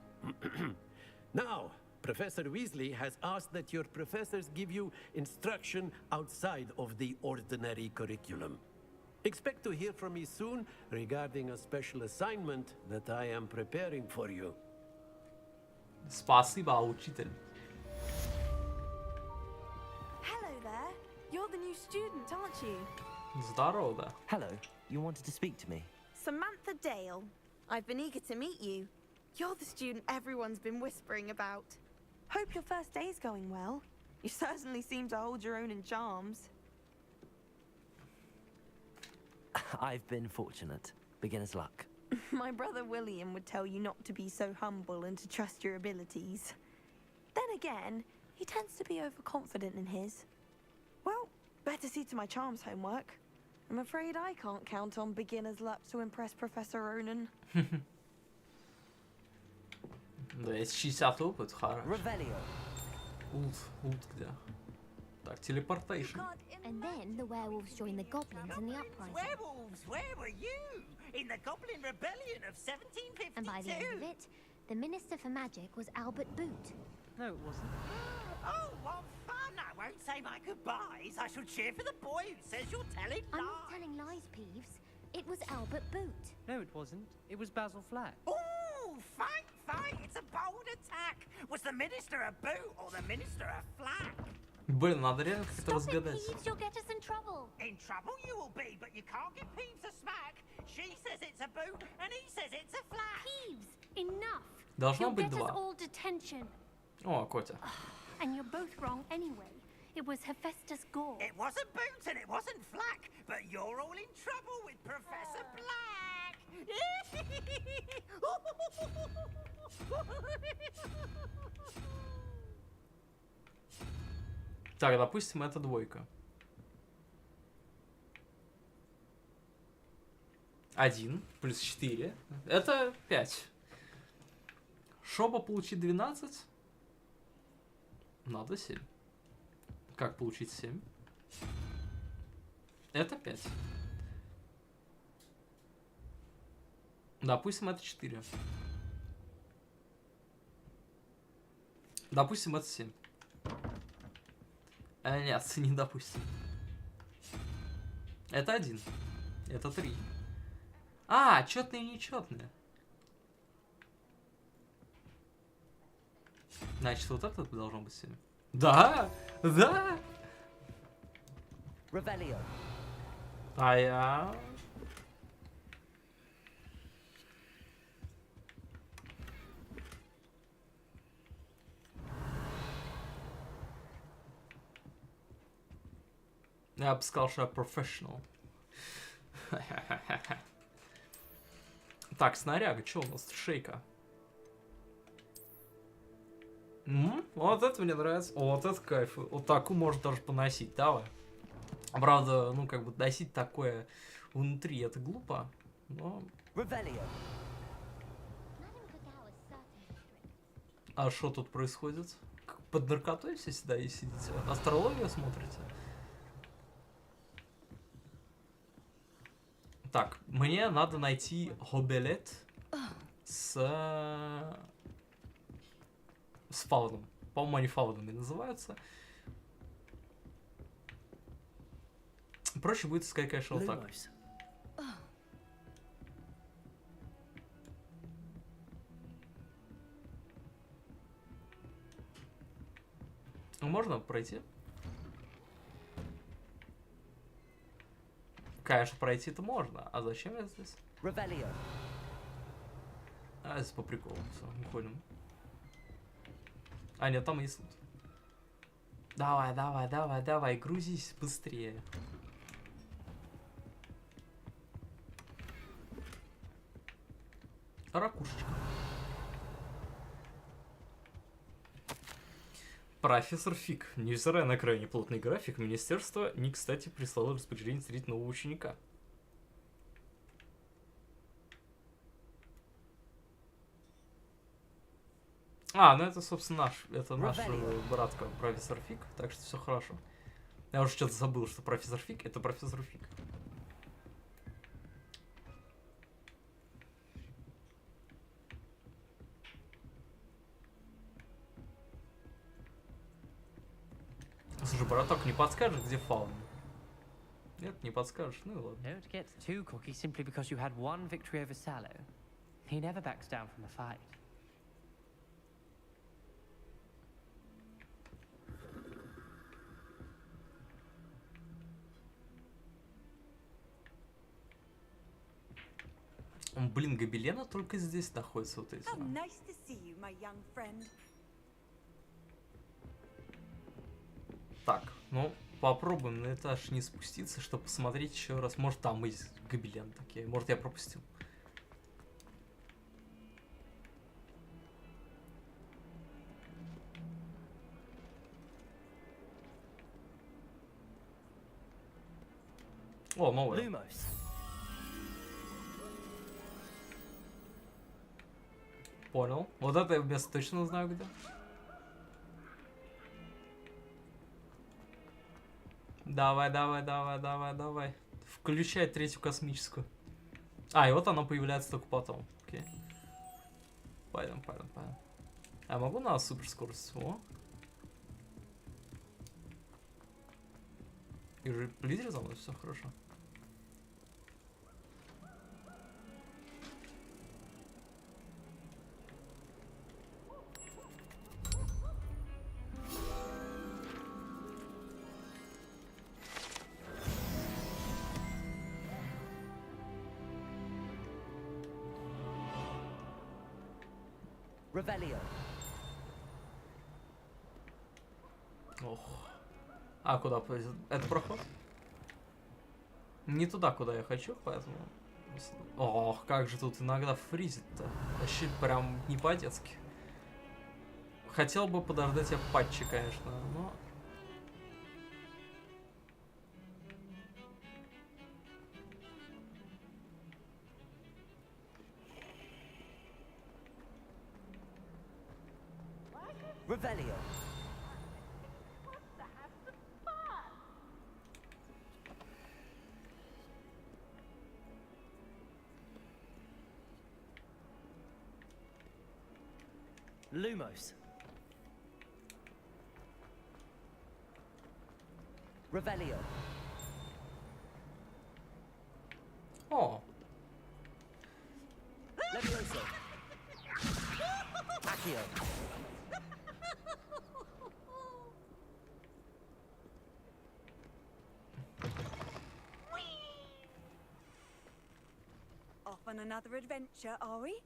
V: Now, Professor Weasley has asked that your professors give you instruction outside of the ordinary curriculum. Expect to hear from me soon regarding a special assignment that I am preparing for you.
A: Спасибо, учитель.
K: Hello there. You're the new student, aren't you?
A: Здорово, да.
C: Hello. You wanted to speak to me?
K: Samantha Dale. I've been eager to meet you. You're the student everyone's been whispering about. Hope your first day's going well. You certainly seem to hold your own in charms.
C: I've been fortunate. Beginner's luck.
K: My brother William would tell you not to be so humble and to trust your abilities. Then again, he tends to be overconfident in his. Well, better see to my charms homework. I'm afraid I can't count on beginner's luck to impress Professor Ronan.
A: Да, есть 60 опыт, хорошо.
C: Revelio.
A: Ult где? Так, teleportation.
Q: And then the werewolves joined the goblins in the uprising.
H: Werewolves, where were you? In the Goblin Rebellion of 1752.
Q: And by the end of it, the Minister for Magic was Albert Boot.
B: No, it wasn't.
H: Oh, what fun! I won't say my goodbyes. I shall cheer for the boy who says you're telling lies.
Q: I'm not telling lies, Peeves. It was Albert Boot.
B: No, it wasn't. It was Basil Flack.
H: Oh, fight, fight! It's a bold attack. Was the Minister a boot or the Minister a flack?
A: Блин, надо реально как-то
Q: Stop it,
A: разгадать.
Q: Peeves, you'll get us in trouble.
H: In trouble you will be, but you can't give Peeves a smack. She says it's a boot, and he says it's a flack.
Q: Peeves, enough.
A: Должно
Q: You'll
A: быть
Q: get us
A: два.
Q: all detention.
A: О, Котя.
Q: And you're both wrong anyway. It was Hephaestus Gore.
H: It wasn't boot and it wasn't flack, but you're all in trouble with Professor Black.
A: Так, допустим, это двойка. 1 плюс 4. Это 5. Чтобы получить 12, надо 7. Как получить 7? Это 5. Допустим, это 4. Допустим, это 7. Нет, не допустим. Это 1. Это 3. А, четные и нечетные. Значит, вот это должно быть 7. Да! Да!
C: Revelio.
A: А я... Я бы сказал, что я профессионал. Так, снаряга, что у нас? Шейка. Вот это мне нравится. О, вот это кайф. Вот такую можно даже поносить. Давай. Правда, ну как бы носить такое внутри, это глупо. Но... А что тут происходит? Под наркотой все сюда и сидите? Астрологию смотрите? Так, мне надо найти хобелет с фауном. По-моему, они фаунами называются. Проще будет сказать, конечно, вот так. Можно пройти? Конечно, пройти-то можно. А зачем я здесь? А, это по приколу. Все, уходим. А, нет, там есть лут. Давай, давай, давай, давай, грузись быстрее. Ракушечка. Профессор Фиг. Невзирая на крайне плотный график, министерство не кстати прислало распоряжение встретить нового ученика. А, ну это, собственно, наш братка, профессор Фиг, так что все хорошо. Я уже что-то забыл, что профессор Фиг — это профессор Фиг. Слушай, браток, не подскажешь, где фауна? Нет, не подскажешь, ну и ладно.
B: Don't get too cocky simply because you had one victory over Sallow. He never backs down from a fight.
A: Блин, гобелена только здесь находится вот эти. Так, ну попробуем на этаж не спуститься, чтобы посмотреть еще раз. Может, там есть гобелен такие. Может, я пропустил. О, новое. Понял. Вот это я место точно знаю где. Давай, давай, давай, давай, давай. Включай третью космическую. А, и вот она появляется только потом. Окей. Пойдем, пойдем, пойдем. А могу на суперскорость? О. И уже лидер за мной, все хорошо. Ох. А, куда повезет? Это проход? Не туда, куда я хочу, поэтому... Ох, как же тут иногда фризит-то. Вообще прям не по-детски. Хотел бы подождать патчи, конечно, но...
C: Revelio. Lumos. Revelio.
A: О.
C: Levioso. Accio.
S: Off on another adventure, are we?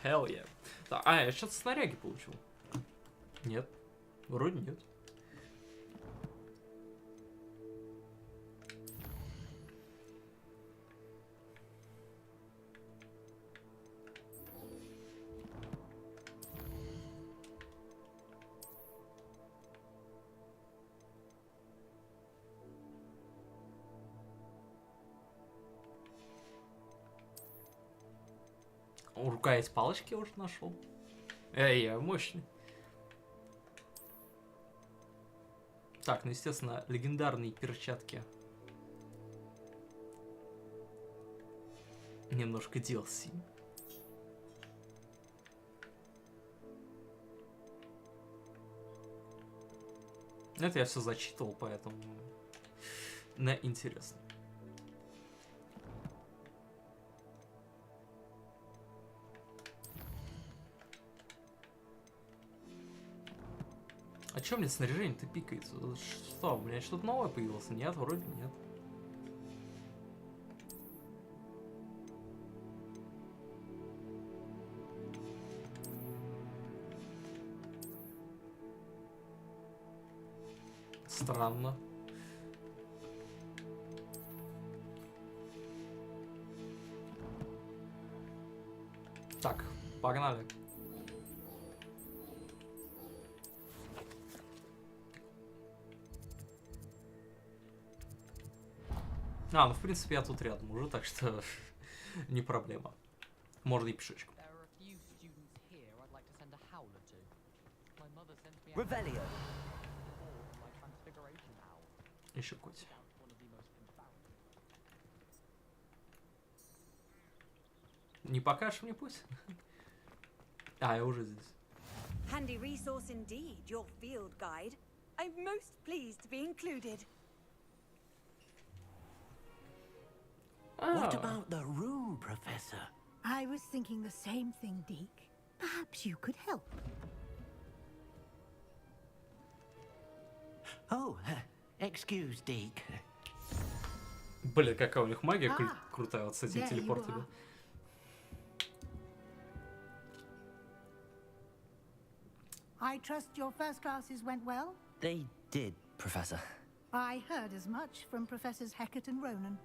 A: Hell yeah. Да, а, я что-то снаряги получил. Нет. Вроде нет. Рука из палочки я уже нашел. Эй, я мощный. Так, ну естественно, легендарные перчатки. Немножко DLC. Это я все зачитывал, поэтому не интересно. А чё мне снаряжение-то пикается? Что, у меня что-то новое появилось? Нет, вроде нет. Странно. Так, погнали. Ну, в принципе, я тут рядом уже, так что не проблема. Можно и пешочком. Еще котик. Не покажешь мне путь? А, я уже здесь.
S: Handy resource indeed, your field guide. I'm most pleased to be included.
F: What about the room, Professor?
J: I was thinking the same thing, Deke. Perhaps you could help.
F: Oh, excuse, Deke.
A: Блин, какая у них магия крутая вот с этими телепортами.
J: I trust your first classes went well?
C: They did, Professor.
J: I heard as much from Professors Hecat and Ronan.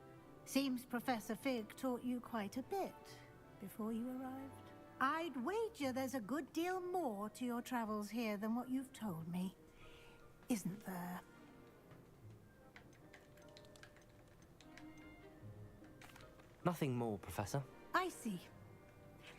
J: Seems Professor Fig taught you quite a bit before you arrived. I'd wager there's a good deal more to your travels here than what you've told me. Isn't there?
C: Nothing more, Professor.
J: I see.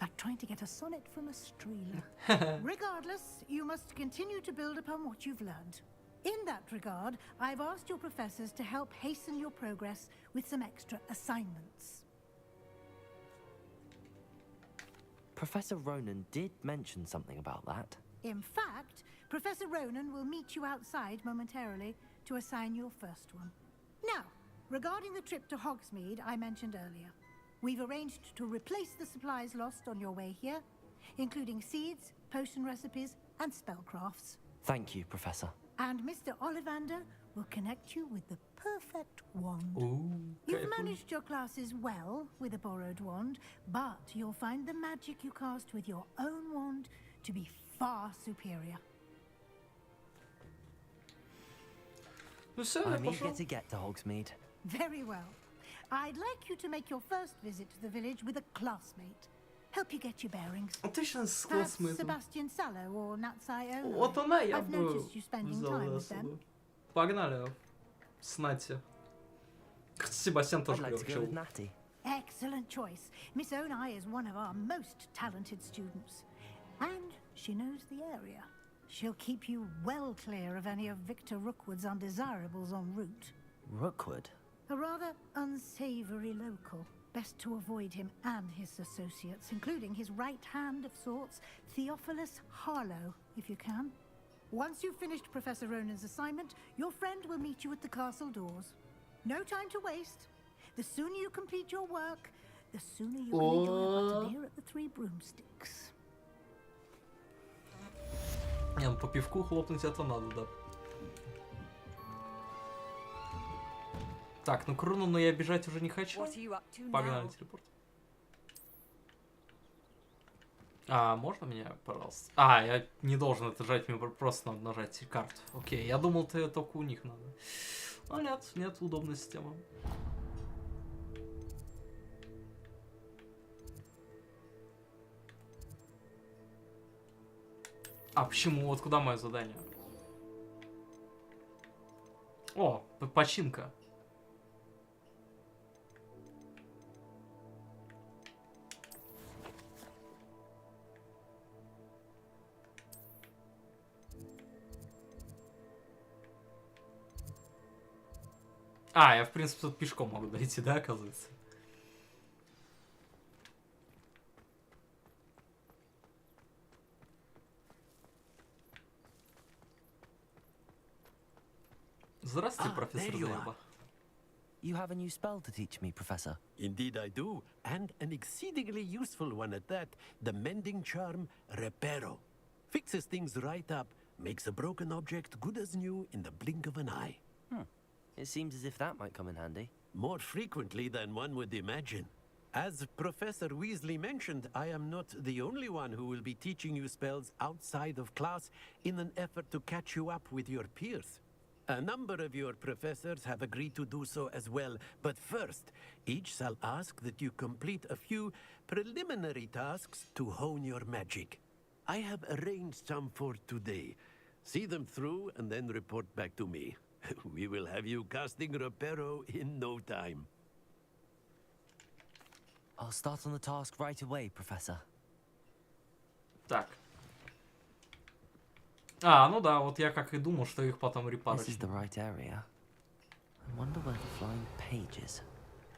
J: Like trying to get a sonnet from a streeler. Regardless, you must continue to build upon what you've learned. In that regard, I've asked your professors to help hasten your progress with some extra assignments.
C: Professor Ronan did mention something about that.
J: In fact, Professor Ronan will meet you outside momentarily to assign your first one. Now, regarding the trip to Hogsmeade I mentioned earlier, we've arranged to replace the supplies lost on your way here, including seeds, potion recipes, and spellcrafts.
C: Thank you, Professor.
J: And Mr. Ollivander will connect you with the perfect wand.
A: Ooh,
J: You've managed your classes well with a borrowed wand, but you'll find the magic you cast with your own wand to be far superior.
C: I'm eager to get to Hogsmeade.
J: Very well. I'd like you to make your first visit to the village with a classmate. Help you get your bearings.
A: Отлично с
J: Perhaps
A: классметом.
J: Sebastian Sallow or Natsai Olo.
A: Вот она я
J: I've
A: бы
J: noticed you spending
A: взял
J: time
A: да,
J: with them.
A: Погнали. С Нати. Себастьян тоже говорил.
J: Excellent choice. Miss Onai is one of our most talented students. And she knows the area. She'll keep you well clear of any of Victor Rookwood's undesirables en route.
C: Rookwood?
J: A rather unsavory local. Best to avoid him and his associates, including his right hand of sorts, Theophilus Harlow, if you can. Once you've finished Professor Ronan's assignment, your friend will meet you at the castle doors. No time to waste. The sooner you complete your work, the sooner you can enjoy a butterbeer at the Three Broomsticks.
A: Не, ну по пивку хлопнуть это надо, да. Так, ну к Рунану я бежать уже не хочу. Погнали телепорт. А, можно меня, пожалуйста? А, я не должен это жать, мне просто надо нажать карту. Окей, я думал, ты только у них надо. Но нет, нет, удобная система. А почему? Вот куда мое задание? О, починка. А, я в принципе тут пешком могу дойти, да, оказывается? Здравствуйте, профессор Зейба.
C: You have a new spell to teach me, Professor.
V: Indeed I do, and an exceedingly useful one at that. The mending charm, Reparo. Fixes things right up, makes a broken object good as new in the blink of an eye.
C: It seems as if that might come in handy.
V: More frequently than one would imagine. As Professor Weasley mentioned, I am not the only one who will be teaching you spells outside of class in an effort to catch you up with your peers. A number of your professors have agreed to do so as well, but first, each shall ask that you complete a few preliminary tasks to hone your magic. I have arranged some for today. See them through and then report back to me. We will have you casting Reparo in no time.
C: I'll start on the task right away, Professor.
A: Так. А, ну да, вот я как и думал, что их потом репарить.
C: This is the right area. I wonder where the flying page is.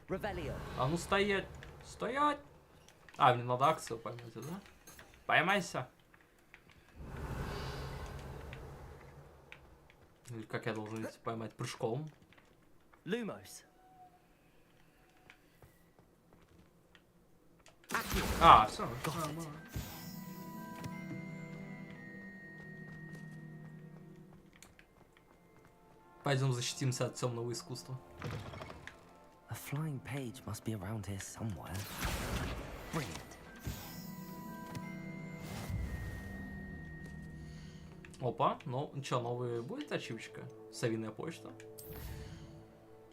L: Revelio.
A: А ну стоять! Стоять! А, мне надо акцию поймать, да? Поймайся! Или как я должен идти поймать? Прыжком?
L: Lumos.
A: А, все. Пойдем защитимся от темного искусства.
C: A flying page must be around here somewhere. Brilliant.
A: Опа, ну что, новая будет ачивочка? Совиная почта.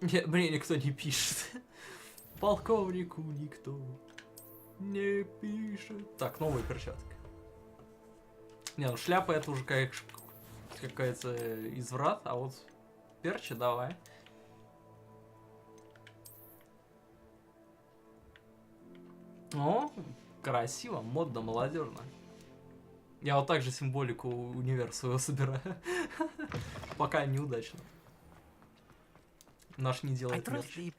A: Мне никто не пишет. Полковнику никто не пишет. Так, новые перчатки. Не, ну шляпа это уже какая-то изврат, а вот перчи давай. О, красиво, модно, молодежно. Я вот так же символику универа своего собираю. Пока неудачно. Наш не делает мерч.
C: I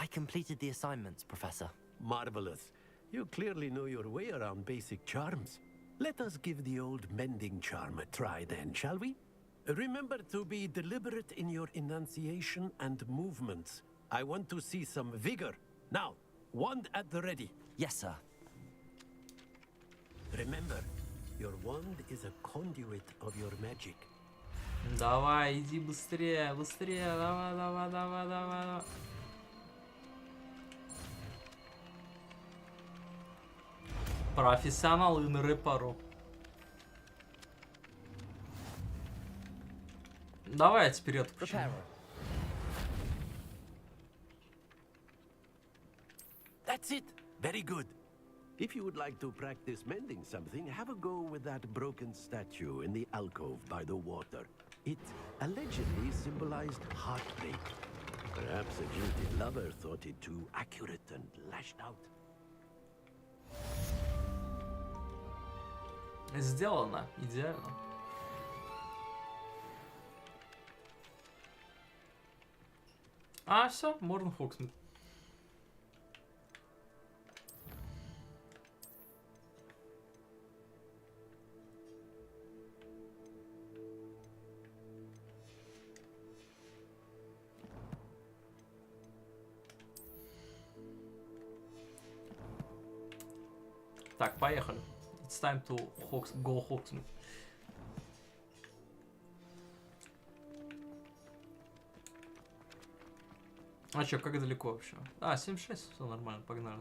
C: completed the assignments, Professor.
V: Marvelous. You clearly know your way around basic charms. Let us give the old mending charm a try then, shall we? Remember to be deliberate in your enunciation and movements. I want to see some vigor. Now, wand at the ready.
C: Yes, sir.
V: Remember, your wand is a conduit of your magic.
A: Давай, иди быстрее, быстрее, давай, давай, давай, давай, давай. Профессионал и на репару. Давай я теперь отпущу.
V: That's it. Very good. If you would like to practice mending something, have a go with that broken statue in the alcove by the water. It allegedly symbolized heartbreak. Perhaps a jilted lover thought it too accurate and lashed out.
A: Сделано. Идеально. А, все, можно Хогсмит. Так, поехали. It's time to go Hogsmeade. А чё, как далеко вообще? А, 76, все нормально, погнали.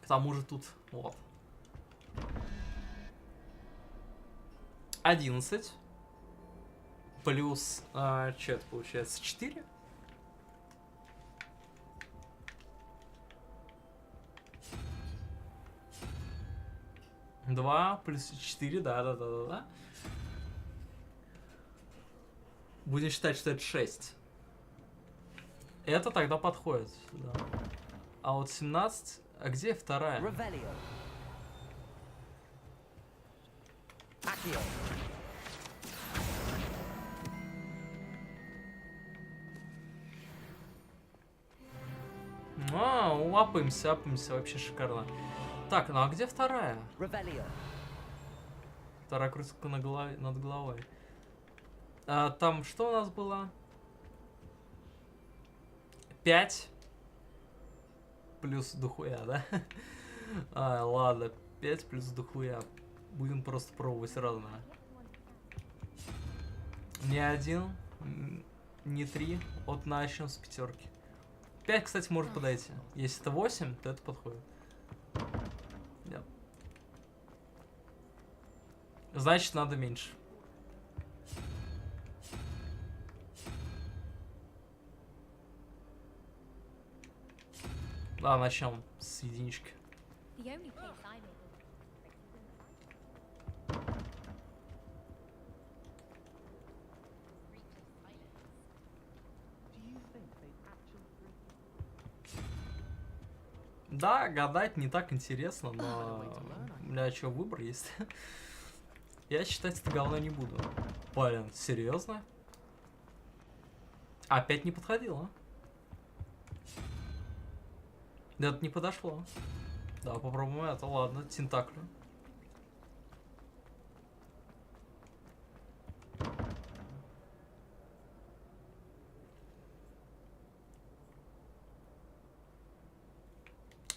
A: К тому же тут, вот. 11. Плюс, что это получается, 4? Два плюс 4, да. Будем считать, что это 6. Это тогда подходит, да. А вот 17... А где вторая? А, апаемся, вообще шикарно. Так, ну а где вторая? Вторая крутка над головой. А, там что у нас было? 5 плюс дохуя, да? А, ладно, 5 плюс дохуя. Будем просто пробовать разное. Не 1, не 3. Вот начнем с 5. 5, кстати, может подойти. Если это 8, то это подходит. Да. Значит, надо меньше. Да, начнем с единички.
Q: The only place I'm able
A: Да, гадать не так интересно, но у меня что, выбор есть? Я читать это говно не буду. Блин, серьезно? Опять не подходило. Да, это не подошло. Да, попробуем это. Ладно, тентаклю.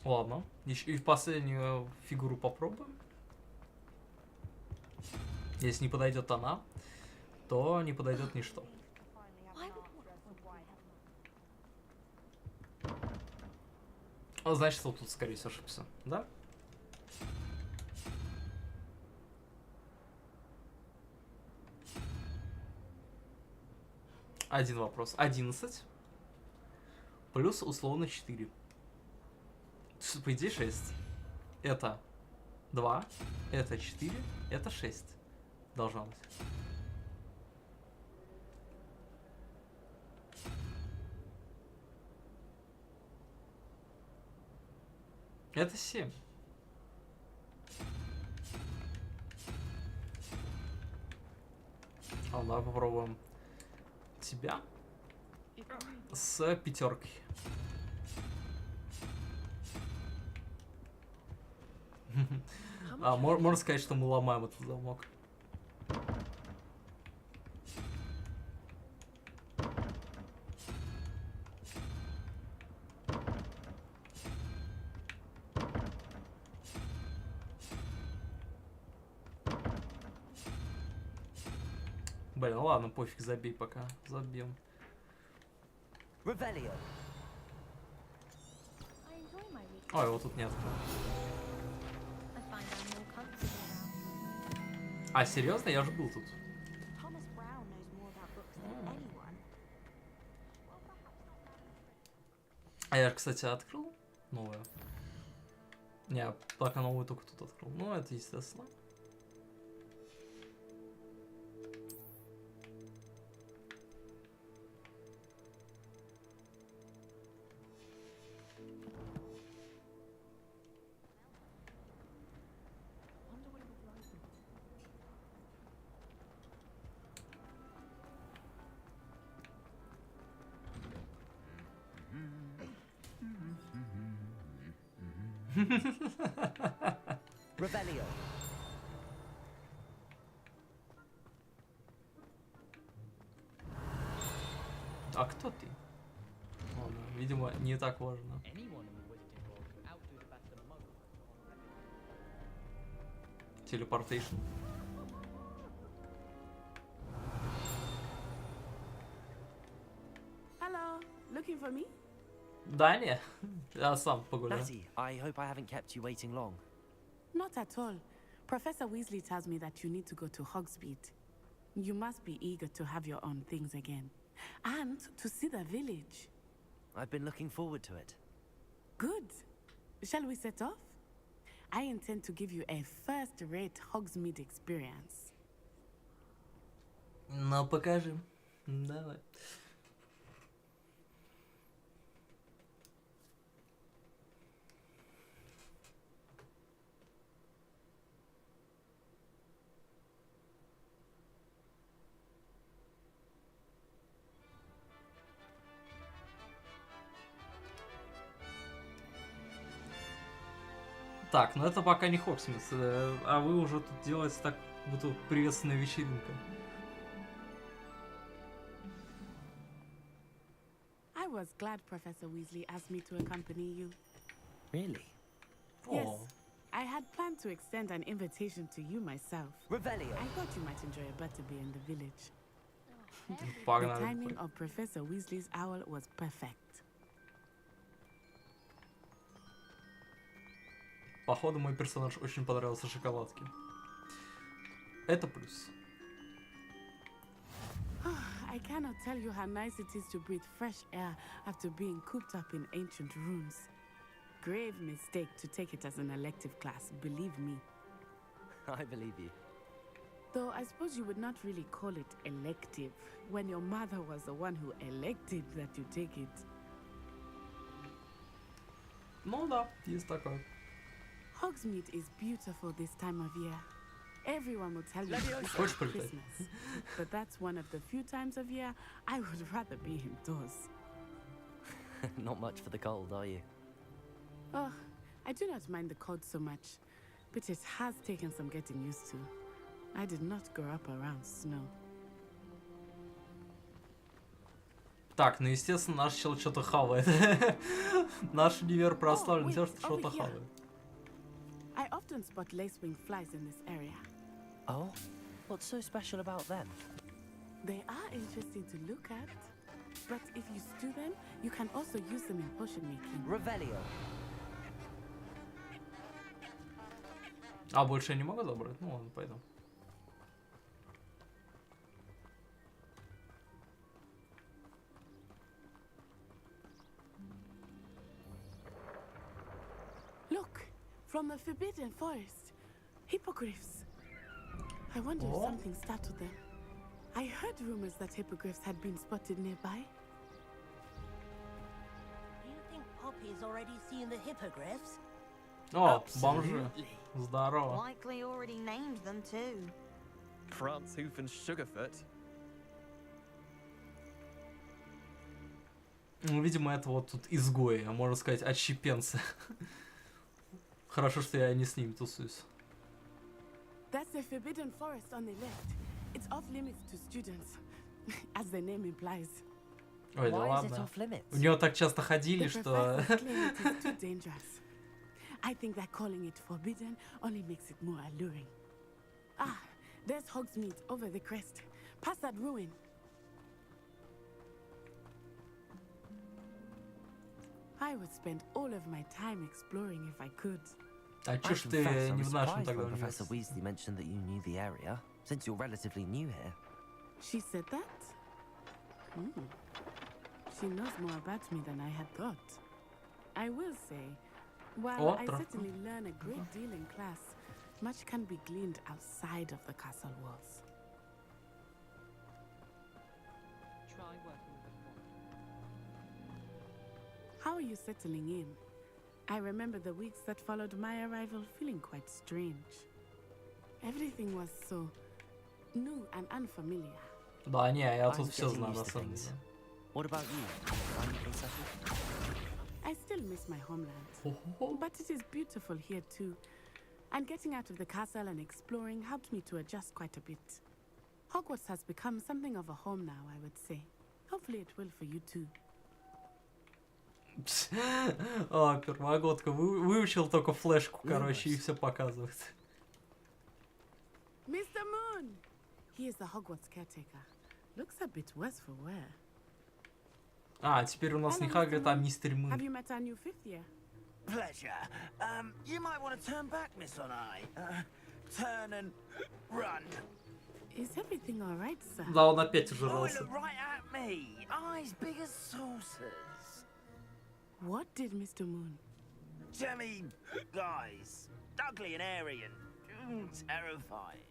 A: Ладно. Еще и последнюю фигуру попробуем. Если не подойдет она, то не подойдет ничто. Значит, вот тут, скорее всего, ошибся, да? Один вопрос. 11 плюс условно 4. По идее 6. Это 2, это 4, это 6. Должно быть. Это 7. А, давай попробуем тебя с пятеркой. Можно сказать, что мы ломаем этот замок. Блин, ну ладно, пофиг, забей пока. Забьем. Ой, вот тут нет. А, серьезно? Я же был тут. А я же, кстати, открыл новую. Не, пока новую только тут открыл. Ну, это естественно.
C: Revelio.
A: А кто ты? Ладно, видимо, не так важно. Телепортейшн.
U: Hello, looking for me?
A: Да, не. Я сам погуляю.
C: Natty, I hope I haven't kept you waiting long.
U: Not at all. Professor Weasley tells me that you need to go to Hogsmeade. You must be eager to have your own things again. And to see the village.
C: I've been looking forward to it.
U: Good. Shall we set off? I intend to give you a first-rate Hogsmeade experience.
A: Ну, покажем. Давай. Так, ну это пока не Хогвартс, а вы уже тут делаете так, будто приветственная вечеринка.
U: I was glad Professor Weasley asked me to accompany you.
C: Really?
U: Yes. I had planned to extend an invitation to you myself.
C: Revelio.
U: I thought you might enjoy a butterbeer in the village. The
A: Погнали.
U: timing of Professor Weasley's owl was perfect.
A: Походу, мой персонаж очень понравился шоколадки. Это плюс.
U: I cannot tell you how nice it is to breathe fresh air after being cooped up in ancient rooms. grave mistake to take it as an elective class, believe me.
C: I believe you.
U: Though I suppose you would not really call it elective when your mother was the one who elected that you take it.
A: Ну да, есть такое.
U: Hogsmeade is beautiful this time of year. Everyone will tell you it's
A: Хочешь
U: Christmas,
A: полетать?
U: but that's one of the few times of year I would rather be indoors.
C: Not much for the cold, are you?
U: Oh, I do not mind the cold so much, but it has taken some getting used to. I did not grow up around snow.
A: Так, ну естественно наш чел что-то хавает. Наш универ прославлен тем, что что-то хавает.
U: I often spot lacewing flies in this area.
C: Oh? What's so special about them?
U: They are interesting to look at, but if you stew them, you can also use them in potion making.
C: Revelio.
A: А больше я не могу забрать? Ну ладно, пойду.
U: Look, from the Forbidden Forest, hippogriffs. I wonder if something startled them. I heard rumors that hippogriffs had been spotted nearby.
L: Do you think Poppy's already seen the hippogriffs?
A: О, бомжи. Здорово.
K: Likely already named them too.
T: France, Hoof and Sugarfoot.
A: Ну, видимо, это вот тут изгои, а можно сказать, отщепенцы. Хорошо, что я не с ним тусуюсь.
U: That's the Forbidden Forest on the left. It's off limits to students, as the name implies.
A: Ой, да ладно. У него так часто ходили, что...
U: I think that calling it forbidden only makes it more alluring. Ah, there's Hogsmeade over the crest. Past that ruin. I would spend all of my time exploring if I could.
A: А чё ж ты не в нашем тогда
C: Professor Weasley mentioned that you knew the area, since you're relatively new here.
U: She said that? She knows more about me than I had thought. I will say, while I certainly learn a great deal in class, much can be gleaned outside of the castle walls.
O: Try working with them.
U: How are you settling in? I remember the weeks that followed my arrival feeling quite strange. Everything was so new and unfamiliar.
A: Да, не, я тут все знаю на самом деле.
C: What about you?
U: I still miss my homeland, but it is beautiful here too. And getting out of the castle and exploring helped me to adjust quite a bit. Hogwarts has become something of a home now, I would say. Hopefully it will for you too.
A: О, первогодка. Выучил только флешку, короче, и все показывает.
U: Mr. Moon! He is the Hogwarts caretaker. Looks a bit worse for wear.
A: А, теперь у нас не Хагрид, а мистер Мун.
U: Have you met our new fifth year?
H: Pleasure. You might want to turn back, Miss On-Eye. Turn and run.
U: Is everything all right, sir?
A: Да, он опять ужрался.
H: Look right at me. Eyes big as saucers.
U: What did Mr. Moon?
H: Jemmy, guys. Ugly and airy and terrifying.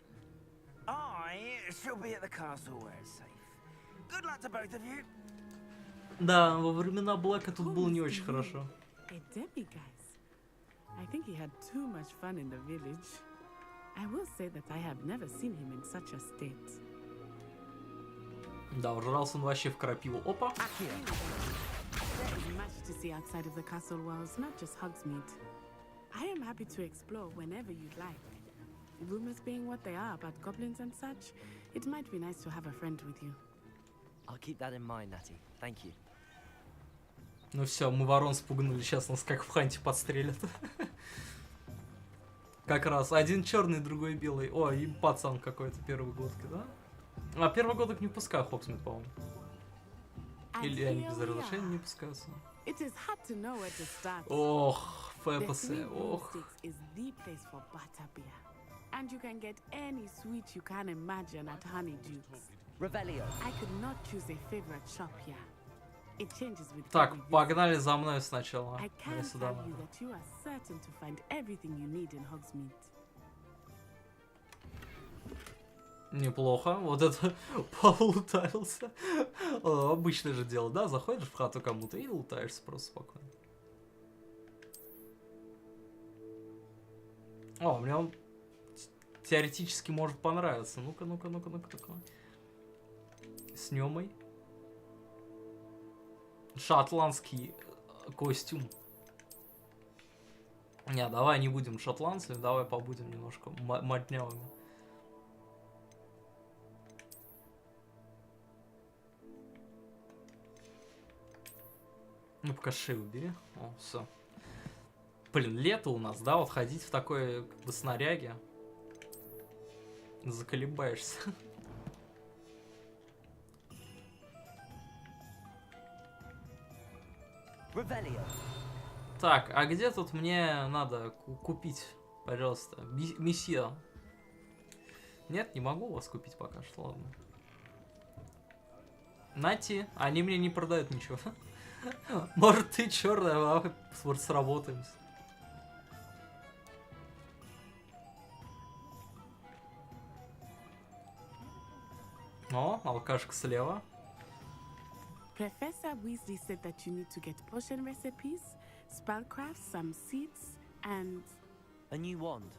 H: I shall be at the castle where it's safe. Good luck to both of you.
A: Да, во времена Блэка тут было не очень хорошо.
U: A Debbie, guys. I think he had too much fun in the village. I will say that I have never seen him in such a state.
A: Да, ужрался он вообще в крапиву. Опа!
U: There is much to see outside of the castle walls, not just Hogsmeade. I am happy to explore whenever you'd like. Rumors being what they are about goblins and such, it might be nice to have a friend with you.
C: I'll keep that in mind, Natty. Thank you.
A: Ну все, мы ворон спугнули, сейчас нас как в Ханте подстрелят. Как раз один черный, другой белый. О, и пацан какой-то первогодка, да? А первогодок не пускаю Хогсмит, по-моему. Или они без разрешения не пускаются. Ох, фэпосы, ох.
U: And you can get any sweet you can imagine at Honeydukes.
C: Revelio.
U: I could not choose a favorite shop here. It changes with
A: Так,
U: every visit.
A: погнали за мной сначала.
U: I
A: Мне
U: can
A: сюда
U: tell you
A: надо.
U: that you are certain to find everything you need in Hogsmeade.
A: Неплохо. Вот это полутарился. Обычное же дело, да? Заходишь в хату кому-то и лутаешься просто спокойно. О, мне он теоретически может понравиться. Ну-ка, ну-ка, ну-ка, ну-ка, ну-ка. С Немой. Шотландский костюм. Не, давай не будем шотландцами, давай побудем немножко моднявыми. Ну, пока шею убери. О, все. Блин, лето у нас, да? Вот ходить в такой, как бы, снаряге. Заколебаешься. Так, а где тут мне надо купить, пожалуйста? Месье. Нет, не могу у вас купить пока что, ладно. Нати, они мне не продают ничего. Может, ты черная, а вот сработаемся. О, алкашка слева.
U: Professor Weasley said that you need to get potion recipes, spellcrafts, some seeds, and...
C: A new wand.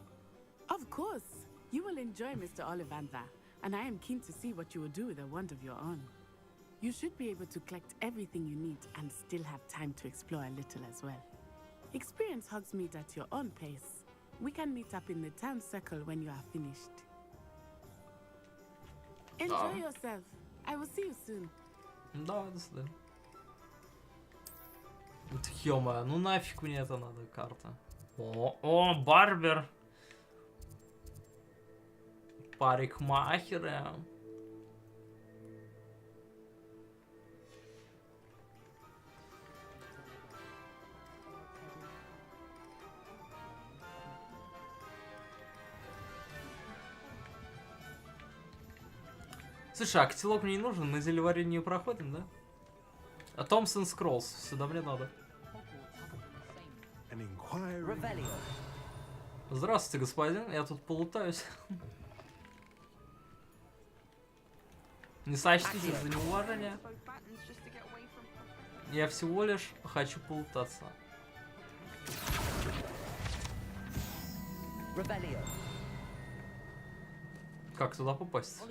U: Of course! You will enjoy Mr. Ollivander, and I am keen to see what you will do with a wand of your own. You should be able to collect everything you need and still have time to explore a little as well. Experience Hogsmeade at your own pace. We can meet up in the town circle when you are finished. Enjoy yourself. I will see you soon.
A: Да, до свидания. Вот ё-моё, ну нафиг мне это надо, карта. О, барбер. Парикмахеры. Слушай, а котелок мне не нужен, мы зельеварение проходим, да? А Томпсон Скроллс, сюда мне надо. Здравствуйте, господин, я тут полутаюсь. Не сочтите за неуважение. Я всего лишь хочу полутаться. Как туда попасть?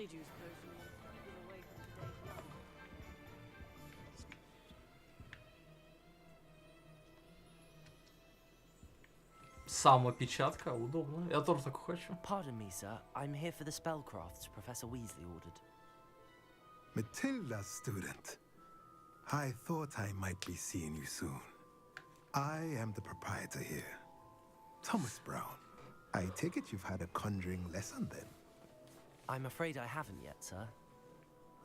A: Самопечатка, удобно. Я тоже так хочу.
C: Pardon me, sir. I'm here for the spellcrafts Professor Weasley ordered.
D: Matilda's student. I thought I might be seeing you soon. I am the proprietor here, Thomas Brown. I take it you've had a conjuring lesson then?
C: I'm afraid I haven't yet, sir.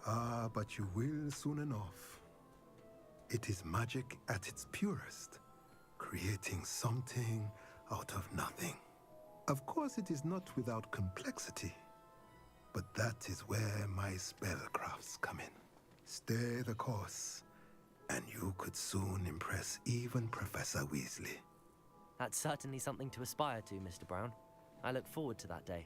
D: Ah, but you will soon enough. It is magic at its purest, creating something out of nothing. Of course, it is not without complexity, but that is where my spellcrafts come in. Stay the course, and you could soon impress even Professor Weasley.
C: That's certainly something to aspire to, Mr. Brown. I look forward to that day.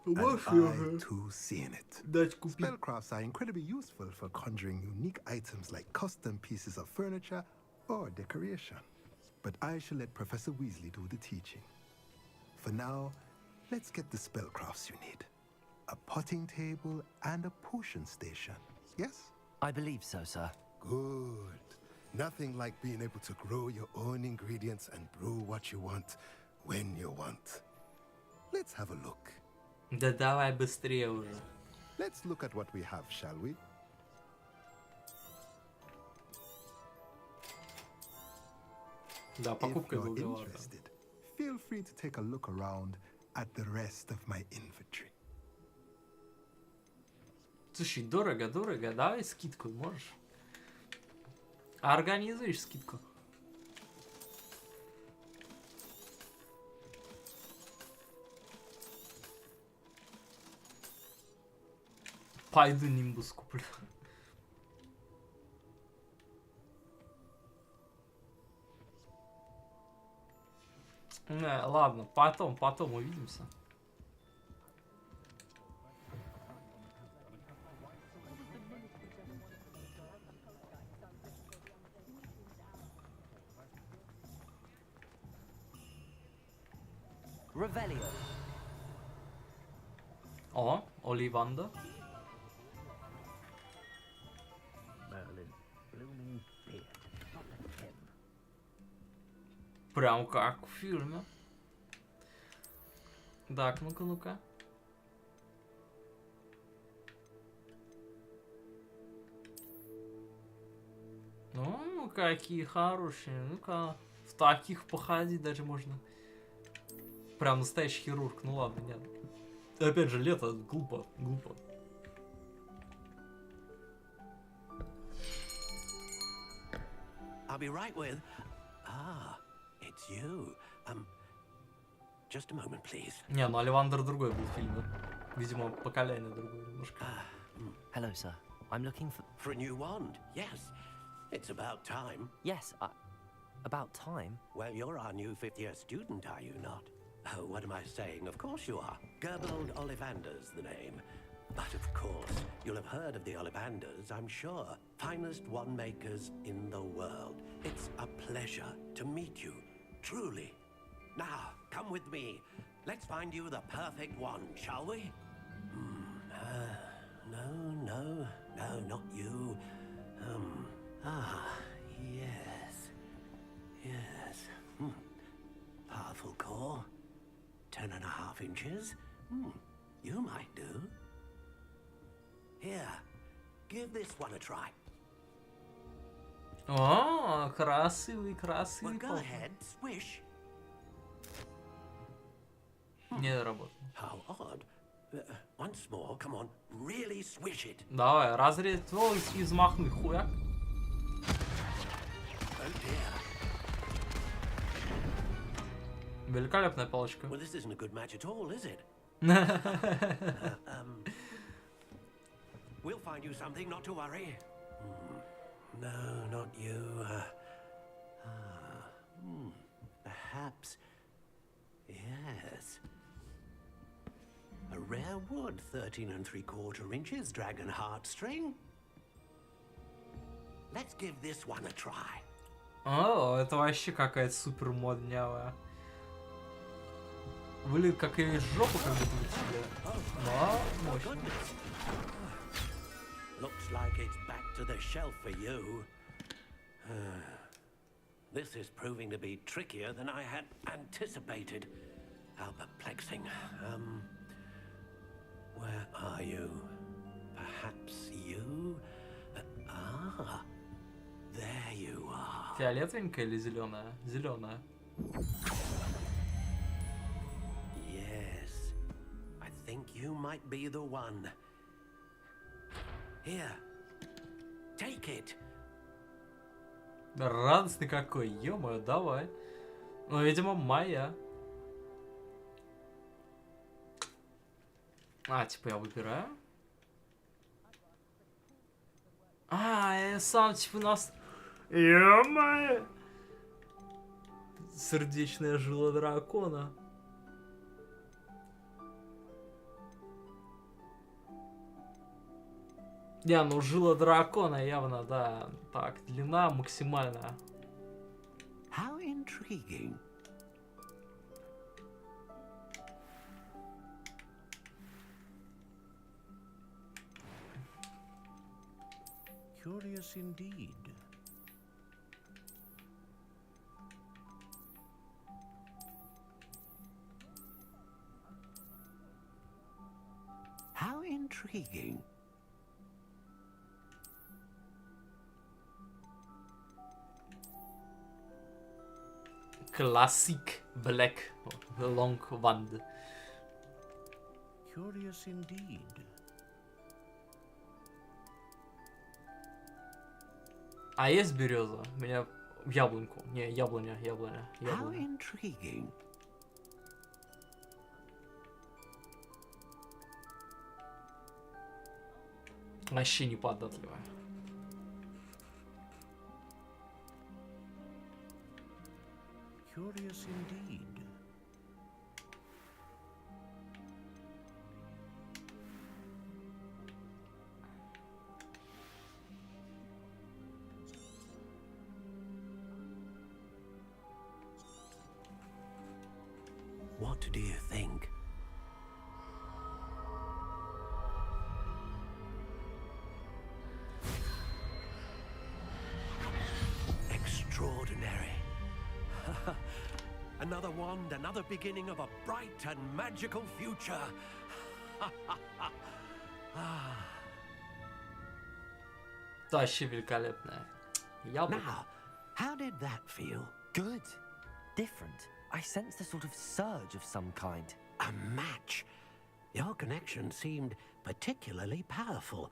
D: And I too seen it. Spellcrafts are incredibly useful for conjuring unique items like custom pieces of furniture or decoration. But I shall let Professor Weasley do the teaching. For now, let's get the spellcrafts you need. A potting table and a potion station, yes?
C: I believe so, sir.
D: Good. Nothing like being able to grow your own ingredients and brew what you want when you want. Let's have a look.
A: Да давай быстрее уже.
D: Let's look at what we have, shall we?
A: Да, покупка
D: If you're
A: долговата.
D: interested, feel free to take a look around at the rest of my inventory.
A: Слушай, дорого. Давай скидку, можешь? Организуешь скидку? Пойду нимбус куплю. Ладно, потом увидимся.
C: Revelio.
A: О, Оливанда. Прям как в фильме. Так, ну-ка. Ну, какие хорошие. Ну-ка, в таких походить даже можно. Прям настоящий хирург. Ну ладно, нет. Опять же, лето, глупо.
V: I'll be right with... Ah, it's you. Just a moment, please.
A: Не, ну Оливандр другой был в фильме. Видимо, поколение другое немножко.
C: Hello, sir. I'm looking for...
V: For a new wand, yes. It's about time.
C: Yes, about time?
V: Well, you're our new fifth-year student, are you not? Oh, what am I saying? Of course you are. Gerbold Ollivander's the name. But of course, you'll have heard of the Ollivanders, I'm sure. Finest wand makers in the world. It's a pleasure to meet you, truly. Now, come with me. Let's find you the perfect wand, shall we? No, not you. Yes. Powerful core. 10.5 inches. You might do. Here, give this one a try.
A: О, красивый.
V: Well, go ahead, swish.
A: Не работает.
V: How odd. Once more, come on, really swish it.
A: Давай, разрезать, ну, и взмахнуть, хуяк.
V: Oh dear.
A: Великолепная палочка.
V: Well, this isn't a good match at all, is it? We'll find you something, not to worry. No, not you. Perhaps. Yes. A rare wood, 13 3/4 inches, dragon heartstring. Let's give this one a try.
A: О, это вообще какая-то супер моднявая. Выглядит как ее жопа, как будто бы тебе. Да, мощно.
V: Looks like it's back to the shelf for you. This is proving to be trickier than I had anticipated. How perplexing. Where are you? Perhaps you? There you are.
A: Фиолетовенькая или зеленая? Зеленая.
V: Yes. I think you might be the one. Here. Take it.
A: Радостный какой, ё-моё, давай. Ну, видимо, моя. Типа я выбираю. Я сам, типа, нас... Ё-моё! Сердечная жила дракона. Ну жила дракона явно, да. Так, длина максимальная.
V: How intriguing. Curious indeed. How intriguing.
A: Classic black long wand.
V: Curious indeed.
A: А есть береза? Меня в яблоньку. Не, яблоня.
V: How intriguing.
A: Вообще не податливая.
V: Curious indeed.
E: do you think? Extraordinary. Another wand, another beginning of a bright and magical future.
A: Вообще великолепная.
E: Now, how did that feel?
C: Good. Different. I sensed a sort of surge of some kind.
E: A match. Your connection seemed particularly powerful.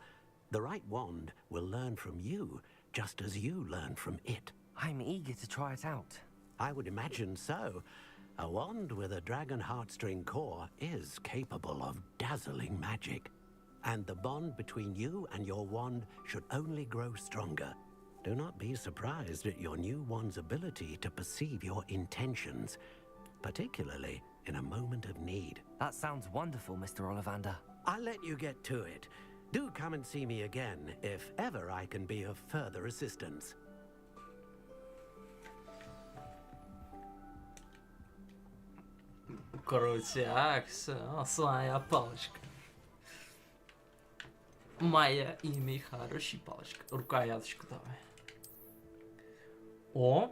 E: The right wand will learn from you, just as you learn from it.
C: I'm eager to try it out.
E: I would imagine so. A wand with a dragon heartstring core is capable of dazzling magic. And the bond between you and your wand should only grow stronger. Do not be surprised at your new wand's ability to perceive your intentions, particularly in a moment of need.
C: That sounds wonderful, Mr. Ollivander.
E: I'll let you get to it. Do come and see me again if ever I can be of further assistance.
A: Крутяк, все, своя палочка. Моя имя хорошая палочка. Рукояточку давай. О!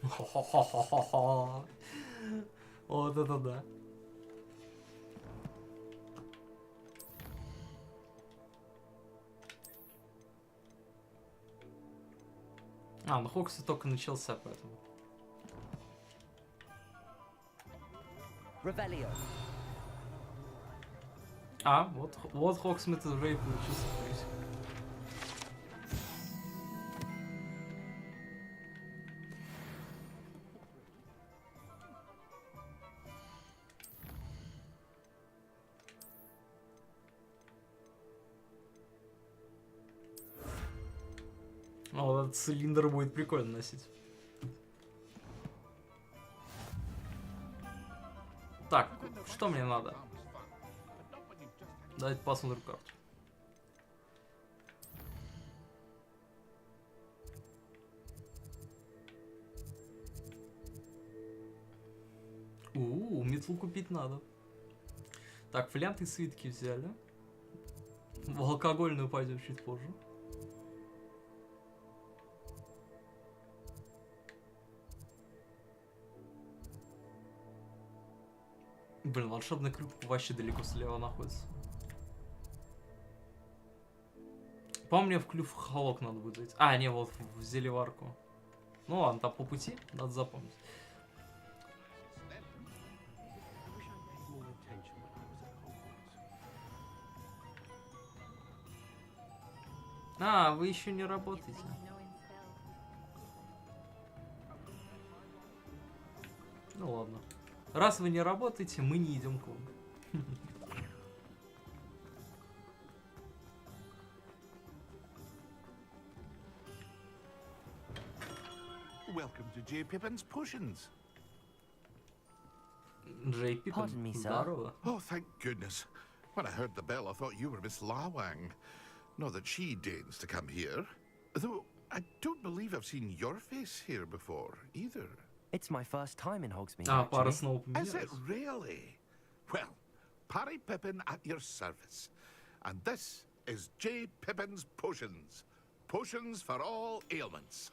A: Хо-хо-хо-хо-хо. Вот это да. Ну Хогвартс только начался, поэтому. Вот Хогвартс уже и получился. Вот этот цилиндр будет прикольно носить. Так, что мне надо? Давайте посмотрим карту. Метлу купить надо. Так, фолианты и свитки взяли. В алкогольную пойдем чуть позже. Блин, волшебный круг вообще далеко слева находится. По-моему, мне в клюв холок надо будет зайти. А, не, вот в зелеварку. Ну ладно, там по пути, надо запомнить. А, вы еще не работаете. Ну ладно. Раз вы не работаете, мы не идем к вам.
G: Welcome to J. Pippin's Potions.
A: J. Pippin.
C: Pardon me, sir.
A: Здорово.
G: Oh, thank goodness. When I heard the bell, I thought you were Miss Lawang. Not that she deigns to come here. Though, I don't believe I've seen your face here before, either.
C: It's my first time in Hogsmeade,
A: пара
C: actually.
A: снова
G: Is it
A: поменялась.
G: really? Well, Parry Pippin at your service. And this is J. Pippin's Potions. Potions for all ailments.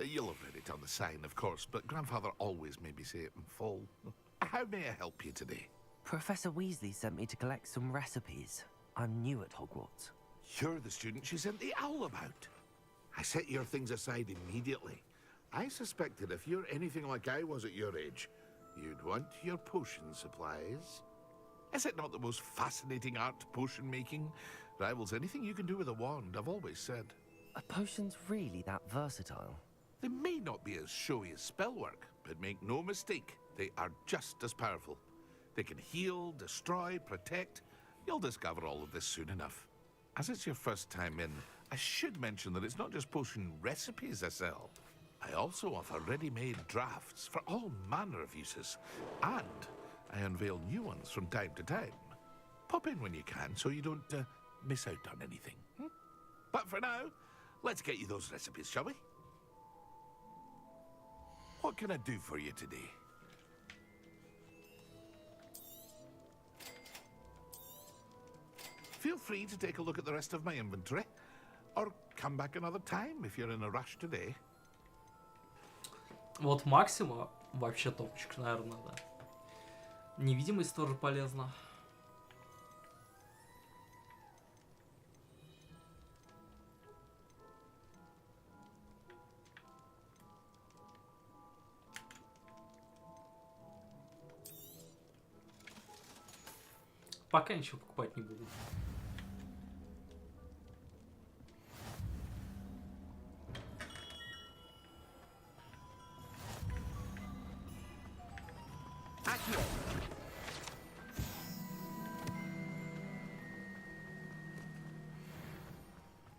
G: You'll have read it on the sign, of course, but Grandfather always made me say it in full. How may I help you today?
C: Professor Weasley sent me to collect some recipes. I'm new at Hogwarts.
G: You're the student she sent the owl about. I set your things aside immediately. I suspected if you're anything like I was at your age, you'd want your potion supplies. Is it not the most fascinating art, potion making? Rivals anything you can do with a wand, I've always said.
C: Are potions really that versatile?
G: They may not be as showy as spellwork, but make no mistake, they are just as powerful. They can heal, destroy, protect. You'll discover all of this soon enough. As it's your first time in, I should mention that it's not just potion recipes I sell. I also offer ready-made drafts for all manner of uses, and I unveil new ones from time to time. Pop in when you can so you don't miss out on anything. But for now, let's get you those recipes, shall we? What can I do for you today? Feel free to take a look at the rest of my inventory, or come back another time if you're in a rush today.
A: Вот Максима вообще топчик, наверное, да. Невидимость тоже полезна. Пока ничего покупать не буду.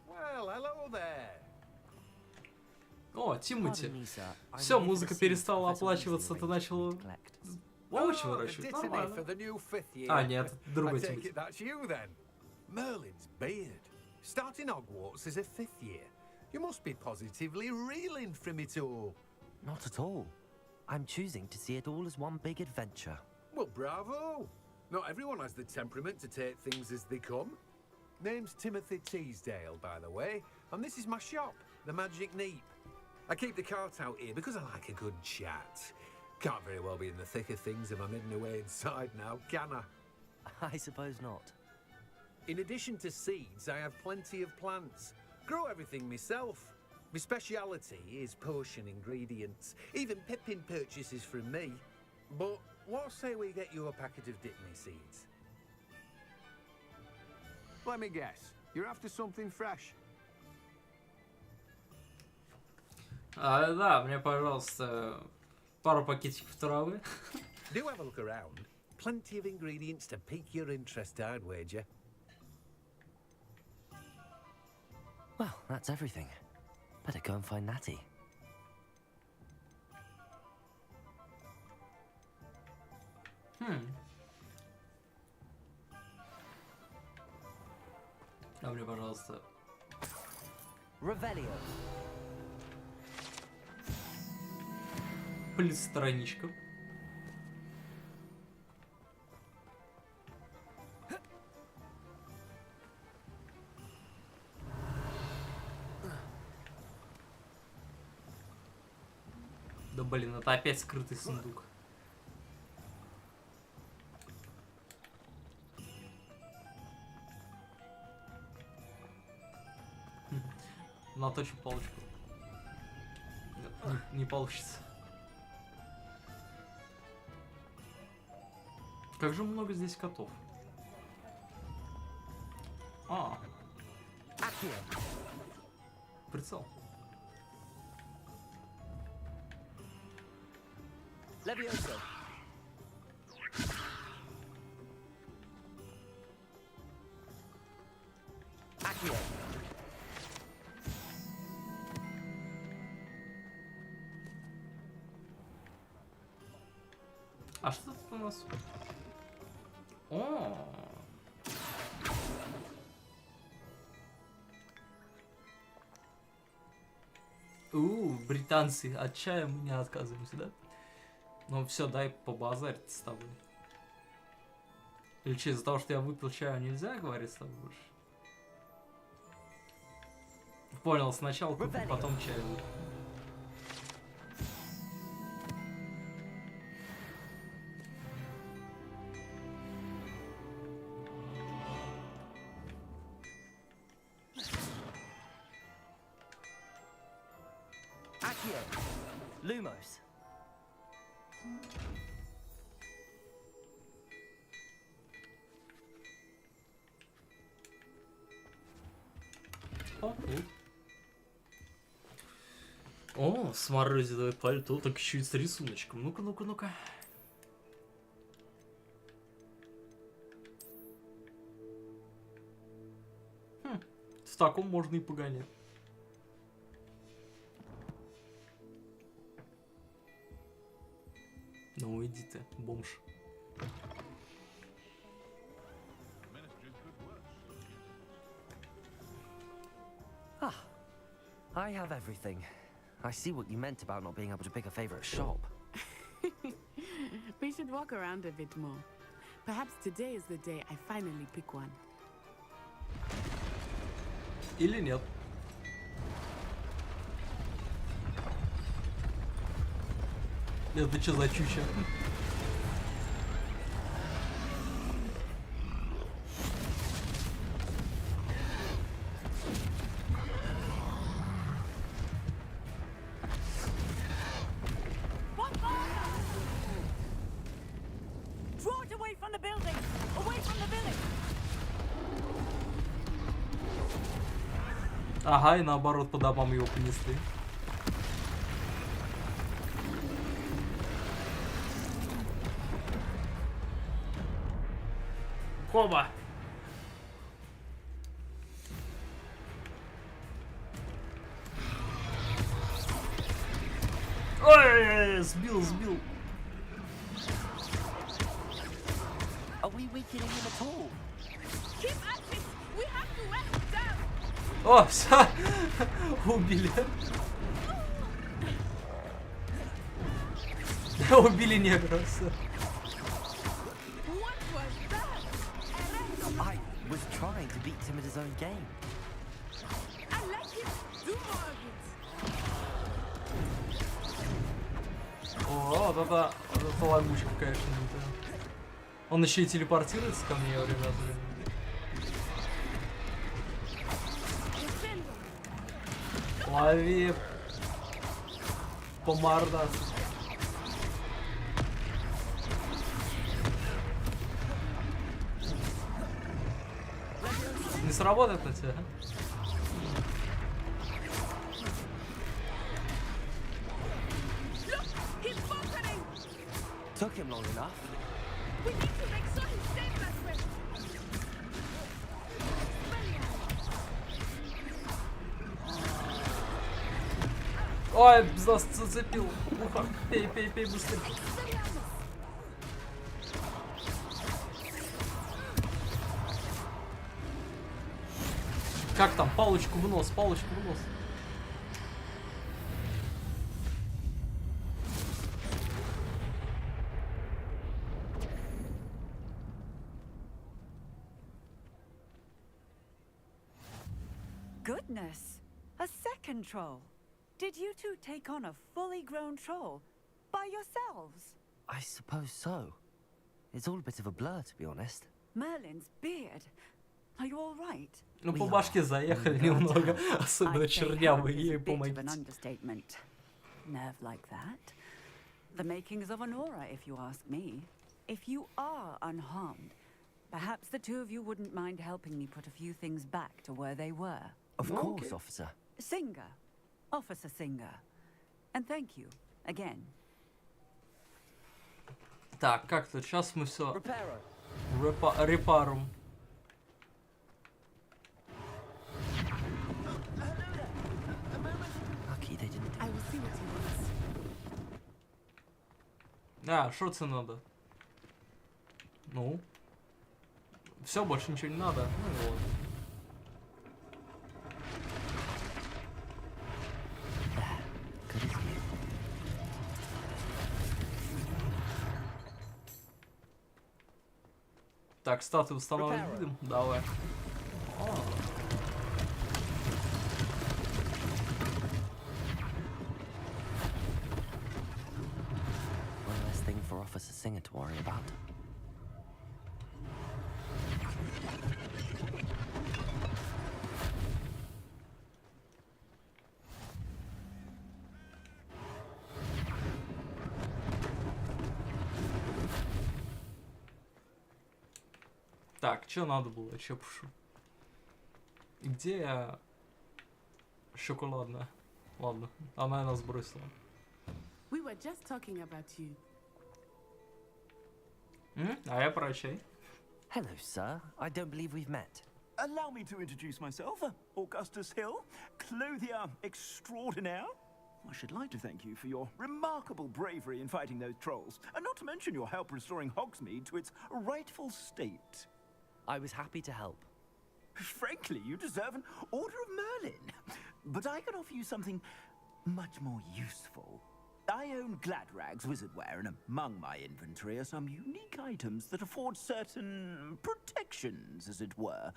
V: Well, hello there.
A: О, Тимати. Все, музыка перестала оплачиваться, ты начал овощи выращивать. Нормально. А, нет, другой Тимати.
I: Merlin's beard. Starting Hogwarts as a 5th year. You must be positively reeling from it all.
C: Not at all. I'm choosing to see it all as one big adventure.
I: Well, bravo. Not everyone has the temperament to take things as they come. Name's Timothy Teasdale, by the way, and this is my shop, the Magic Neep. I keep the cart out here because I like a good chat. Can't very well be in the thick of things if I'm hidden away inside now, can I?
C: I suppose not.
I: In addition to seeds, I have plenty of plants. Grow everything myself. My speciality is potion ingredients. Even Pippin purchases from me. But what say we get you a packet of Dittany seeds?
V: Let me guess. You're after something fresh.
A: Да, мне, пожалуйста, пару пакетиков травы.
I: Do have a look around. Plenty of ingredients to pique your interest, I'd wager.
C: Well, that's everything. Better go and find Natty.
A: А мне, пожалуйста.
C: Revelio.
A: Плюс страничка. Да блин, это опять скрытый сундук. Наточим палочку. Не получится. Как же много здесь котов. А. Прицел.
C: Levioso. Accio.
A: А что тут у нас? О. Британцы, от чая мы не отказываемся, да? Ну все, дай побазарить с тобой. Или что, из-за того, что я выпил чаю, нельзя говорить с тобой больше? Понял, сначала купил, потом чай выпил.
C: Lumos.
A: О, смородиновое пальто, так еще и с рисуночком. Ну-ка, ну-ка, ну-ка. В таком можно и погонять. Ну иди ты, бомж.
C: I have everything. I see what you meant about not being able to pick a favorite shop.
U: We should walk around a bit more. Perhaps today is the day I finally pick one.
A: Или нет. Это что за чуча?
S: Draw it away from the building! Away from the village!
A: Ага, и наоборот по домам его принесли. Хоба! Ой, сбил.
C: Are we weakening him at all?
S: Keep at it! We have to wear him down!
A: О, все, убили. Убили негра, все.
S: What was that?
C: I was trying to beat him at his own game.
S: And let him do more of it!
A: О, вот это ловушка, конечно. Он еще и телепортируется ко мне, ребята. Лови по мордасу. Не сработает на тебя, а?
C: Took him long enough.
S: We need to make sure he stays that way!
A: Ой, зацепил. Ухо. Пей быстрее. Как там? Палочку в нос.
M: Goodness! A second troll! Did you two take on a fully grown troll by yourselves?
C: I suppose so. It's all a bit of a blur, to be honest.
M: Merlin's beard. Are you all right?
A: Ну, по башке заехали немного, особенно чернявые, ей помогите.
M: Understatement. Nerve like that. The makings of an aura, if you ask me. If you are unharmed, perhaps the two of you wouldn't mind helping me put a few things back to where they were.
C: Of course, officer.
M: Singer. Officer Singer. And thank you, again.
A: Так, как тут? Сейчас мы все репарим.
U: I will see what he wants.
A: А, что тебе надо? Ну? Все, больше ничего не надо. Ну вот. Так, статую устанавливать будем? Давай.
C: One less thing for Officer Singer to worry about.
A: Так, что надо было? Че пушу? Где я? Шоколадная. Ладно, она нас бросила.
U: We were just talking about you.
A: А я про чай.
C: Hello, sir. I don't believe we've met.
N: Allow me to introduce myself, Augustus Hill, clothier extraordinaire. I should like to thank you for your remarkable bravery in fighting those trolls, and not to mention your help restoring Hogsmeade to its rightful state.
C: I was happy to help.
N: Frankly, you deserve an Order of Merlin. But I can offer you something much more useful. I own Gladrag's wizardware, and among my inventory are some unique items that afford certain protections, as it were.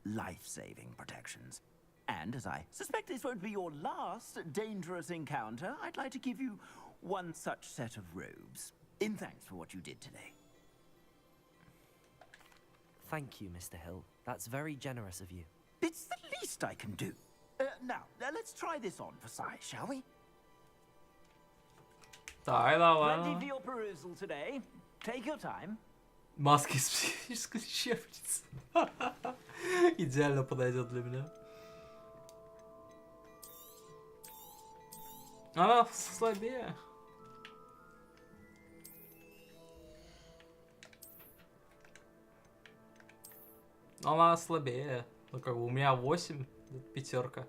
N: Life-saving protections. And as I suspect this won't be your last dangerous encounter, I'd like to give you one such set of robes, in thanks for what you did today.
C: Thank you, Mr. Hill. That's very generous of you.
N: It's the least I can do. Now, let's try this on for size, shall we? Ready for your perusal today. Take your time.
A: Маска из психической лечебницы. Идеально подойдет для меня. Она слабее. Она слабее. Ну как бы у меня 8, пятерка.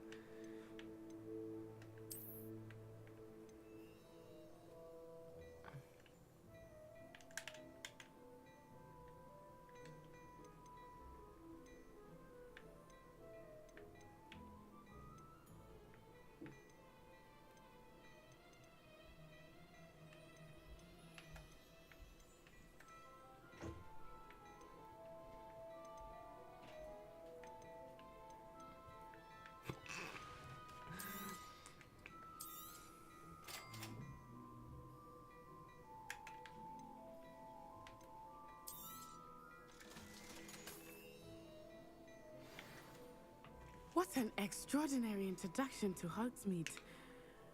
U: What an extraordinary introduction to Hogsmeade.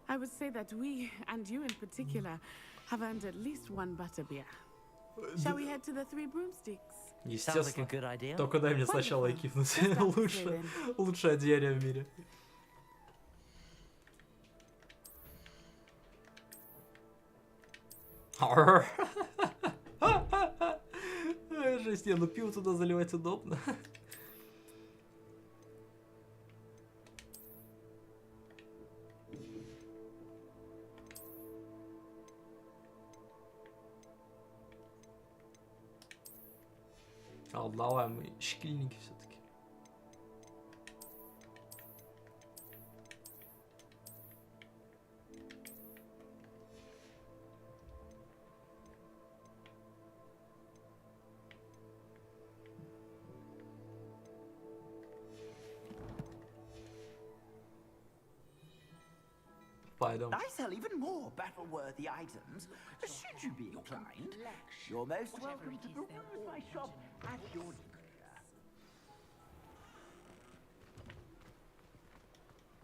U: I would say that we, and you in particular, have earned at least one butterbeer. Shall we head to the Three Broomsticks?
A: Естественно. Только дай мне сначала экипнуть. Лучшее одеяние в мире. Жесть, не, ну пиво туда заливать удобно. Давай, мы шкильники все-таки. Pardon.
N: I sell even more battle-worthy items. Should you be inclined, you're most welcome to peruse my shop at your leisure.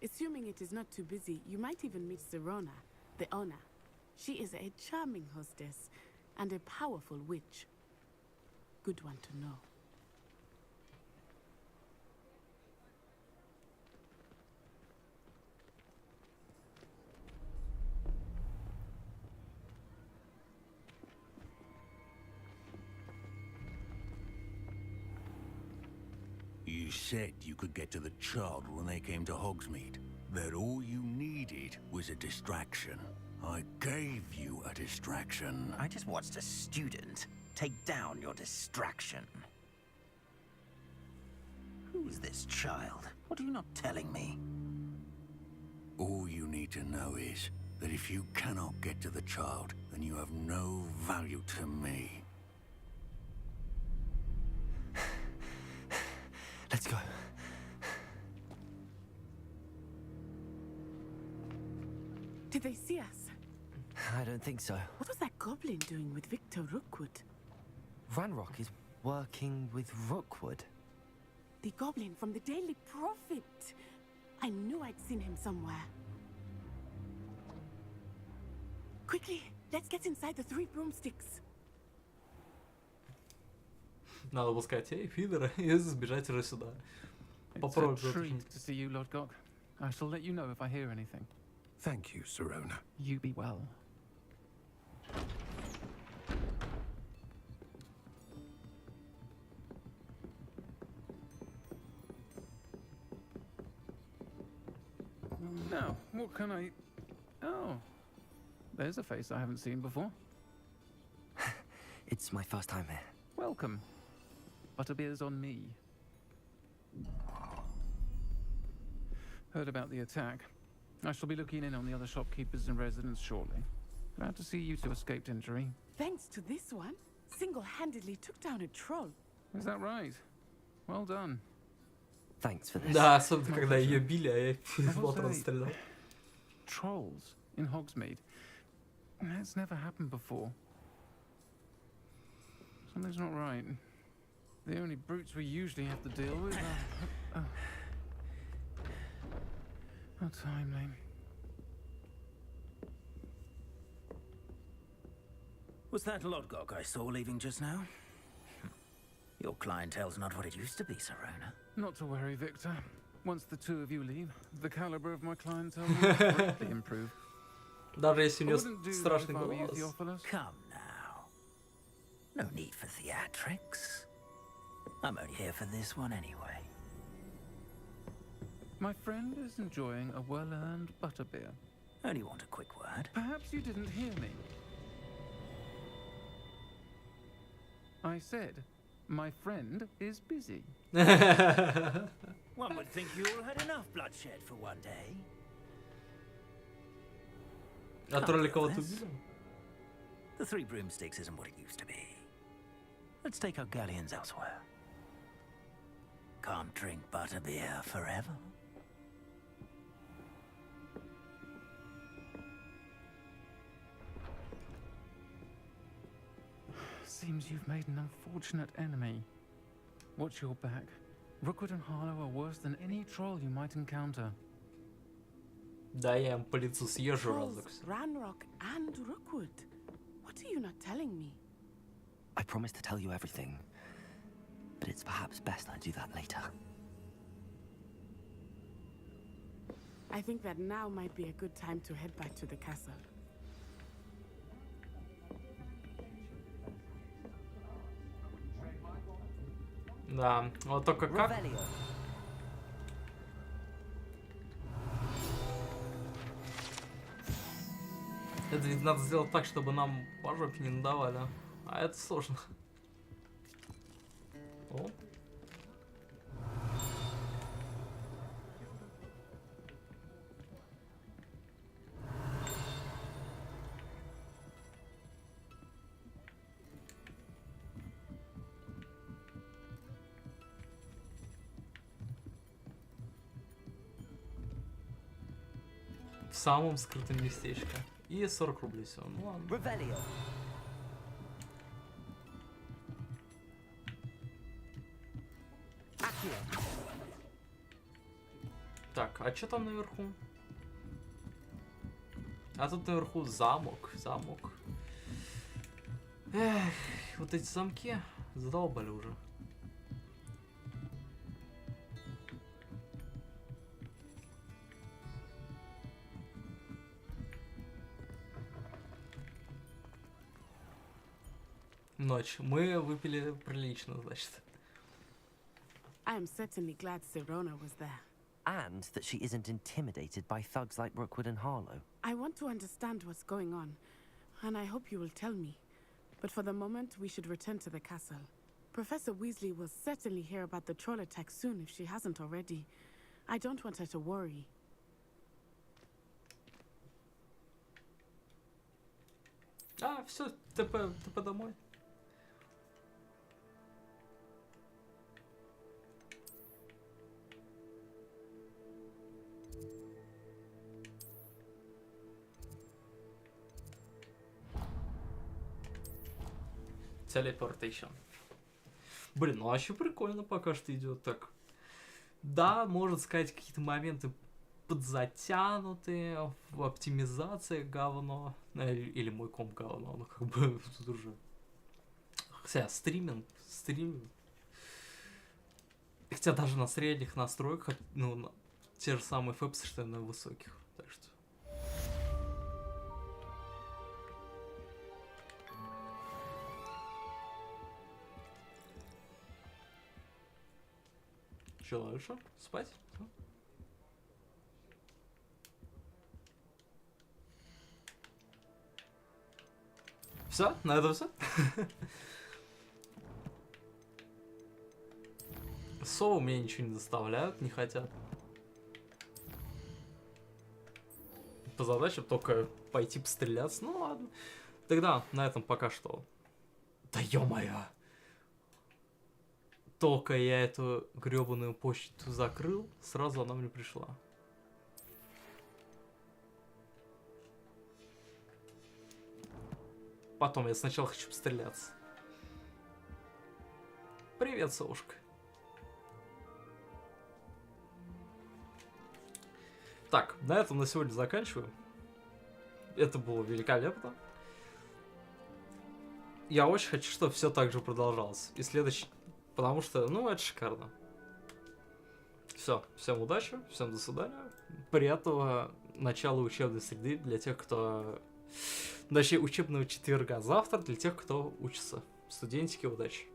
U: Assuming it is not too busy, you might even meet Serona, the owner. She is a charming hostess and a powerful witch. Good one to know.
E: You said you could get to the child when they came to Hogsmeade. That all you needed was a distraction. I gave you a distraction.
H: I just watched a student take down your distraction. Who is this child? What are you not telling me?
E: All you need to know is that if you cannot get to the child, then you have no value to me.
C: Let's go.
U: Did they see us?
C: I don't think so.
U: What was that goblin doing with Victor Rookwood?
C: Ranrock is working with Rookwood.
U: The goblin from the Daily Prophet. I knew I'd seen him somewhere. Quickly, let's get inside the Three Broomsticks.
A: Надо было сказать, эй, фидеры, и сбежать уже сюда.
P: It's a treat to see you, Lodgok. I shall let you know if I hear anything.
I: Thank you, Serona.
P: You be well. Now, what can I... Oh, there's a face I haven't seen before.
C: It's my first time here.
P: Welcome. Butterbeer's on me. Heard about the attack. I shall be looking in on the other shopkeepers and residents shortly. Glad to see you two escaped injury.
U: Thanks to this one, single-handedly took down a troll.
P: Is that right? Well done.
C: Thanks for this.
A: Да, особенно когда ее били, а я из лотера стрелял.
P: Trolls in Hogsmeade. That's never happened before. Something's not right. The only brutes we usually have to deal with are... How timely.
H: Was that Lodgok I saw leaving just now? Your clientele's not what it used to be, Serona.
P: Not to worry, Victor. Once the two of you leave, the caliber of my clientele will greatly improve.
A: Даже если у нее страшный голос.
H: Come now. No need for theatrics. I'm only here for this one anyway.
P: My friend is enjoying a well-earned butterbeer.
H: Only want a quick word.
P: Perhaps you didn't hear me. I said, my friend is busy.
H: One would think you all had enough bloodshed for one day.
A: А тролли кого-то убили?
H: The Three Broomsticks isn't what it used to be. Let's take our galleons elsewhere. Can't drink butterbeer forever.
P: Seems you've made an unfortunate enemy. Watch your back. Rookwood and Harlow are worse than any troll you might encounter.
A: Да, я им по лицу съезжу разок.
U: Ranrock and Rookwood. What are you not telling me?
C: I promise to tell you everything, but it's perhaps best I do that later.
U: I think that now might be a good time to head back to the castle.
A: Да, вот только как... Это ведь надо сделать так, чтобы нам по жопе не надавали. А это сложно. О. В самом скрытом местечке. И 40 рублей всего. Ну ладно. Так, а что там наверху? А тут наверху замок, замок. Эх, вот эти замки задолбали уже. Ночь. Мы выпили прилично, значит.
U: I am certainly glad Serona was there.
C: And that she isn't intimidated by thugs like Rookwood and Harlow.
U: I want to understand what's going on, and I hope you will tell me. But for the moment, we should return to the castle. Professor Weasley will certainly hear about the troll attack soon if she hasn't already. I don't want her to worry.
A: А, все, ТП домой. Телепортейшн. Блин, ну вообще прикольно пока что идет так. Да, можно сказать, какие-то моменты подзатянутые, в оптимизации говно. Или мой комп говно, ну как бы тут уже. Хотя стриминг. Хотя даже на средних настройках, ну, те же самые фэпсы, что и на высоких. Так что. Что дальше? Спать? Все? На этом все? Сову мне ничего не доставляют, не хотят. по задачам, только пойти постреляться. Ну ладно. Тогда на этом пока что. Да ё-моё. Только я эту грёбаную почту закрыл, сразу она мне пришла. Потом я сначала хочу постреляться. Привет, совушка. Так, на этом на сегодня заканчиваю. Это было великолепно. Я очень хочу, чтобы все так же продолжалось. И следующий... Потому что, ну, это шикарно. Все, всем удачи, всем до свидания. Приятного начала учебной среды для тех, кто... Точнее, учебного четверга завтра для тех, кто учится. Студентики, удачи.